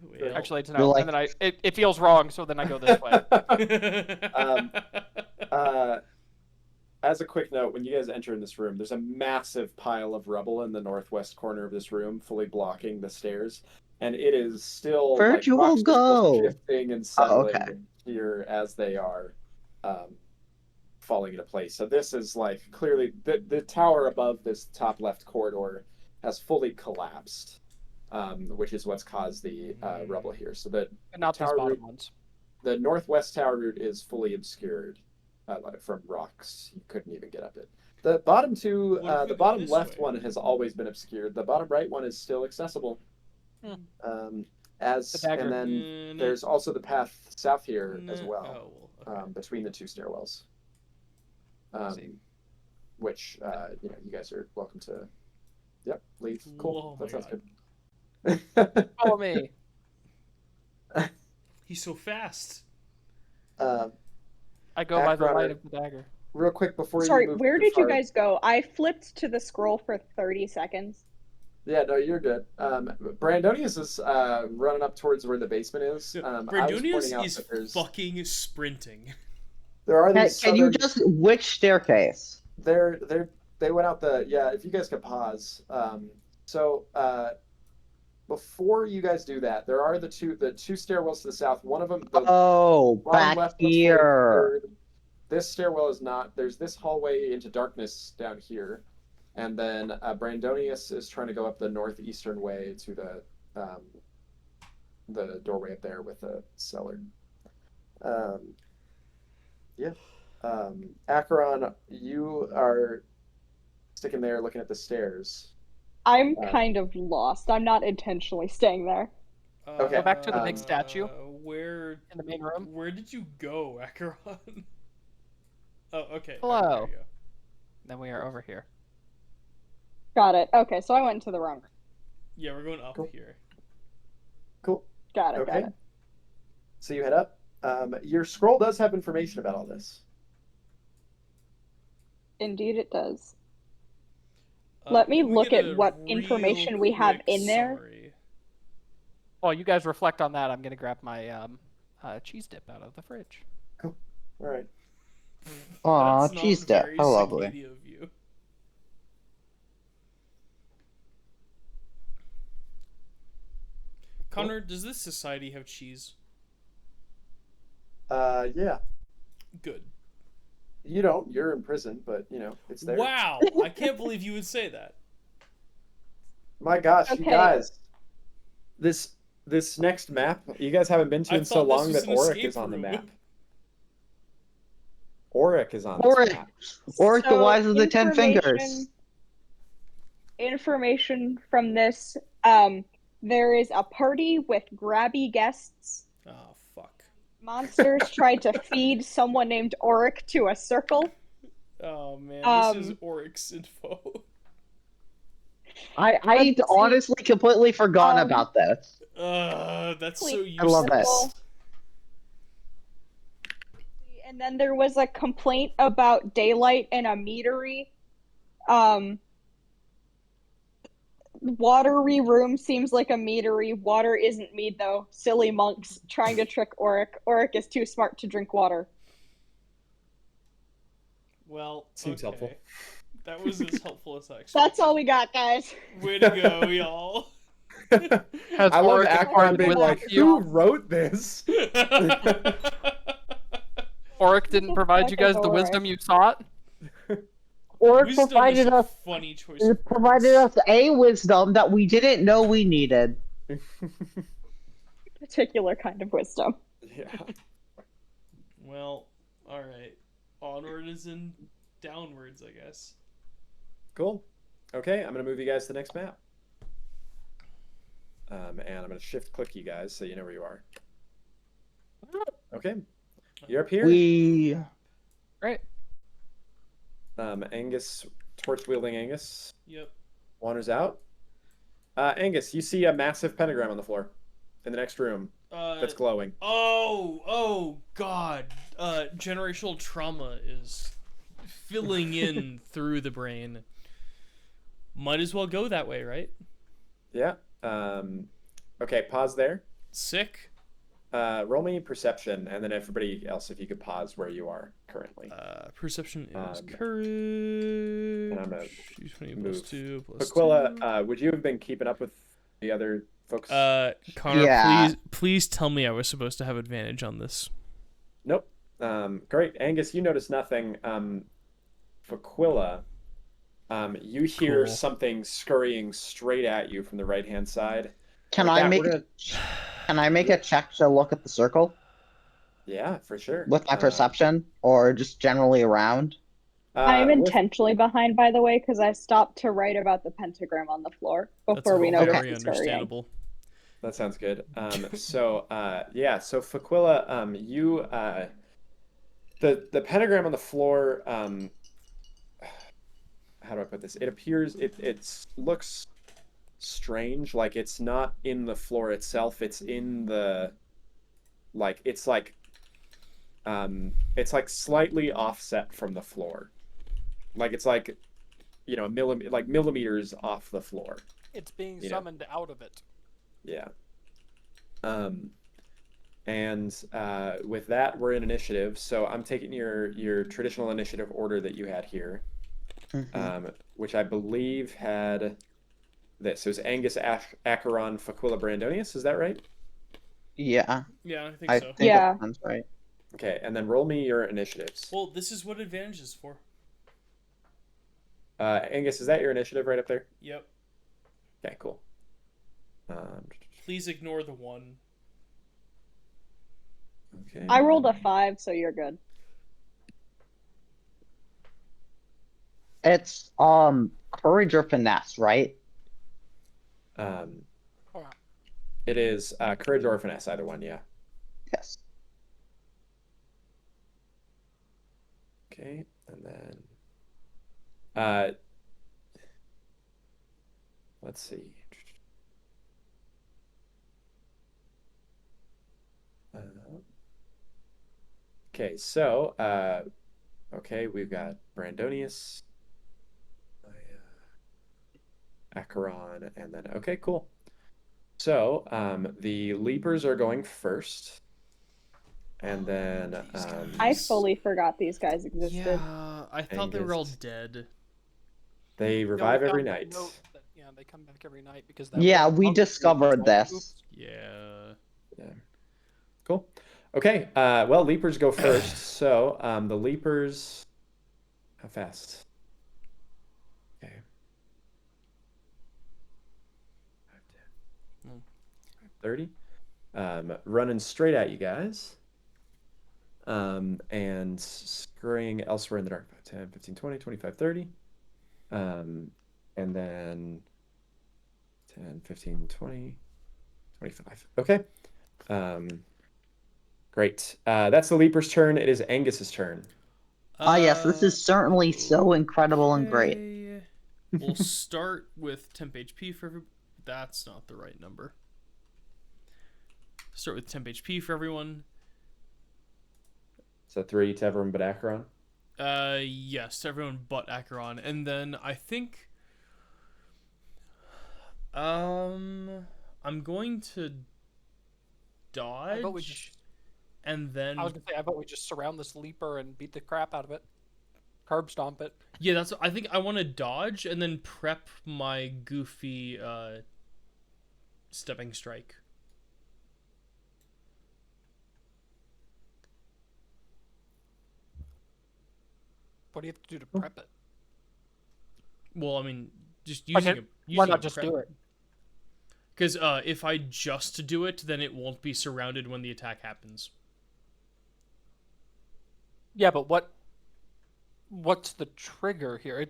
Well.
Actually, it's
You're
no,
like-
and then it feels wrong, so then I go this way.
As a quick note, when you guys enter in this room, there's a massive pile of rubble in the northwest corner of this room, fully blocking the stairs, and it is still
Where'd
like
you all
rocks are still
go?
shifting and settling
okay.
here as they are falling into place. So this is like clearly the tower above this top left corridor has fully collapsed, which is what's caused the rubble here. So the
But not these
tower
bottom
route,
ones.
the northwest tower route is fully obscured from rocks. You couldn't even get up it. The bottom two,
What if we
the
go
bottom
this
left
way?
one has always been obscured. The bottom right one is still accessible.
Hmm.
And
dagger.
then there's also the path south here as well,
Oh, well, okay.
between the 2 stairwells.
See.
Which you guys are welcome to. Yep, leave. Cool.
Oh
that
my
sounds
God.
good.
Follow me.
He's so fast.
I go by the
Akron,
light of the dagger.
real quick before
Sorry,
you move
where
too
did you
far-
guys go? I flipped to the scroll for 30 seconds.
Yeah, no, you're good. Brandonius is running up towards where the basement is. I was
Brandonius
pointing out
is
that there's
fucking sprinting.
there are
Can,
these
can you
southern.
just which staircase?
They went out the if you guys could pause. So before you guys do that, there are the two stairwells to the south. One of them, the
Oh,
bottom
back
left one's fully
here.
obscured. This stairwell is not. There's this hallway into darkness down here, and then Brandonius is trying to go up the northeastern way to the doorway up there with the cellar. Yeah. Acheron, you are sticking there looking at the stairs.
I'm kind of lost. I'm not intentionally staying there.
Okay.
Go back to the big statue
Where
in the main room.
Where did you go, Acheron? Oh, okay.
Hello.
Okay, there you go.
Then we are over here.
Got it. Okay, so I went to the wrong.
Yeah, we're going up
Cool.
here.
Cool.
Got it.
Okay.
Got it.
So you head up. Your scroll does have information about all this.
Indeed, it does. Let me
Can we
look
get
at
a
what
real
information we have
quick
in there.
summary?
While you guys reflect on that, I'm gonna grab my cheese dip out of the fridge.
All right.
Aw,
That's not
cheese dip.
very
How lovely.
Sacadia of you. Connor, does this society have cheese?
Yeah.
Good.
You don't. You're in prison, but it's there.
Wow, I can't believe you would say that.
My gosh, you
Okay.
guys. This next map you guys haven't been to
I
in so
thought this
long
was
that
an
Auric
escape
is on the
room.
map. Auric is on this
Auric.
map.
Or the
So,
wise of the 10 fingers.
Information from this. There is a party with grabby guests.
Oh, fuck.
Monsters tried to feed someone named Auric to a circle.
Oh, man, this is Oryx info.
I honestly completely forgotten
Um,
about this.
That's so
Please.
useless.
I love it.
And then there was a complaint about daylight in a meadery. Watery room seems like a meadery. Water isn't mead, though. Silly monks trying to trick Auric. Auric is too smart to drink water.
Well,
Seems
okay.
helpful.
That was as helpful as I expected.
That's all we got, guys.
Way to go, y'all.
Has
I love
Auric
Akron
acquired
being
wisdom
like,
to you?
who wrote this?
Auric didn't provide you guys the
Auric.
wisdom you sought?
Or
Wisdom
provided
is a
us
funny choice.
it
Of
provided
words.
us a wisdom that we didn't know we needed.
Particular kind of wisdom.
Yeah.
Well, all right. Onwards and downwards, I guess.
Cool. Okay, I'm gonna move you guys to the next map. And I'm gonna shift click you guys so you know where you are. Okay, you're up here.
We
Great.
Angus, torch wielding Angus,
Yep.
wanders out. Angus, you see a massive pentagram on the floor in the next room that's glowing.
Oh, God. Generational trauma is filling in through the brain. Might as well go that way, right?
Yeah. Okay, pause there.
Sick.
Roll me perception, and then everybody else, if you could pause where you are currently.
Perception is courage.
And I'm gonna
20
move.
plus 2 plus
Aquila, would you have been keeping up with the other folks?
2. Connor,
Yeah.
please tell me I was supposed to have advantage on this.
Nope. Great. Angus, you notice nothing. Aquila, you hear
Cool.
something scurrying straight at you from the right-hand side.
can
With
I
that,
make
we're
can I make a check to look at the circle
Yeah, for sure.
with my perception or just generally around?
I'm
with-
intentionally behind, by the way, because I stopped to write about the pentagram on the floor
That's
before we know
very
what's scurrying.
understandable.
That sounds good. So Faquila, you the pentagram on the floor. How do I put this? It appears it looks strange. Like it's not in the floor itself. It's in the it's like slightly offset from the floor. Like it's like millimeters off the floor.
It's being
You know.
summoned out of it.
Yeah. And with that, we're in initiative. So I'm taking your traditional initiative order that you had here, which I believe had this. It was Angus, Acheron, Faquila, Brandonius. Is that right?
Yeah,
Yeah, I think
I
so.
think
Yeah.
that sounds right.
Okay, and then roll me your initiatives.
Well, this is what advantage is for.
Angus, is that your initiative right up there?
Yep.
Okay, cool.
Please ignore the 1.
Okay.
I rolled a 5, so you're good.
It's courage or finesse, right?
It is courage or finesse, either one. Yeah.
Yes.
Okay, and then let's see. Okay, so okay, we've got Brandonius, Acheron, and then okay, cool. So the Leapers are going first, and then
I fully forgot these guys existed.
Yeah, I thought they were all dead.
they
No,
revive
we
every
found a
night.
note that, yeah, they come back every night because that
Yeah,
was
we
monk
discovered
who-
this.
Oops.
Yeah.
Yeah. Cool. Okay. Well, Leapers go first. So the Leapers. How fast? Okay. 30. Running straight at you guys. And scurrying elsewhere in the dark. 10, 15, 20, 25, 30. And then 10, 15, 20, 25. Okay. Great. That's the Leaper's turn. It is Angus's turn.
Yes, this is certainly so incredible and great.
Okay. We'll start with temp HP for every. That's not the right number. Start with temp HP for everyone.
So 3 to everyone but Acheron.
Yes, everyone but Acheron, and then I think, I'm going to
I bet we
dodge,
just.
and then
I was gonna say, I bet we just surround this leaper and beat the crap out of it. Curb stomp it.
yeah, that's. I think I want to dodge and then prep my goofy stepping strike.
What do you have to do to prep it?
Well, I mean, just
Why
using
can't-
a
Why not just do it?
Because if I just do it, then it won't be surrounded when the attack happens.
Yeah, but what's the trigger here?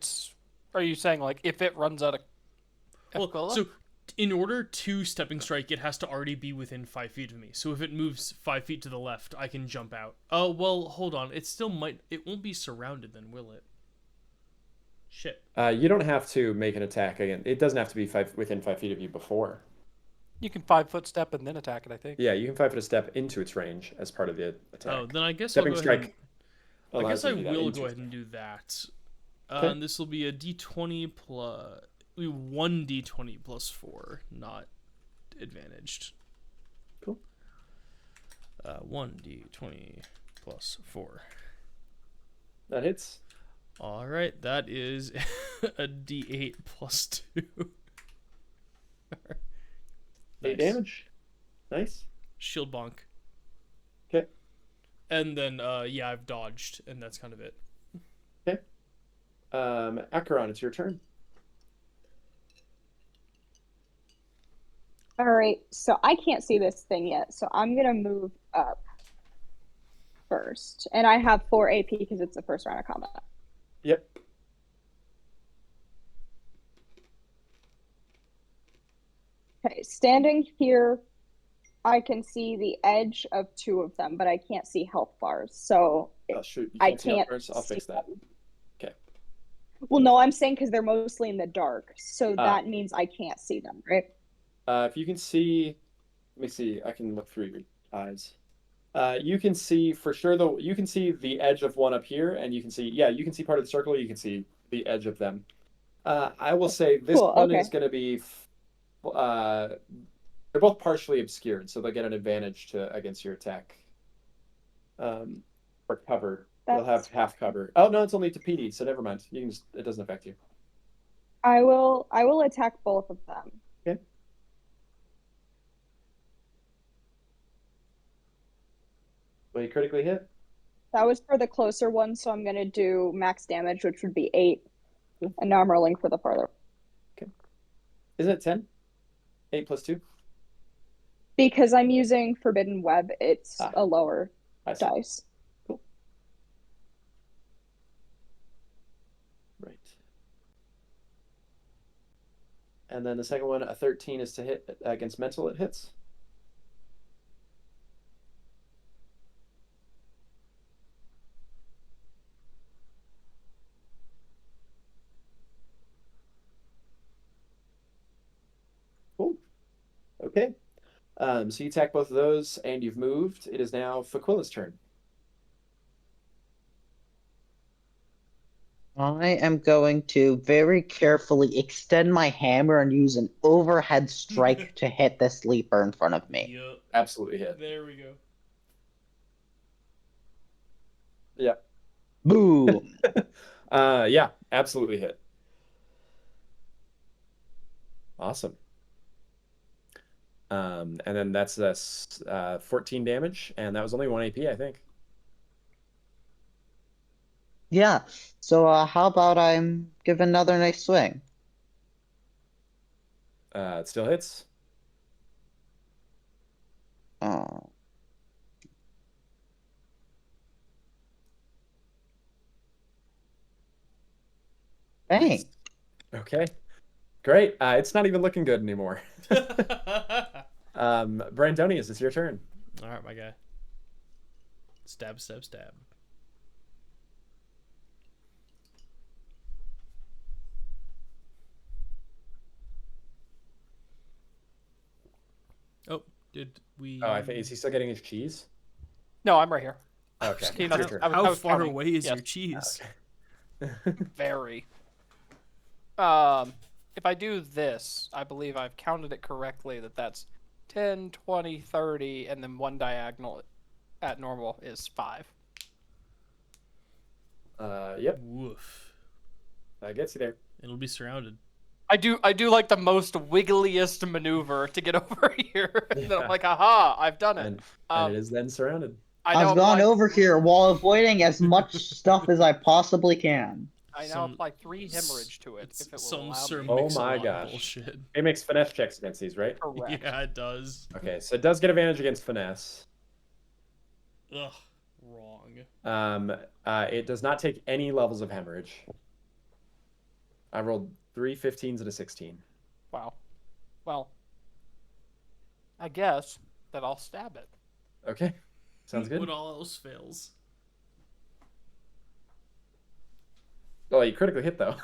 Are you saying like if it runs out of
Well, so in order to stepping strike, it has to already be within 5 feet of me. So if it moves 5 feet to the left, I can jump out. Oh well, hold on. It still might. It won't be surrounded then, will it? Shit.
You don't have to make an attack again. It doesn't have to be within 5 feet of you before.
You can 5-foot step and then attack it, I think.
Yeah, you can 5 foot a step into its range as part of the attack.
Oh, then I guess
Stepping
I'll go ahead.
strike.
I guess I will
into
go
its
ahead and do that.
Okay.
And this will be a d20 plus 1d20 plus 4, not advantaged.
Cool.
1d20 plus 4.
That hits.
All right, that is a d8 plus 2.
8 damage. Nice.
Shield bonk.
Okay.
And then, yeah, I've dodged, and that's kind of it.
Okay. Acheron, it's your turn.
All right, so I can't see this thing yet, so I'm gonna move up first, and I have 4 AP because it's the first round of combat.
Yep.
Okay, standing here, I can see the edge of 2 of them, but I can't see health bars, so
Oh, shoot. You
I
can't see how
can't.
far, I'll fix
see
that.
them.
Okay.
Well, no, I'm saying because they're mostly in the dark, so that means I can't see them, right?
If you can see, let me see. I can look through your eyes. You can see for sure though. You can see the edge of one up here, and you can see, yeah, you can see part of the circle. You can see the edge of them. I will say this
Cool,
one
okay.
is going to be. They're both partially obscured, so they'll get an advantage against your attack. For cover, they'll have half cover. Oh no, it's only to PD, so never mind. You can just, it doesn't affect you.
I will attack both of them.
Okay. Will you critically hit?
That was for the closer one, so I'm gonna do max damage, which would be 8. And now I'm rolling for the farther.
Okay. Isn't it 10? 8 plus 2?
Because I'm using Forbidden Web, it's a lower
I see.
dice.
Cool. Right. And then the second one, a 13 is to hit against mental, it hits. Cool. Okay. So you attack both of those, and you've moved. It is now Faquilla's turn.
I am going to very carefully extend my hammer and use an overhead strike to hit this leaper in front of me.
Yep.
Absolutely hit.
There we go.
Yeah.
Boom!
Yeah, absolutely hit. Awesome. And then that's 14 damage, and that was only 1 AP, I think.
Yeah, so how about I'm give another nice swing?
It still hits.
Oh. Dang.
Okay. Great. It's not even looking good anymore. Brandonius, it's your turn.
All right, my guy. Stab, stab, stab. Oh, did we?
Oh, I think, is he still getting his cheese?
No, I'm right here.
Okay.
Keen on-
Your turn.
I was
How far
counting.
away is
Yes.
your cheese?
Very. If I do this, I believe I've counted it correctly that that's 10, 20, 30, and then one diagonal at normal is 5.
Yep.
Woof.
That gets you there.
It'll be surrounded.
I do like the most wiggliest maneuver to get over here. And then I'm
Yeah.
like, aha, I've done it.
And it is then surrounded.
I know
I've gone
applied-
over here while avoiding as much stuff as I possibly can.
I now
Some-
apply 3 hemorrhage to it
It's
if it will
some
allow
Sir
me.
Oh
Mix-a-Lot
my gosh.
bullshit.
It makes finesse checks against these, right?
Correct.
Yeah, it does.
Okay, so it does get advantage against finesse.
Ugh, wrong.
It does not take any levels of hemorrhage. I rolled 3 15s and a 16.
Wow. Well, I guess that I'll stab it.
Okay, sounds good.
When all else fails.
Oh, you critically hit though.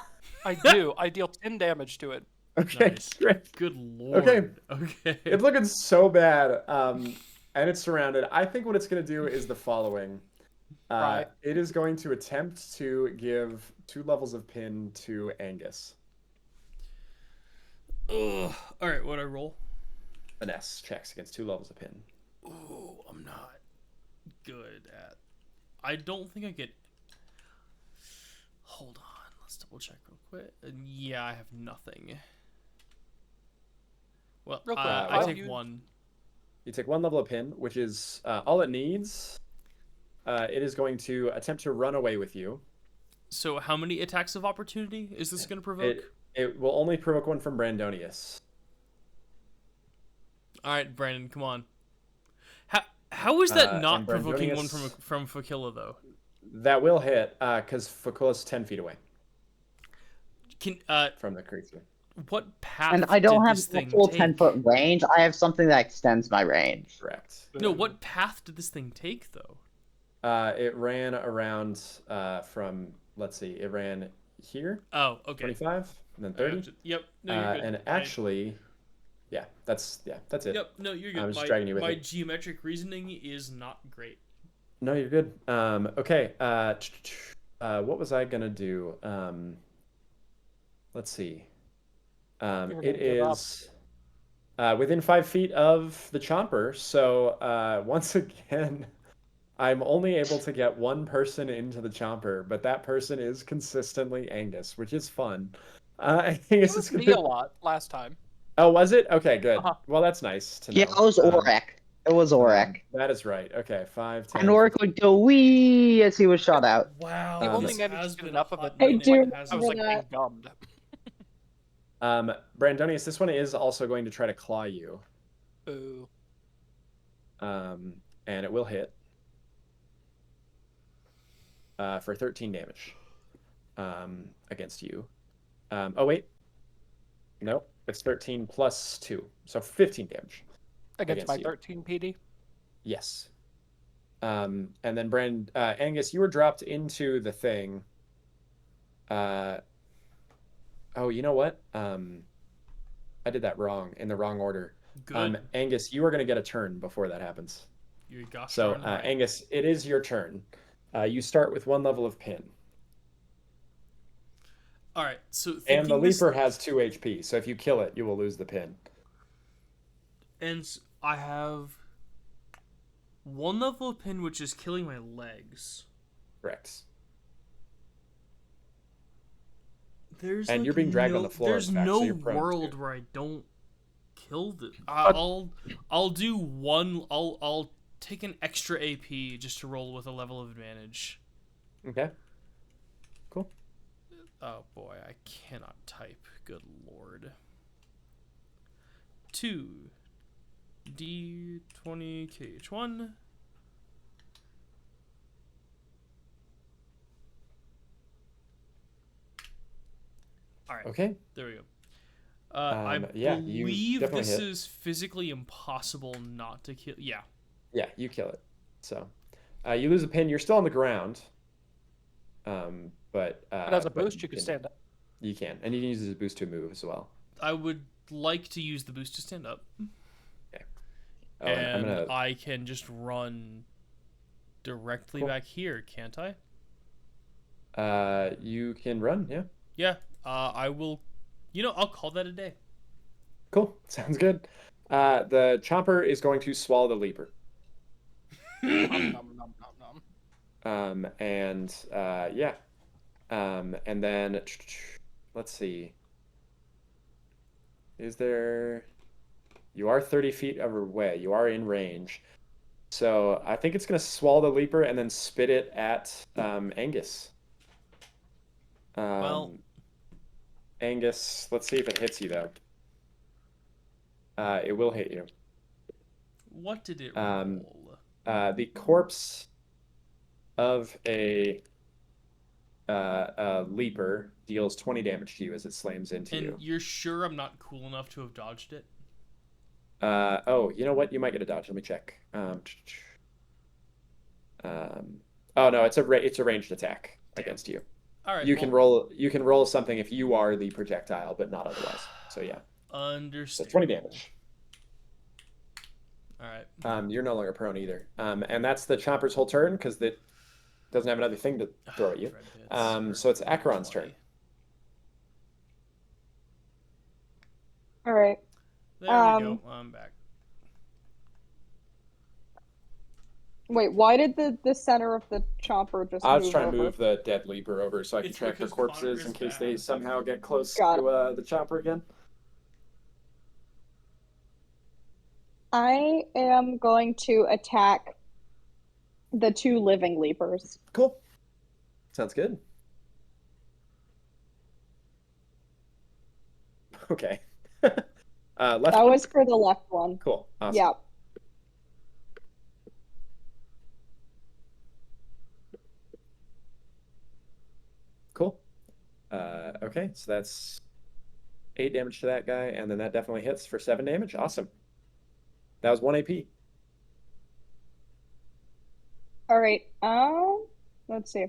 I do. I deal 10 damage to it.
Okay,
Nice.
great.
Good lord. Okay.
It's looking so bad. And it's surrounded. I think what it's going to do is the following.
Right.
It is going to attempt to give 2 levels of pin to Angus.
Ugh. All right, what I roll?
Finesse checks against 2 levels of pin.
Ooh, I'm not good at. I don't think I get. Hold on, let's double check real quick. Yeah, I have nothing. Well,
Real quick,
I
I'll
take
use-
1.
You take 1 level of pin, which is all it needs. It is going to attempt to run away with you.
So, how many attacks of opportunity is this going to provoke?
It will only provoke 1 from Brandonius.
All right, Brandon, come on. How is that not
and
provoking one
Brandonius-
from Fakilla though?
That will hit, because Fakula's 10 feet away
Can
from the creature.
what path?
And I don't
did
have
this
a
thing
full
take?
10-foot range. I have something that extends my range.
Correct.
No, what path did this thing take though?
It ran around from, let's see, it ran here,
Oh, okay.
25, and then
I
30.
gotcha. Yep. No, you're good.
And actually, that's it.
Yep. No, you're good.
I'm just dragging you with
my
it.
geometric reasoning is not great.
No, you're good. Okay. What was I gonna do? Let's see.
were gonna
It
give up.
is within 5 feet of the chomper. So once again, I'm only able to get 1 person into the chomper, but that person is consistently Angus, which is fun. I think
It
it's
was
just
me a lot last time.
Oh, was it? Okay, good.
Uh-huh.
Well, that's nice to know.
Yeah, it was Auric. It was Auric.
That is right. Okay, 5, 10.
And Auric would go wee as he was shot out.
Wow.
He only
this
managed
has
to get
been
enough
a
of
hot
it.
I
minute,
do-
hasn't
I was
it?
like being gummed.
Brandonius, this one is also going to try to claw you.
Boo.
And it will hit. For 13 damage. Against you. Oh, wait. Nope. It's 13 plus 2. So 15 damage.
Against
Against
my
you.
13 PD.
Yes. And then Angus, you were dropped into the thing. Oh, you know what? I did that wrong, in the wrong order.
Good.
Angus, you are going to get a turn before that happens.
You gosh
So,
darn right.
Angus, it is your turn. You start with 1 level of pin.
All right. So
And the
thinking this-
Leaper has 2 HP, so if you kill it, you will lose the pin.
and I have 1 level of pin, which is killing my legs.
Correct.
There's
And
like
you're being dragged on the floor,
There's
in fact, so
no
you're prone,
world
too.
where I don't kill the. I'll do one. I'll take an extra AP just to roll with a level of advantage.
Okay. Cool.
Oh boy, I cannot type. Good lord. 2 D20 KH1. All right.
Okay.
There we go. I
yeah, you
believe
definitely
this
hit.
is physically impossible not to kill. Yeah.
Yeah, you kill it. So, you lose a pin. You're still on the ground. But
as a boost, you can stand up.
You can, and you can use it as a boost to move as well.
I would like to use the boost to stand up.
Oh, and I'm
And
gonna.
I can just run directly
Cool.
back here, can't I?
You can run, yeah.
Yeah. I will. I'll call that a day.
Cool. Sounds good. The chomper is going to swallow the leaper.
Nom, nom, nom, nom, nom.
Yeah. And then let's see. You are 30 feet away. You are in range. So I think it's going to swallow the leaper and then spit it at Angus.
Well,
Angus, let's see if it hits you though. It will hit you.
what did it
Um,
roll?
The corpse of a leaper deals 20 damage to you as it slams into
And
you.
you're sure I'm not cool enough to have dodged it?
Oh, you know what? You might get a dodge. Let me check. Oh no, it's a ranged attack against you.
All right.
You can roll something if you are the projectile, but not otherwise. So yeah. So
Understand.
20 damage.
All right.
You're no longer prone either. And that's the chomper's whole turn because it doesn't have another thing to throw at you.
Dread Pits,
So it's Acheron's turn.
All right.
There we go. I'm back.
Wait, why did the center of the chomper just
I was
move
trying
over?
to move the dead leaper over so I can
It's
track their
because Connor
corpses
is
in case
bad.
they somehow get close
Got
to the chopper again.
I am going to attack the two living leapers.
Cool. Sounds good. Okay. Left
That
one?
was for the left one.
Cool. Awesome.
Yeah.
Cool. Okay, so that's 8 damage to that guy, and then that definitely hits for 7 damage. Awesome. That was 1 AP.
All right. Let's see.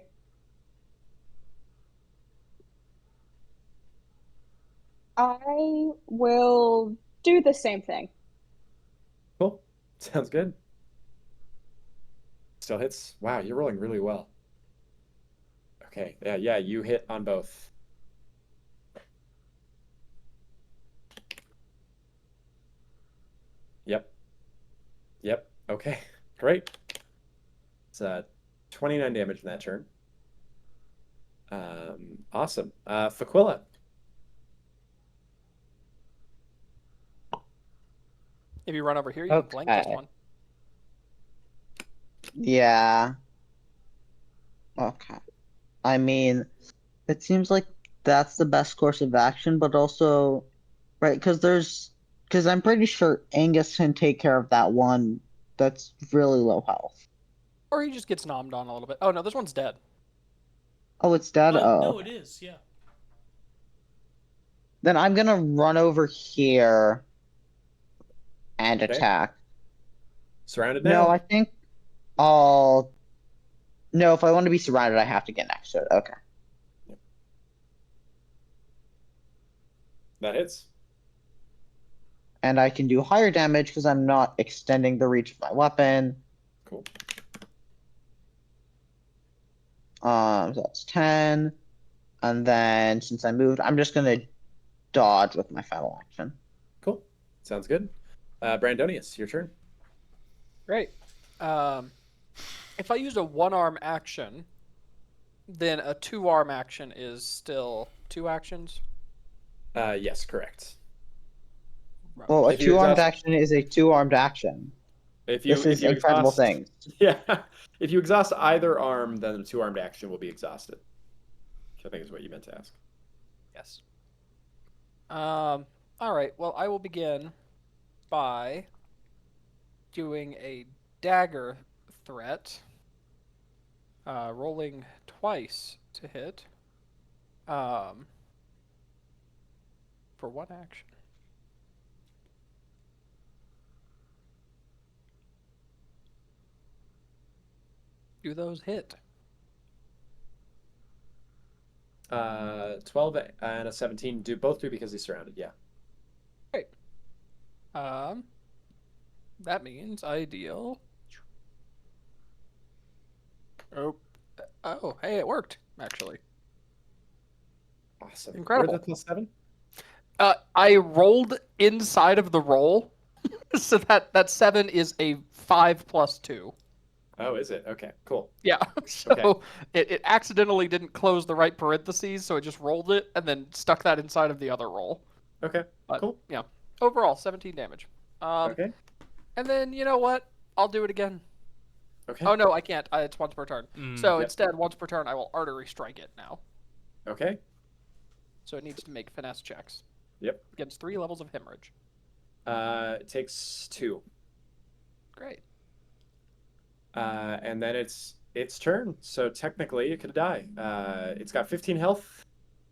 I will do the same thing.
Cool. Sounds good. Still hits. Wow, you're rolling really well. Okay. Yeah, you hit on both. Yep. Okay. Great. It's 29 damage in that turn. Awesome. Faquilla.
If you run over here, you can flank this
Okay.
one.
Yeah. Okay. I mean, it seems like that's the best course of action, but also, right, because I'm pretty sure Angus can take care of that one that's really low health.
Or he just gets nommed on a little bit. Oh no, this one's dead.
Oh, it's dead? Oh,
No,
okay.
it is. Yeah.
Then I'm gonna run over here and
Okay.
attack.
Surrounded
No,
now.
I think I'll. No, if I want to be surrounded, I have to get next to it. Okay.
That hits.
And I can do higher damage because I'm not extending the reach of my weapon.
Cool.
So that's 10. And then since I moved, I'm just gonna dodge with my final action.
Cool. Sounds good. Brandonius, your turn.
Great. If I use a one-arm action, then a two-arm action is still 2 actions.
Yes, correct.
Well, a
If you
two-armed
exhaust-
action is a two-armed action.
If you
This is
if you
incredible
exhaust,
things.
yeah, if you exhaust either arm, then the 2-armed action will be exhausted. Which I think is what you meant to ask.
Yes. All right. Well, I will begin by doing a dagger threat. Rolling twice to hit. For 1 action. Do those hit?
12 and a 17 do because he's surrounded. Yeah.
Great. That means I deal Oh, hey, it worked actually.
Awesome.
Incredible.
What are the +7?
I rolled inside of the roll, so that 7 is a 5 + 2.
Oh, is it? Okay, cool.
Yeah, so
Okay.
it accidentally didn't close the right parentheses, so it just rolled it and then stuck that inside of the other roll.
Okay,
But,
cool.
yeah, overall 17 damage.
Okay.
And then you know what? I'll do it again.
Okay.
Oh no, I can't. It's once per turn. So
Yep.
instead, once per turn, I will artery strike it now.
Okay.
So it needs to make finesse checks.
Yep.
Against 3 levels of hemorrhage.
It takes 2.
Great.
And then its turn. So technically, it could die. It's got 15 health.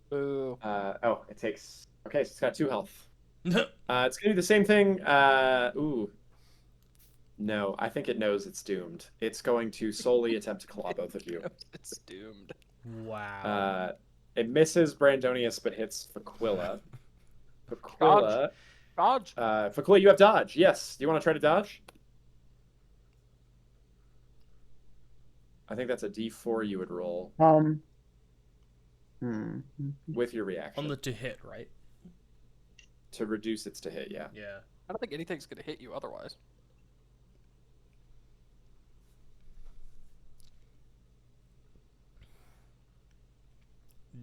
Boo.
It takes. Okay, so it's got 2 health. It's gonna do the same thing. Ooh. No, I think it knows it's doomed. It's going to solely attempt to claw both of you.
It's doomed.
Wow.
It misses Brandonius, but hits Faquilla. Faquilla.
Dodge.
Faquilla, you have dodge. Yes. Do you want to try to dodge? I think that's a D4 you would roll with your reaction.
On the to hit, right?
To reduce its to hit, yeah.
Yeah.
I don't think anything's going to hit you otherwise.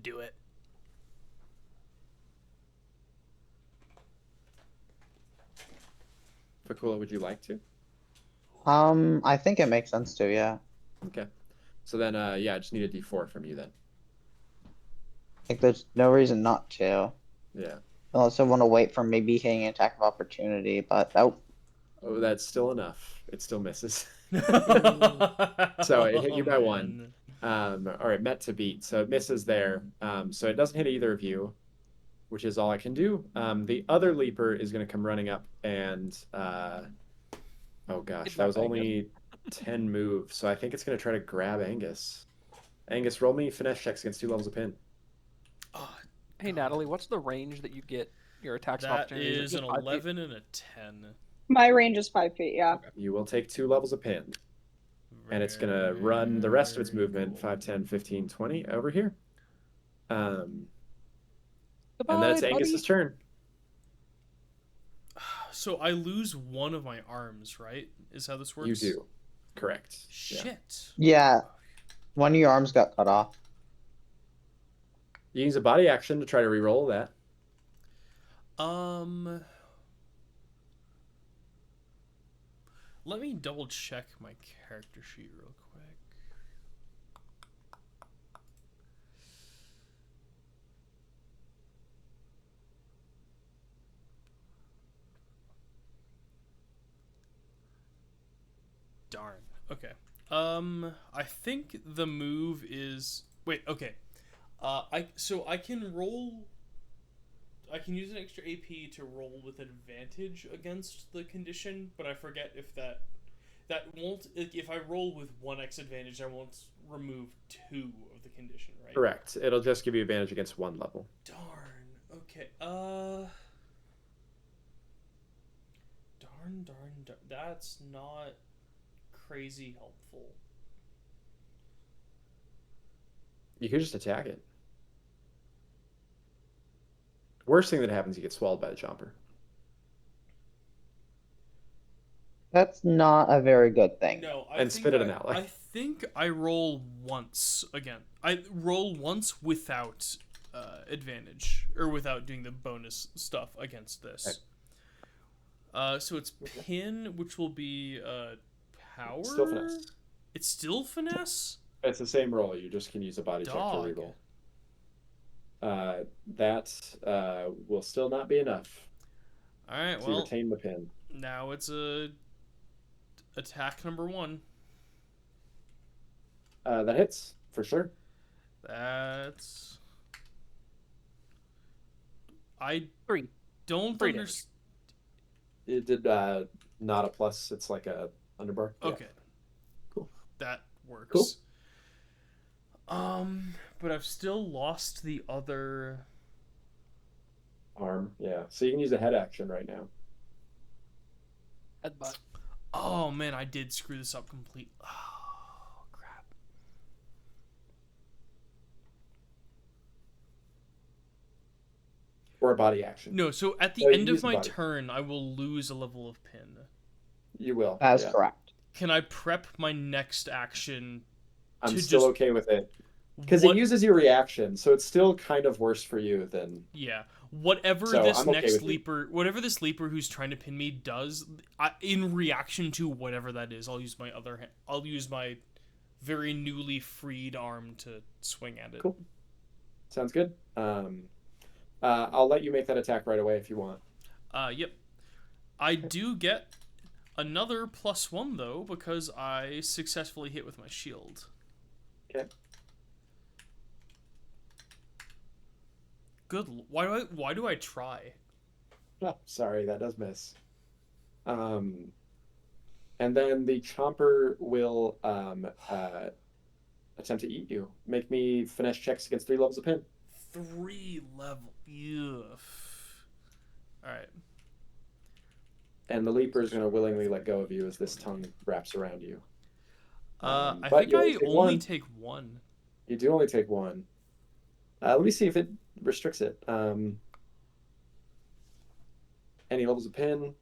Do it.
Faquilla, would you like to?
I think it makes sense to, yeah.
Okay. So then, yeah, I just need a D4 from you then.
Like, there's no reason not to.
Yeah.
Unless I want to wait for maybe hitting an attack of opportunity, but oh.
Oh, that's still enough. It still misses.
So
it hit you by 1. Or it met to beat, so it misses there. So it doesn't hit either of you, which is all I can do. The other leaper is going to come running up and, oh gosh, that was only 10 moves, so I think it's going to try to grab Angus. Angus, roll me finesse checks against 2 levels of pin.
Hey, Natalie, what's the range that you get your attacks of
that
opportunity?
is an 11 and a 10.
My range is 5 feet, yeah.
Okay.
You will take 2 levels of pin. And it's going to run the rest of its movement, 5, 10, 15, 20, over here. And then it's Angus's turn.
So I lose one of my arms, right? Is how this works?
You do. Correct.
Shit.
Yeah. One of your arms got cut off.
You use a body action to try to re-roll that.
Let me double check my character sheet real quick. Darn. Okay. I think the move is okay. I can roll. I can use an extra AP to roll with advantage against the condition, but I forget if that won't. If I roll with 1x advantage, I won't remove 2 of the condition, right?
Correct. It'll just give you advantage against 1 level.
Darn. Okay. Darn. That's not crazy helpful.
You could just attack it. Worst thing that happens, you get swallowed by the chomper.
That's not a very good thing.
No,
and spit at an ally.
I think I roll once again. I roll once without advantage, or without doing the bonus stuff against this. Okay. So it's pin, which will be power.
It's still finesse.
It's still finesse?
It's the same roll. You just can use a body check to reroll. That will still not be enough.
All right,
to retain the pin.
Now it's attack number 1.
That hits for sure.
That's. I
3.
don't understand.
It did not a plus. It's like a underbar.
Okay.
Yeah. Cool.
That works.
Cool.
But I've still lost the other
arm. Yeah. So you can use a head action right now.
Headbutt.
Oh man, I did screw this up completely. Oh crap.
or a body action.
No, so at the
So you
end
use
of
the
my
body.
turn, I will lose a level of pin.
You will.
That's
yeah.
correct.
Can I prep my next action
I'm
to
still
just
okay with it. Because it uses your reaction, so it's still kind of worse for you than...
Yeah. Whatever
So
this
I'm okay
next
with it.
leaper, whatever this leaper who's trying to pin me does, in reaction to whatever that is, I'll use my other hand. I'll use my very newly freed arm to swing at it.
Cool. Sounds good. I'll let you make that attack right away if you want.
Yep. I do get another +1 though because I successfully hit with my shield.
Okay.
Good. Why do I try?
Oh, sorry, that does miss. And then the chomper will attempt to eat you. Make me finesse checks against 3 levels of pin.
3 level. Ugh. Alright.
And the leaper is going to willingly let go of you as this tongue wraps around you.
I
but
think
you
I only
one.
take 1.
You do only take 1. Let me see if it restricts it. Any levels of pin?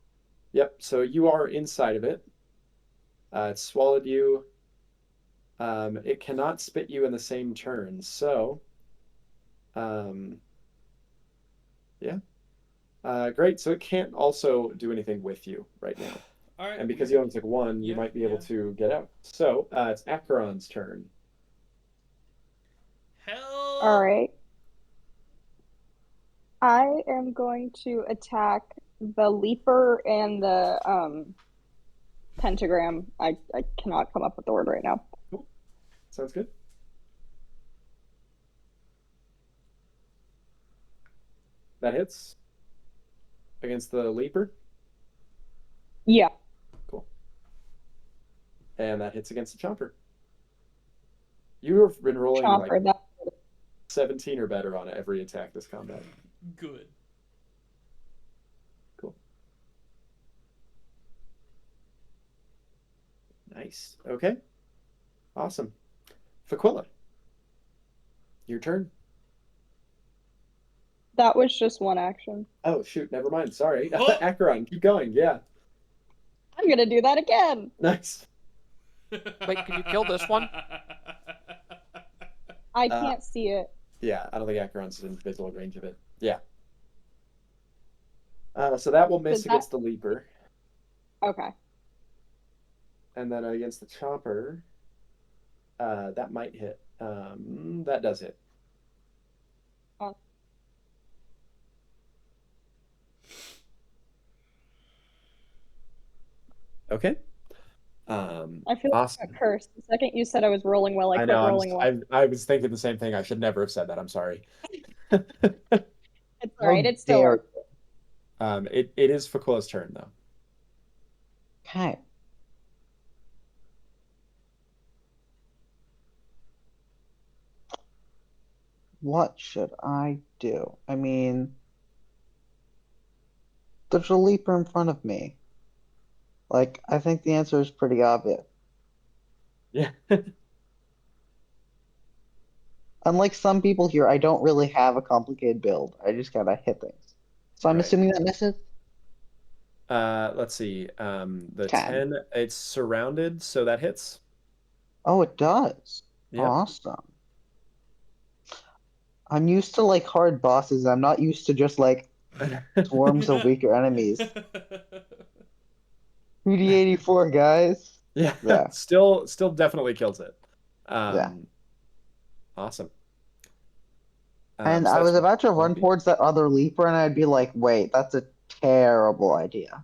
Yep, so you are inside of it. It swallowed you. It cannot spit you in the same turn, so... yeah. Great, so it can't also do anything with you right now.
All right.
And because you only took 1, you
Yeah,
might be able to get out. So, it's Acheron's turn.
Hell.
All right. I am going to attack the leaper and the pentagram. I cannot come up with the word right now.
Cool. Sounds good. That hits against the leaper.
Yeah.
Cool. And that hits against the chomper. You have been rolling
Chomper.
like 17 or better on every attack this combat.
Good.
Cool. Nice. Okay. Awesome. Faquilla, your turn.
That was just one action.
Oh, shoot. Never mind. Sorry.
Oh!
Acheron, keep going. Yeah.
I'm gonna do that again.
Nice.
Wait, can you kill this one?
I can't see it.
Yeah, I don't think Acheron's in visual range of it. Yeah. So that will miss against the leaper.
Okay.
And then against the chomper, that might hit. That does hit. Okay.
I feel
awesome.
like I cursed. The second you said I was rolling well, I quit
know.
rolling well.
I was thinking the same thing. I should never have said that. I'm sorry.
It's alright. It still
dare
works.
It is Faquilla's turn though.
Okay. What should I do? I mean, there's a leaper in front of me. Like, I think the answer is pretty obvious.
Yeah.
Unlike some people here, I don't really have a complicated build. I just gotta hit things. So I'm
Right.
assuming that misses?
Let's see. The 10, it's surrounded, so that hits.
Oh, it does.
Yep.
Awesome. I'm used to like hard bosses. I'm not used to just like swarms of weaker enemies. 2d84, guys.
Yeah.
Yeah.
Still definitely kills it.
Yeah.
Awesome.
And
so
I was
that's
about to run
Lumpy.
towards that other leaper, and I'd be like, wait, that's a terrible idea.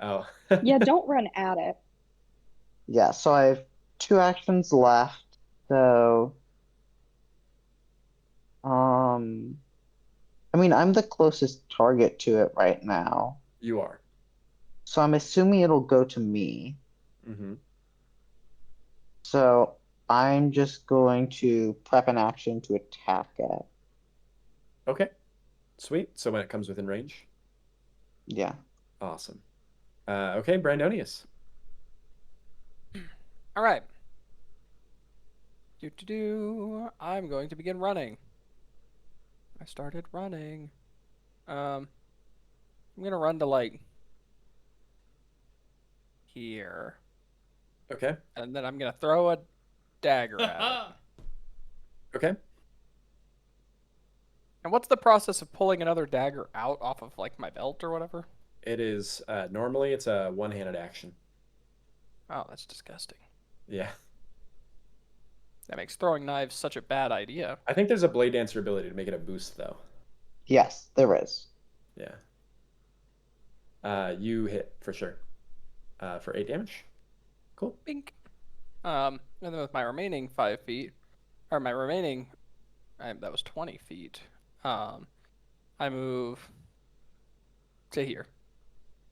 Oh.
Yeah, don't run at it.
Yeah, so I have 2 actions left. So, I mean, I'm the closest target to it right now.
You are.
So I'm assuming it'll go to me.
Mm-hmm.
So I'm just going to prep an action to attack it.
Okay. Sweet. So when it comes within range.
Yeah.
Awesome. Okay, Brandonius.
All right. I'm going to begin running. I started running. I'm gonna run to like here,
Okay.
and then I'm gonna throw a dagger at it.
Okay.
And what's the process of pulling another dagger out off of like my belt or whatever?
It is normally it's a one-handed action.
Oh, that's disgusting.
Yeah.
That makes throwing knives such a bad idea.
I think there's a Blade Dancer ability to make it a boost though.
Yes, there is.
Yeah. You hit for sure. For 8 damage. Cool.
Bink. And then with my remaining 5 feet, or my remaining, that was 20 feet. I move to here.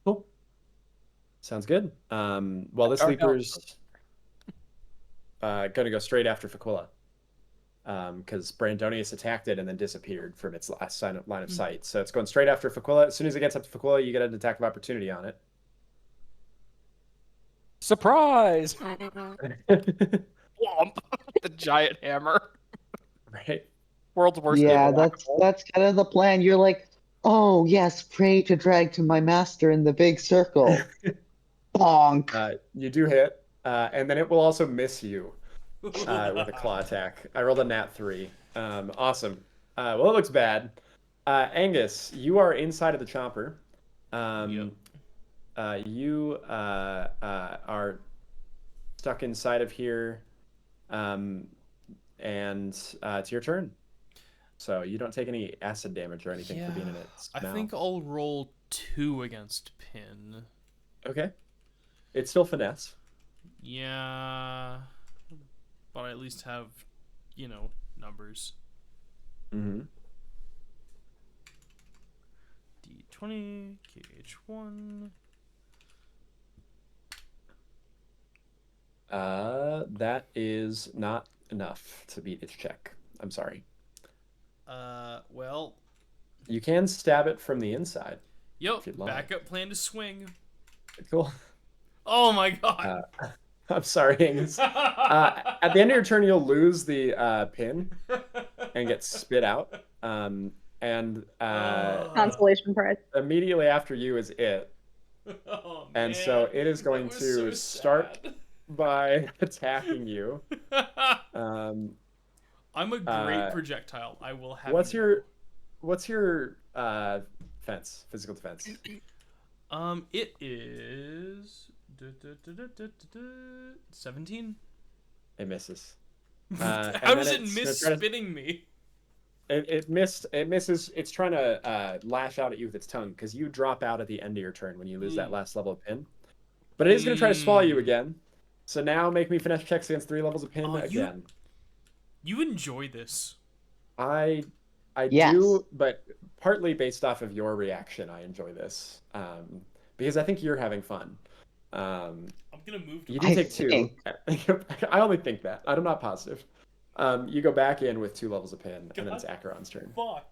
Cool. Sounds good. Well, this
Or no.
leaper's gonna go straight after Faqua. Because Brandonius attacked it and then disappeared from its last line of sight. So it's going straight after Faqua. As soon as it gets up to Faqua, you get an attack of opportunity on it.
Surprise! Whomp. The giant hammer.
Right?
World's worst.
Yeah,
black
that's
hole.
that's kind of the plan. You're like, oh yes, pray to drag to my master in the big circle. Bonk.
You do hit, and then it will also miss you with a claw attack. I rolled a nat 3. Awesome. Well, it looks bad. Angus, you are inside of the chomper. You are stuck inside of here, and it's your turn. So you don't take any acid damage or anything for being in its mouth.
I think I'll roll 2 against Pin.
Okay. It's still finesse.
Yeah, but I at least have, numbers.
Mm-hmm.
D20, KH1.
That is not enough to beat its check. I'm sorry.
Well.
You can stab it from the inside.
Yep, backup plan to swing.
Cool.
Oh my god.
I'm sorry, Angus. At the end of your turn, you'll lose the pin and get spit out.
Consolation prize.
Immediately after you is it.
Oh,
and
man,
so it is going to
so
start
sad.
by attacking you.
I'm a great projectile. I will have.
What's your defense? Physical defense?
It is 17.
It misses.
How does it miss spitting me?
It misses. It's trying to lash out at you with its tongue because you drop out at the end of your turn when you lose that last level of pin. But it is going to try to swallow you again. So now make me finesse checks against 3 levels of pin again.
You enjoy this.
I
Yes.
do, but partly based off of your reaction, I enjoy this because I think you're having fun.
I'm gonna move.
You do take 2. I only think that. I'm not positive. You go back in with 2 levels of pin, and then it's Acheron's turn.
Fuck.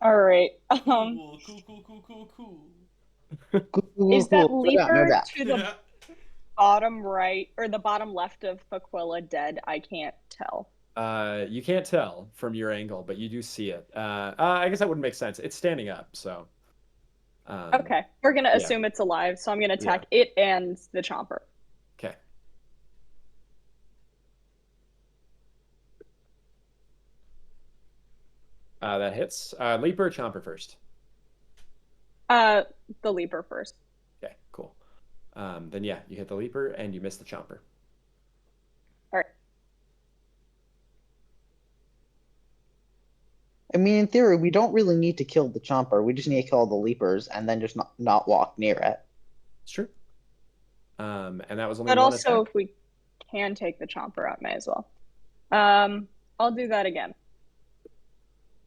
All right.
Cool.
Is that
Cool.
leaper
doubt.
to the bottom right or the bottom left of Faqua dead? I can't tell.
You can't tell from your angle, but you do see it. I guess that wouldn't make sense. It's standing up, so.
Okay, we're gonna assume it's alive, so I'm gonna attack it and the chomper.
Okay. That hits. Leaper or chomper first?
The leaper first.
Okay, cool. Then yeah, you hit the leaper and you miss the chomper.
All right.
I mean, in theory, we don't really need to kill the chomper. We just need to kill the leapers and then just not walk near it.
It's true. And that was only
But
one
also,
attack.
if we can take the chomper out, may as well. I'll do that again.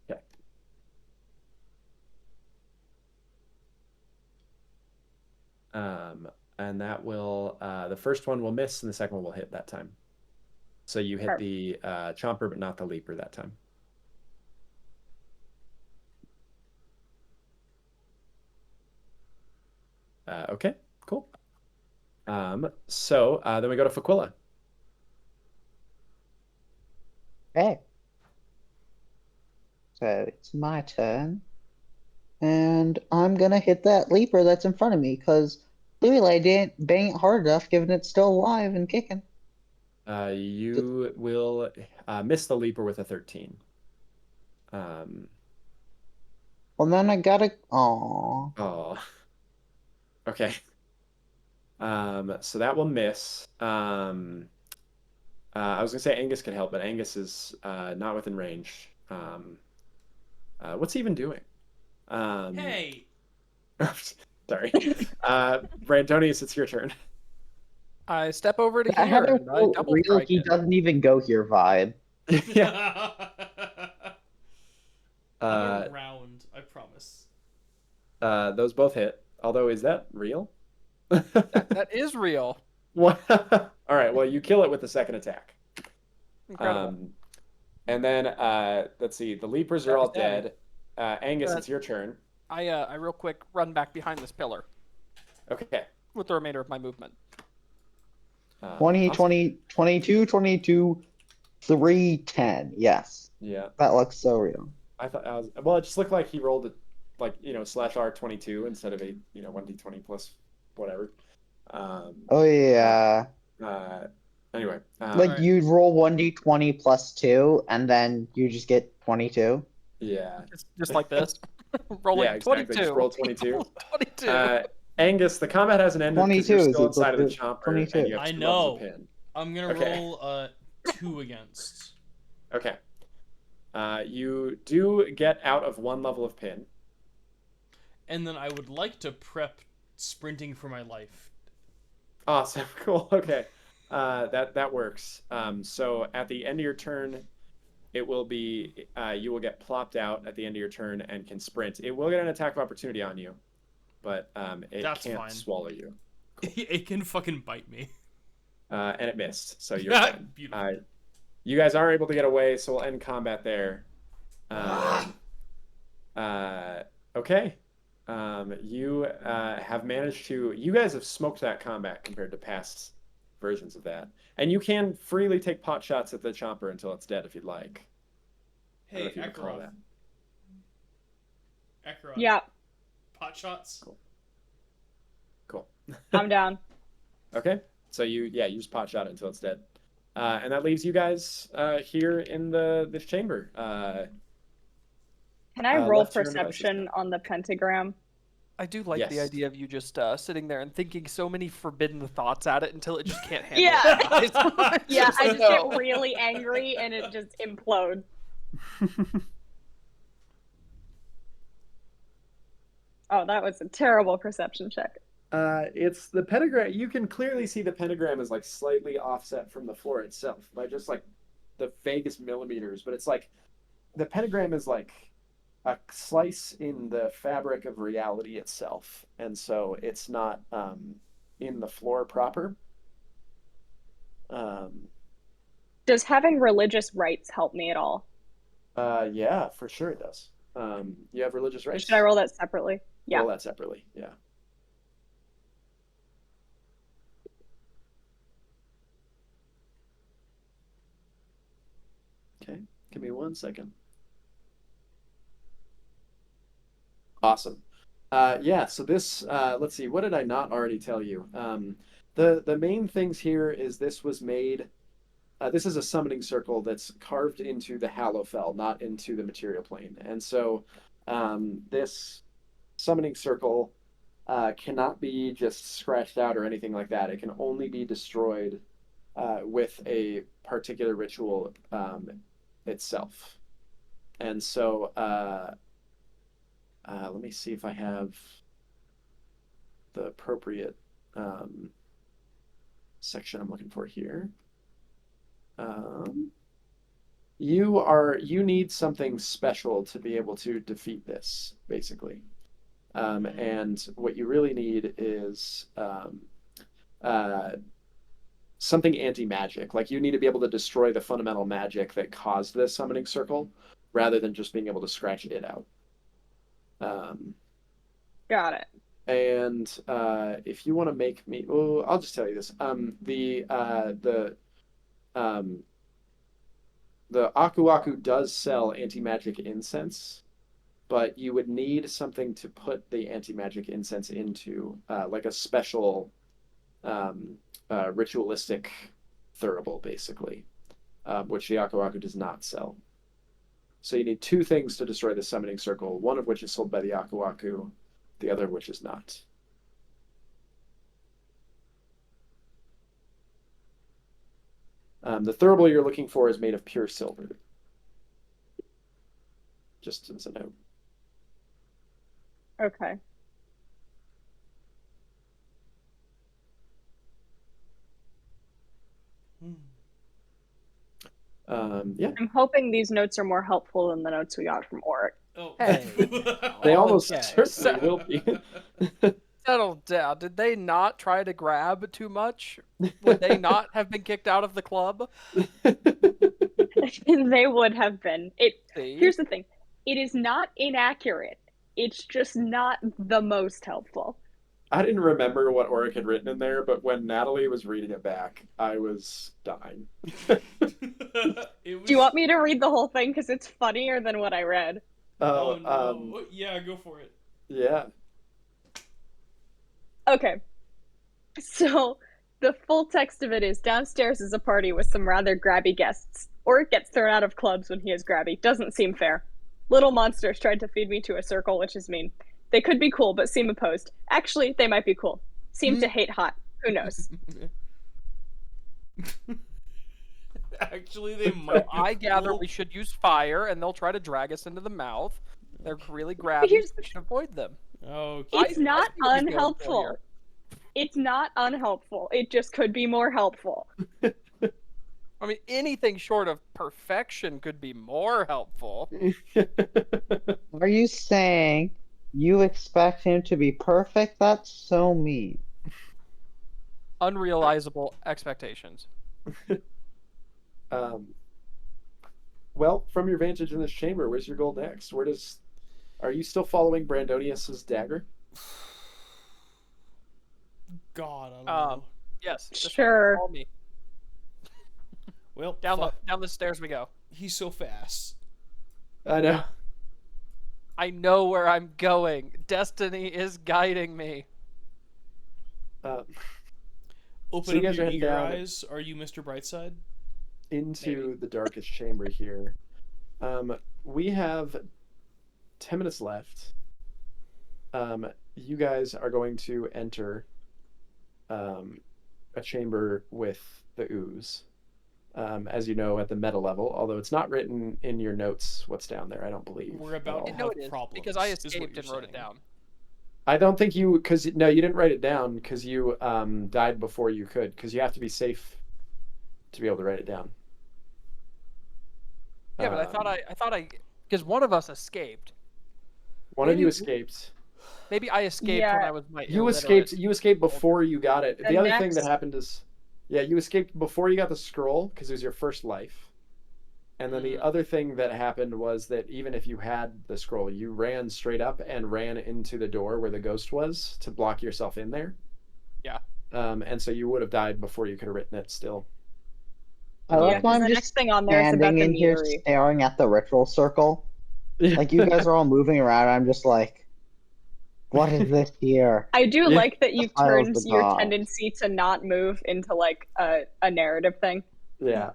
Okay. And that will the first one will miss and the second one will hit that time. So you hit the chomper but not the leaper that time. Okay, cool. So then we go to Faqua.
Okay. So it's my turn. And I'm gonna hit that leaper that's in front of me, because clearly I didn't bang it hard enough given it's still alive and kicking.
You will miss the leaper with a 13.
Well, then I gotta. Aww.
Oh. Okay. So that will miss. I was gonna say Angus could help, but Angus is not within range. What's he even doing?
Hey,
Sorry. Brandonius, it's your turn.
I step over to
I
here
had a
and I double
real
strike
he
it.
doesn't even go here vibe.
Yeah.
I'm around, I promise.
Those both hit. Although, is that real?
That is real.
What? All right. Well, you kill it with the second attack.
Incredible.
And then let's see. The leapers are all dead. Angus,
Uh,
it's your turn.
I real quick run back behind this pillar
Okay.
with the remainder of my movement.
20,
Awesome.
20, 22, 22, 3, 10. Yes.
Yeah.
That looks so real.
I thought well, it just looked like he rolled it like, /R 22 instead of a, 1d20 plus whatever.
Oh yeah.
Anyway,
Like
Alright.
you roll 1d20 plus 2, and then you just get 22.
yeah.
Just like this. Rolling
Yeah, exactly.
22.
Just roll 22.
22.
Angus, the combat hasn't ended because
22
you're
is
still
equal
inside of the
to
chomper
22.
and you have
I
2 levels of
know.
pin.
I'm gonna
Okay.
roll 2 against.
Okay. You do get out of 1 level of pin.
And then I would like to prep sprinting for my life.
Awesome. Cool. Okay. That works. So at the end of your turn, it will be you will get plopped out at the end of your turn and can sprint. It will get an attack of opportunity on you, but it
That's
can't
fine.
swallow you.
It can fucking bite me.
And it missed, so you're fine.
Beautiful.
You guys are able to get away, so we'll end combat there. Okay. You have managed to. You guys have smoked that combat compared to past versions of that, and you can freely take pot shots at the chomper until it's dead if you'd like. I don't know
Hey,
if you recall
Acheron.
that.
Acheron.
Yeah,
Pot shots.
Cool.
I'm down.
Okay. So you just pot shot it until it's dead, and that leaves you guys here in this chamber.
Can I roll
left turn devices.
perception on the pentagram?
I do like the
Yes.
idea of you just sitting there and thinking so many forbidden thoughts at it until it just can't handle
Yeah.
it.
Yeah, I just
No.
get really angry and it just implodes. Oh, that was a terrible perception check.
It's the pentagram. You can clearly see the pentagram is like slightly offset from the floor itself by just like the vaguest millimeters, but it's like the pentagram is like a slice in the fabric of reality itself, and so it's not in the floor proper.
Does having religious rites help me at all?
Yeah, for sure it does. You have religious rights?
Should I roll that separately? Yeah.
Roll that separately, yeah. Okay, give me 1 second. Awesome. Yeah, so this, let's see, what did I not already tell you? The main things here is this was made, this is a summoning circle that's carved into the Hallowfell, not into the material plane. And so this summoning circle cannot be just scratched out or anything like that. It can only be destroyed with a particular ritual itself. And so let me see if I have the appropriate section I'm looking for here. You need something special to be able to defeat this, basically. And what you really need is something anti-magic. Like you need to be able to destroy the fundamental magic that caused this summoning circle, rather than just being able to scratch it out.
Got it.
And if you want to make me, oh, I'll just tell you this. the Aku Aku does sell anti-magic incense, but you would need something to put the anti-magic incense into, like a special ritualistic thurible, basically, which the Aku Aku does not sell. So you need two things to destroy the summoning circle, one of which is sold by the Aku Aku, the other of which is not. The thurible you're looking for is made of pure silver. Just as a note.
Okay.
Yeah.
I'm hoping these notes are more helpful than the notes we got from Oric.
Oh.
Hey.
They almost
Okay.
certainly will be.
Settle down. Did they not try to grab too much? Would they not have been kicked out of the club?
They would have been.
See?
Here's the thing. It is not inaccurate. It's just not the most helpful.
I didn't remember what Oric had written in there, but when Natalie was reading it back, I was dying.
Do you want me to read the whole thing? Because it's funnier than what I read.
Oh, no. Yeah, go for it.
Yeah.
Okay. So, the full text of it is, downstairs is a party with some rather grabby guests. Oric gets thrown out of clubs when he is grabby. Doesn't seem fair. Little monsters tried to feed me to a circle, which is mean. They could be cool, but seem opposed. Actually, they might be cool. Seem to hate hot. Who knows?
Actually, they might.
I gather
cool.
we should use fire, and they'll try to drag us into the mouth. They're really grabby. We should avoid them.
Okay.
It's not
see what he's going for
unhelpful.
here.
It's not unhelpful. It just could be more helpful.
I mean, anything short of perfection could be more helpful.
Are you saying you expect him to be perfect? That's so mean.
Unrealizable expectations.
Well, from your vantage in this chamber, where's your goal next? Are you still following Brandonius's dagger?
God, I don't know.
Yes. just
Sure.
follow me.
Well,
Down the stairs we go.
he's so fast.
I know.
I know where I'm going. Destiny is guiding me.
Open
So you
up
guys
your
are heading
eager
down
eyes. Are you Mr. Brightside?
into the darkest chamber here. We have 10 minutes left. You guys are going to enter a chamber with the ooze. As you know, at the meta level, although it's not written in your notes what's down there, I don't believe.
We're about to
I know
have
it is,
problems.
because I
is what
escaped
you're
and wrote it
saying.
down.
I don't think you, because no, you didn't write it down because you died before you could, because you have to be safe to be able to write it down.
Yeah, but I thought because one of us escaped.
One of
Maybe-
you escaped.
Maybe I escaped when I was my
You
illiterate.
escaped before you got it.
The
The other thing that
next-
happened is, yeah, you escaped before you got the scroll because it was your first life. And then the other thing that happened was that even if you had the scroll, you ran straight up and ran into the door where the ghost was to block yourself in there.
Yeah.
And so you would have died before you could have written it still.
I love
Yeah,
how
'cause
I'm
the
just
next thing on there is about
standing
the
in here
Miri.
staring at the ritual circle. Like, you guys are all moving around. I'm just like, what is this here?
I do
Yeah.
like that you've
Piles
turned
the
your
gods.
tendency to not move into like a narrative thing.
Yeah.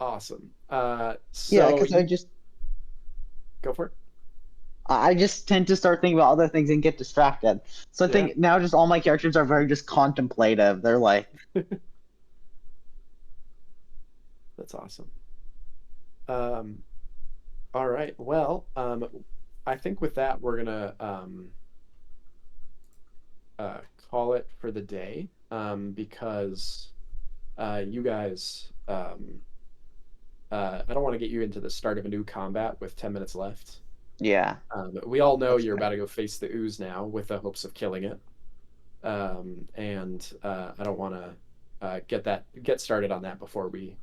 Awesome.
Yeah,
So
because I just
go for it.
I just tend to start thinking about other things and get distracted. So I think now just all my characters are very just contemplative. They're like,
That's awesome. All right. Well, I think with that we're gonna call it for the day because you guys I don't want to get you into the start of a new combat with 10 minutes left.
yeah.
We all know
That's
you're
fair.
about to go face the ooze now with the hopes of killing it. And I don't want to get started on that before we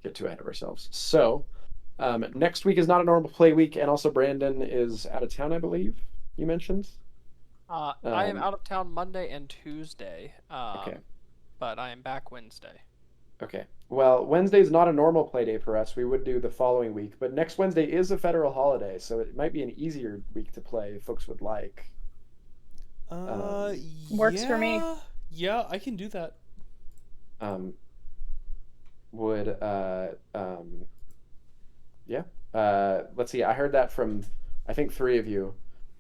get too ahead of ourselves. So next week is not a normal play week, and also Brandon is out of town, I believe you mentioned.
I am out of town Monday and Tuesday.
Okay.
But I am back Wednesday.
Okay. Well, Wednesday's not a normal play day for us. We would do the following week, but next Wednesday is a federal holiday, so it might be an easier week to play if folks would like.
Works for me.
Yeah, I can do that.
Um, would yeah. Let's see. I heard that from I think 3 of you.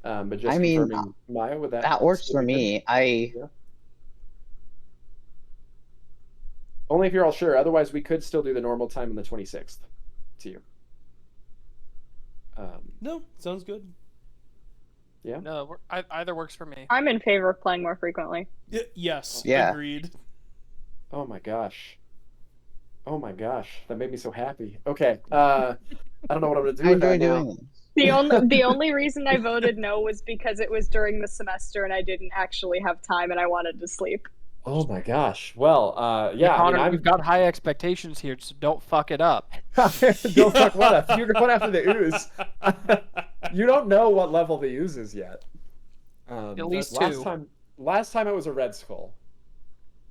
But just
I mean,
confirming, Maya, would that
that works
still
for
be good?
me. I
Yeah. Only if you're all sure. Otherwise, we could still do the normal time on the 26th. To you.
No, sounds good.
Yeah.
No, either works for me.
I'm in favor of playing more frequently.
Yes,
Yeah.
agreed.
Oh my gosh. Oh my gosh. That made me so happy. Okay. I don't know what I'm gonna do
I
with that
enjoy
now.
doing this.
The only reason I voted no was because it was during the semester and I didn't actually have time and I wanted to sleep.
Oh my gosh. Well, yeah.
Connor,
I mean,
we've got high expectations here, so don't fuck it up.
don't fuck what up. You're going after the ooze. You don't know what level the ooze is yet.
At least
last
2.
Last time it was a red skull.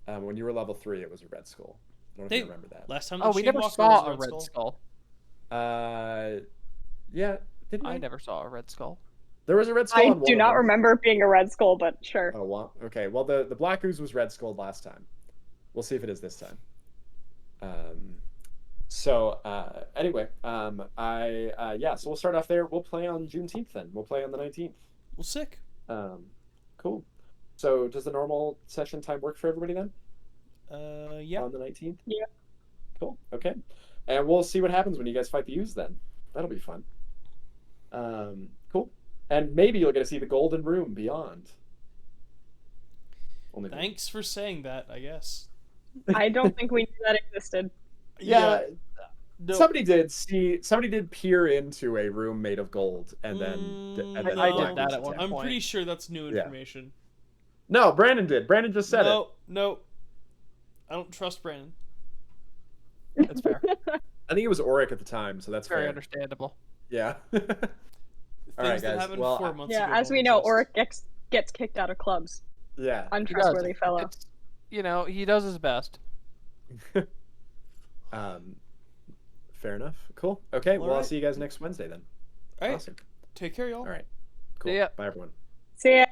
When you were level 3, it was a red skull. I don't know if you remember that.
Last time the
Oh, we never
Chainwalker
saw
was
a red skull.
Yeah. Didn't
I
we?
never saw a red skull.
There was a red skull
I
on one
do
of
not
them.
remember it being a red skull, but sure.
Oh, well, okay. Well, the black ooze was red skulled last time. We'll see if it is this time. Anyway, yeah. So we'll start off there. We'll play on Juneteenth then. We'll play on the 19th.
Well, sick.
Cool. So does the normal session time work for everybody then?
Yeah.
On the 19th?
Yeah.
Cool. Okay. And we'll see what happens when you guys fight the ooze then. That'll be fun. Cool. And maybe you'll get to see the golden room beyond. Only
Thanks for saying that, I guess.
I don't think we knew that existed.
Yeah.
No.
Somebody did peer into a room made of gold and then
I
no.
did that at one
I'm
point.
pretty sure that's new
Yeah.
information.
No, Brandon did. Brandon just said it.
No. I don't trust Brandon.
That's fair.
I think it was Auric at the time, so that's
Very
fair.
understandable.
Yeah.
Things
All right,
that
guys.
happened
Well,
4 months
Yeah,
ago
as we
don't
know,
exist.
Auric gets kicked out of clubs.
yeah.
Untrustworthy fellow.
It's, he does his best.
Fair enough. Cool. Okay.
All
Well, I'll
right.
see you guys next Wednesday then.
All right.
Awesome.
Take care, y'all.
All right. Cool.
See ya.
Bye, everyone.
See ya.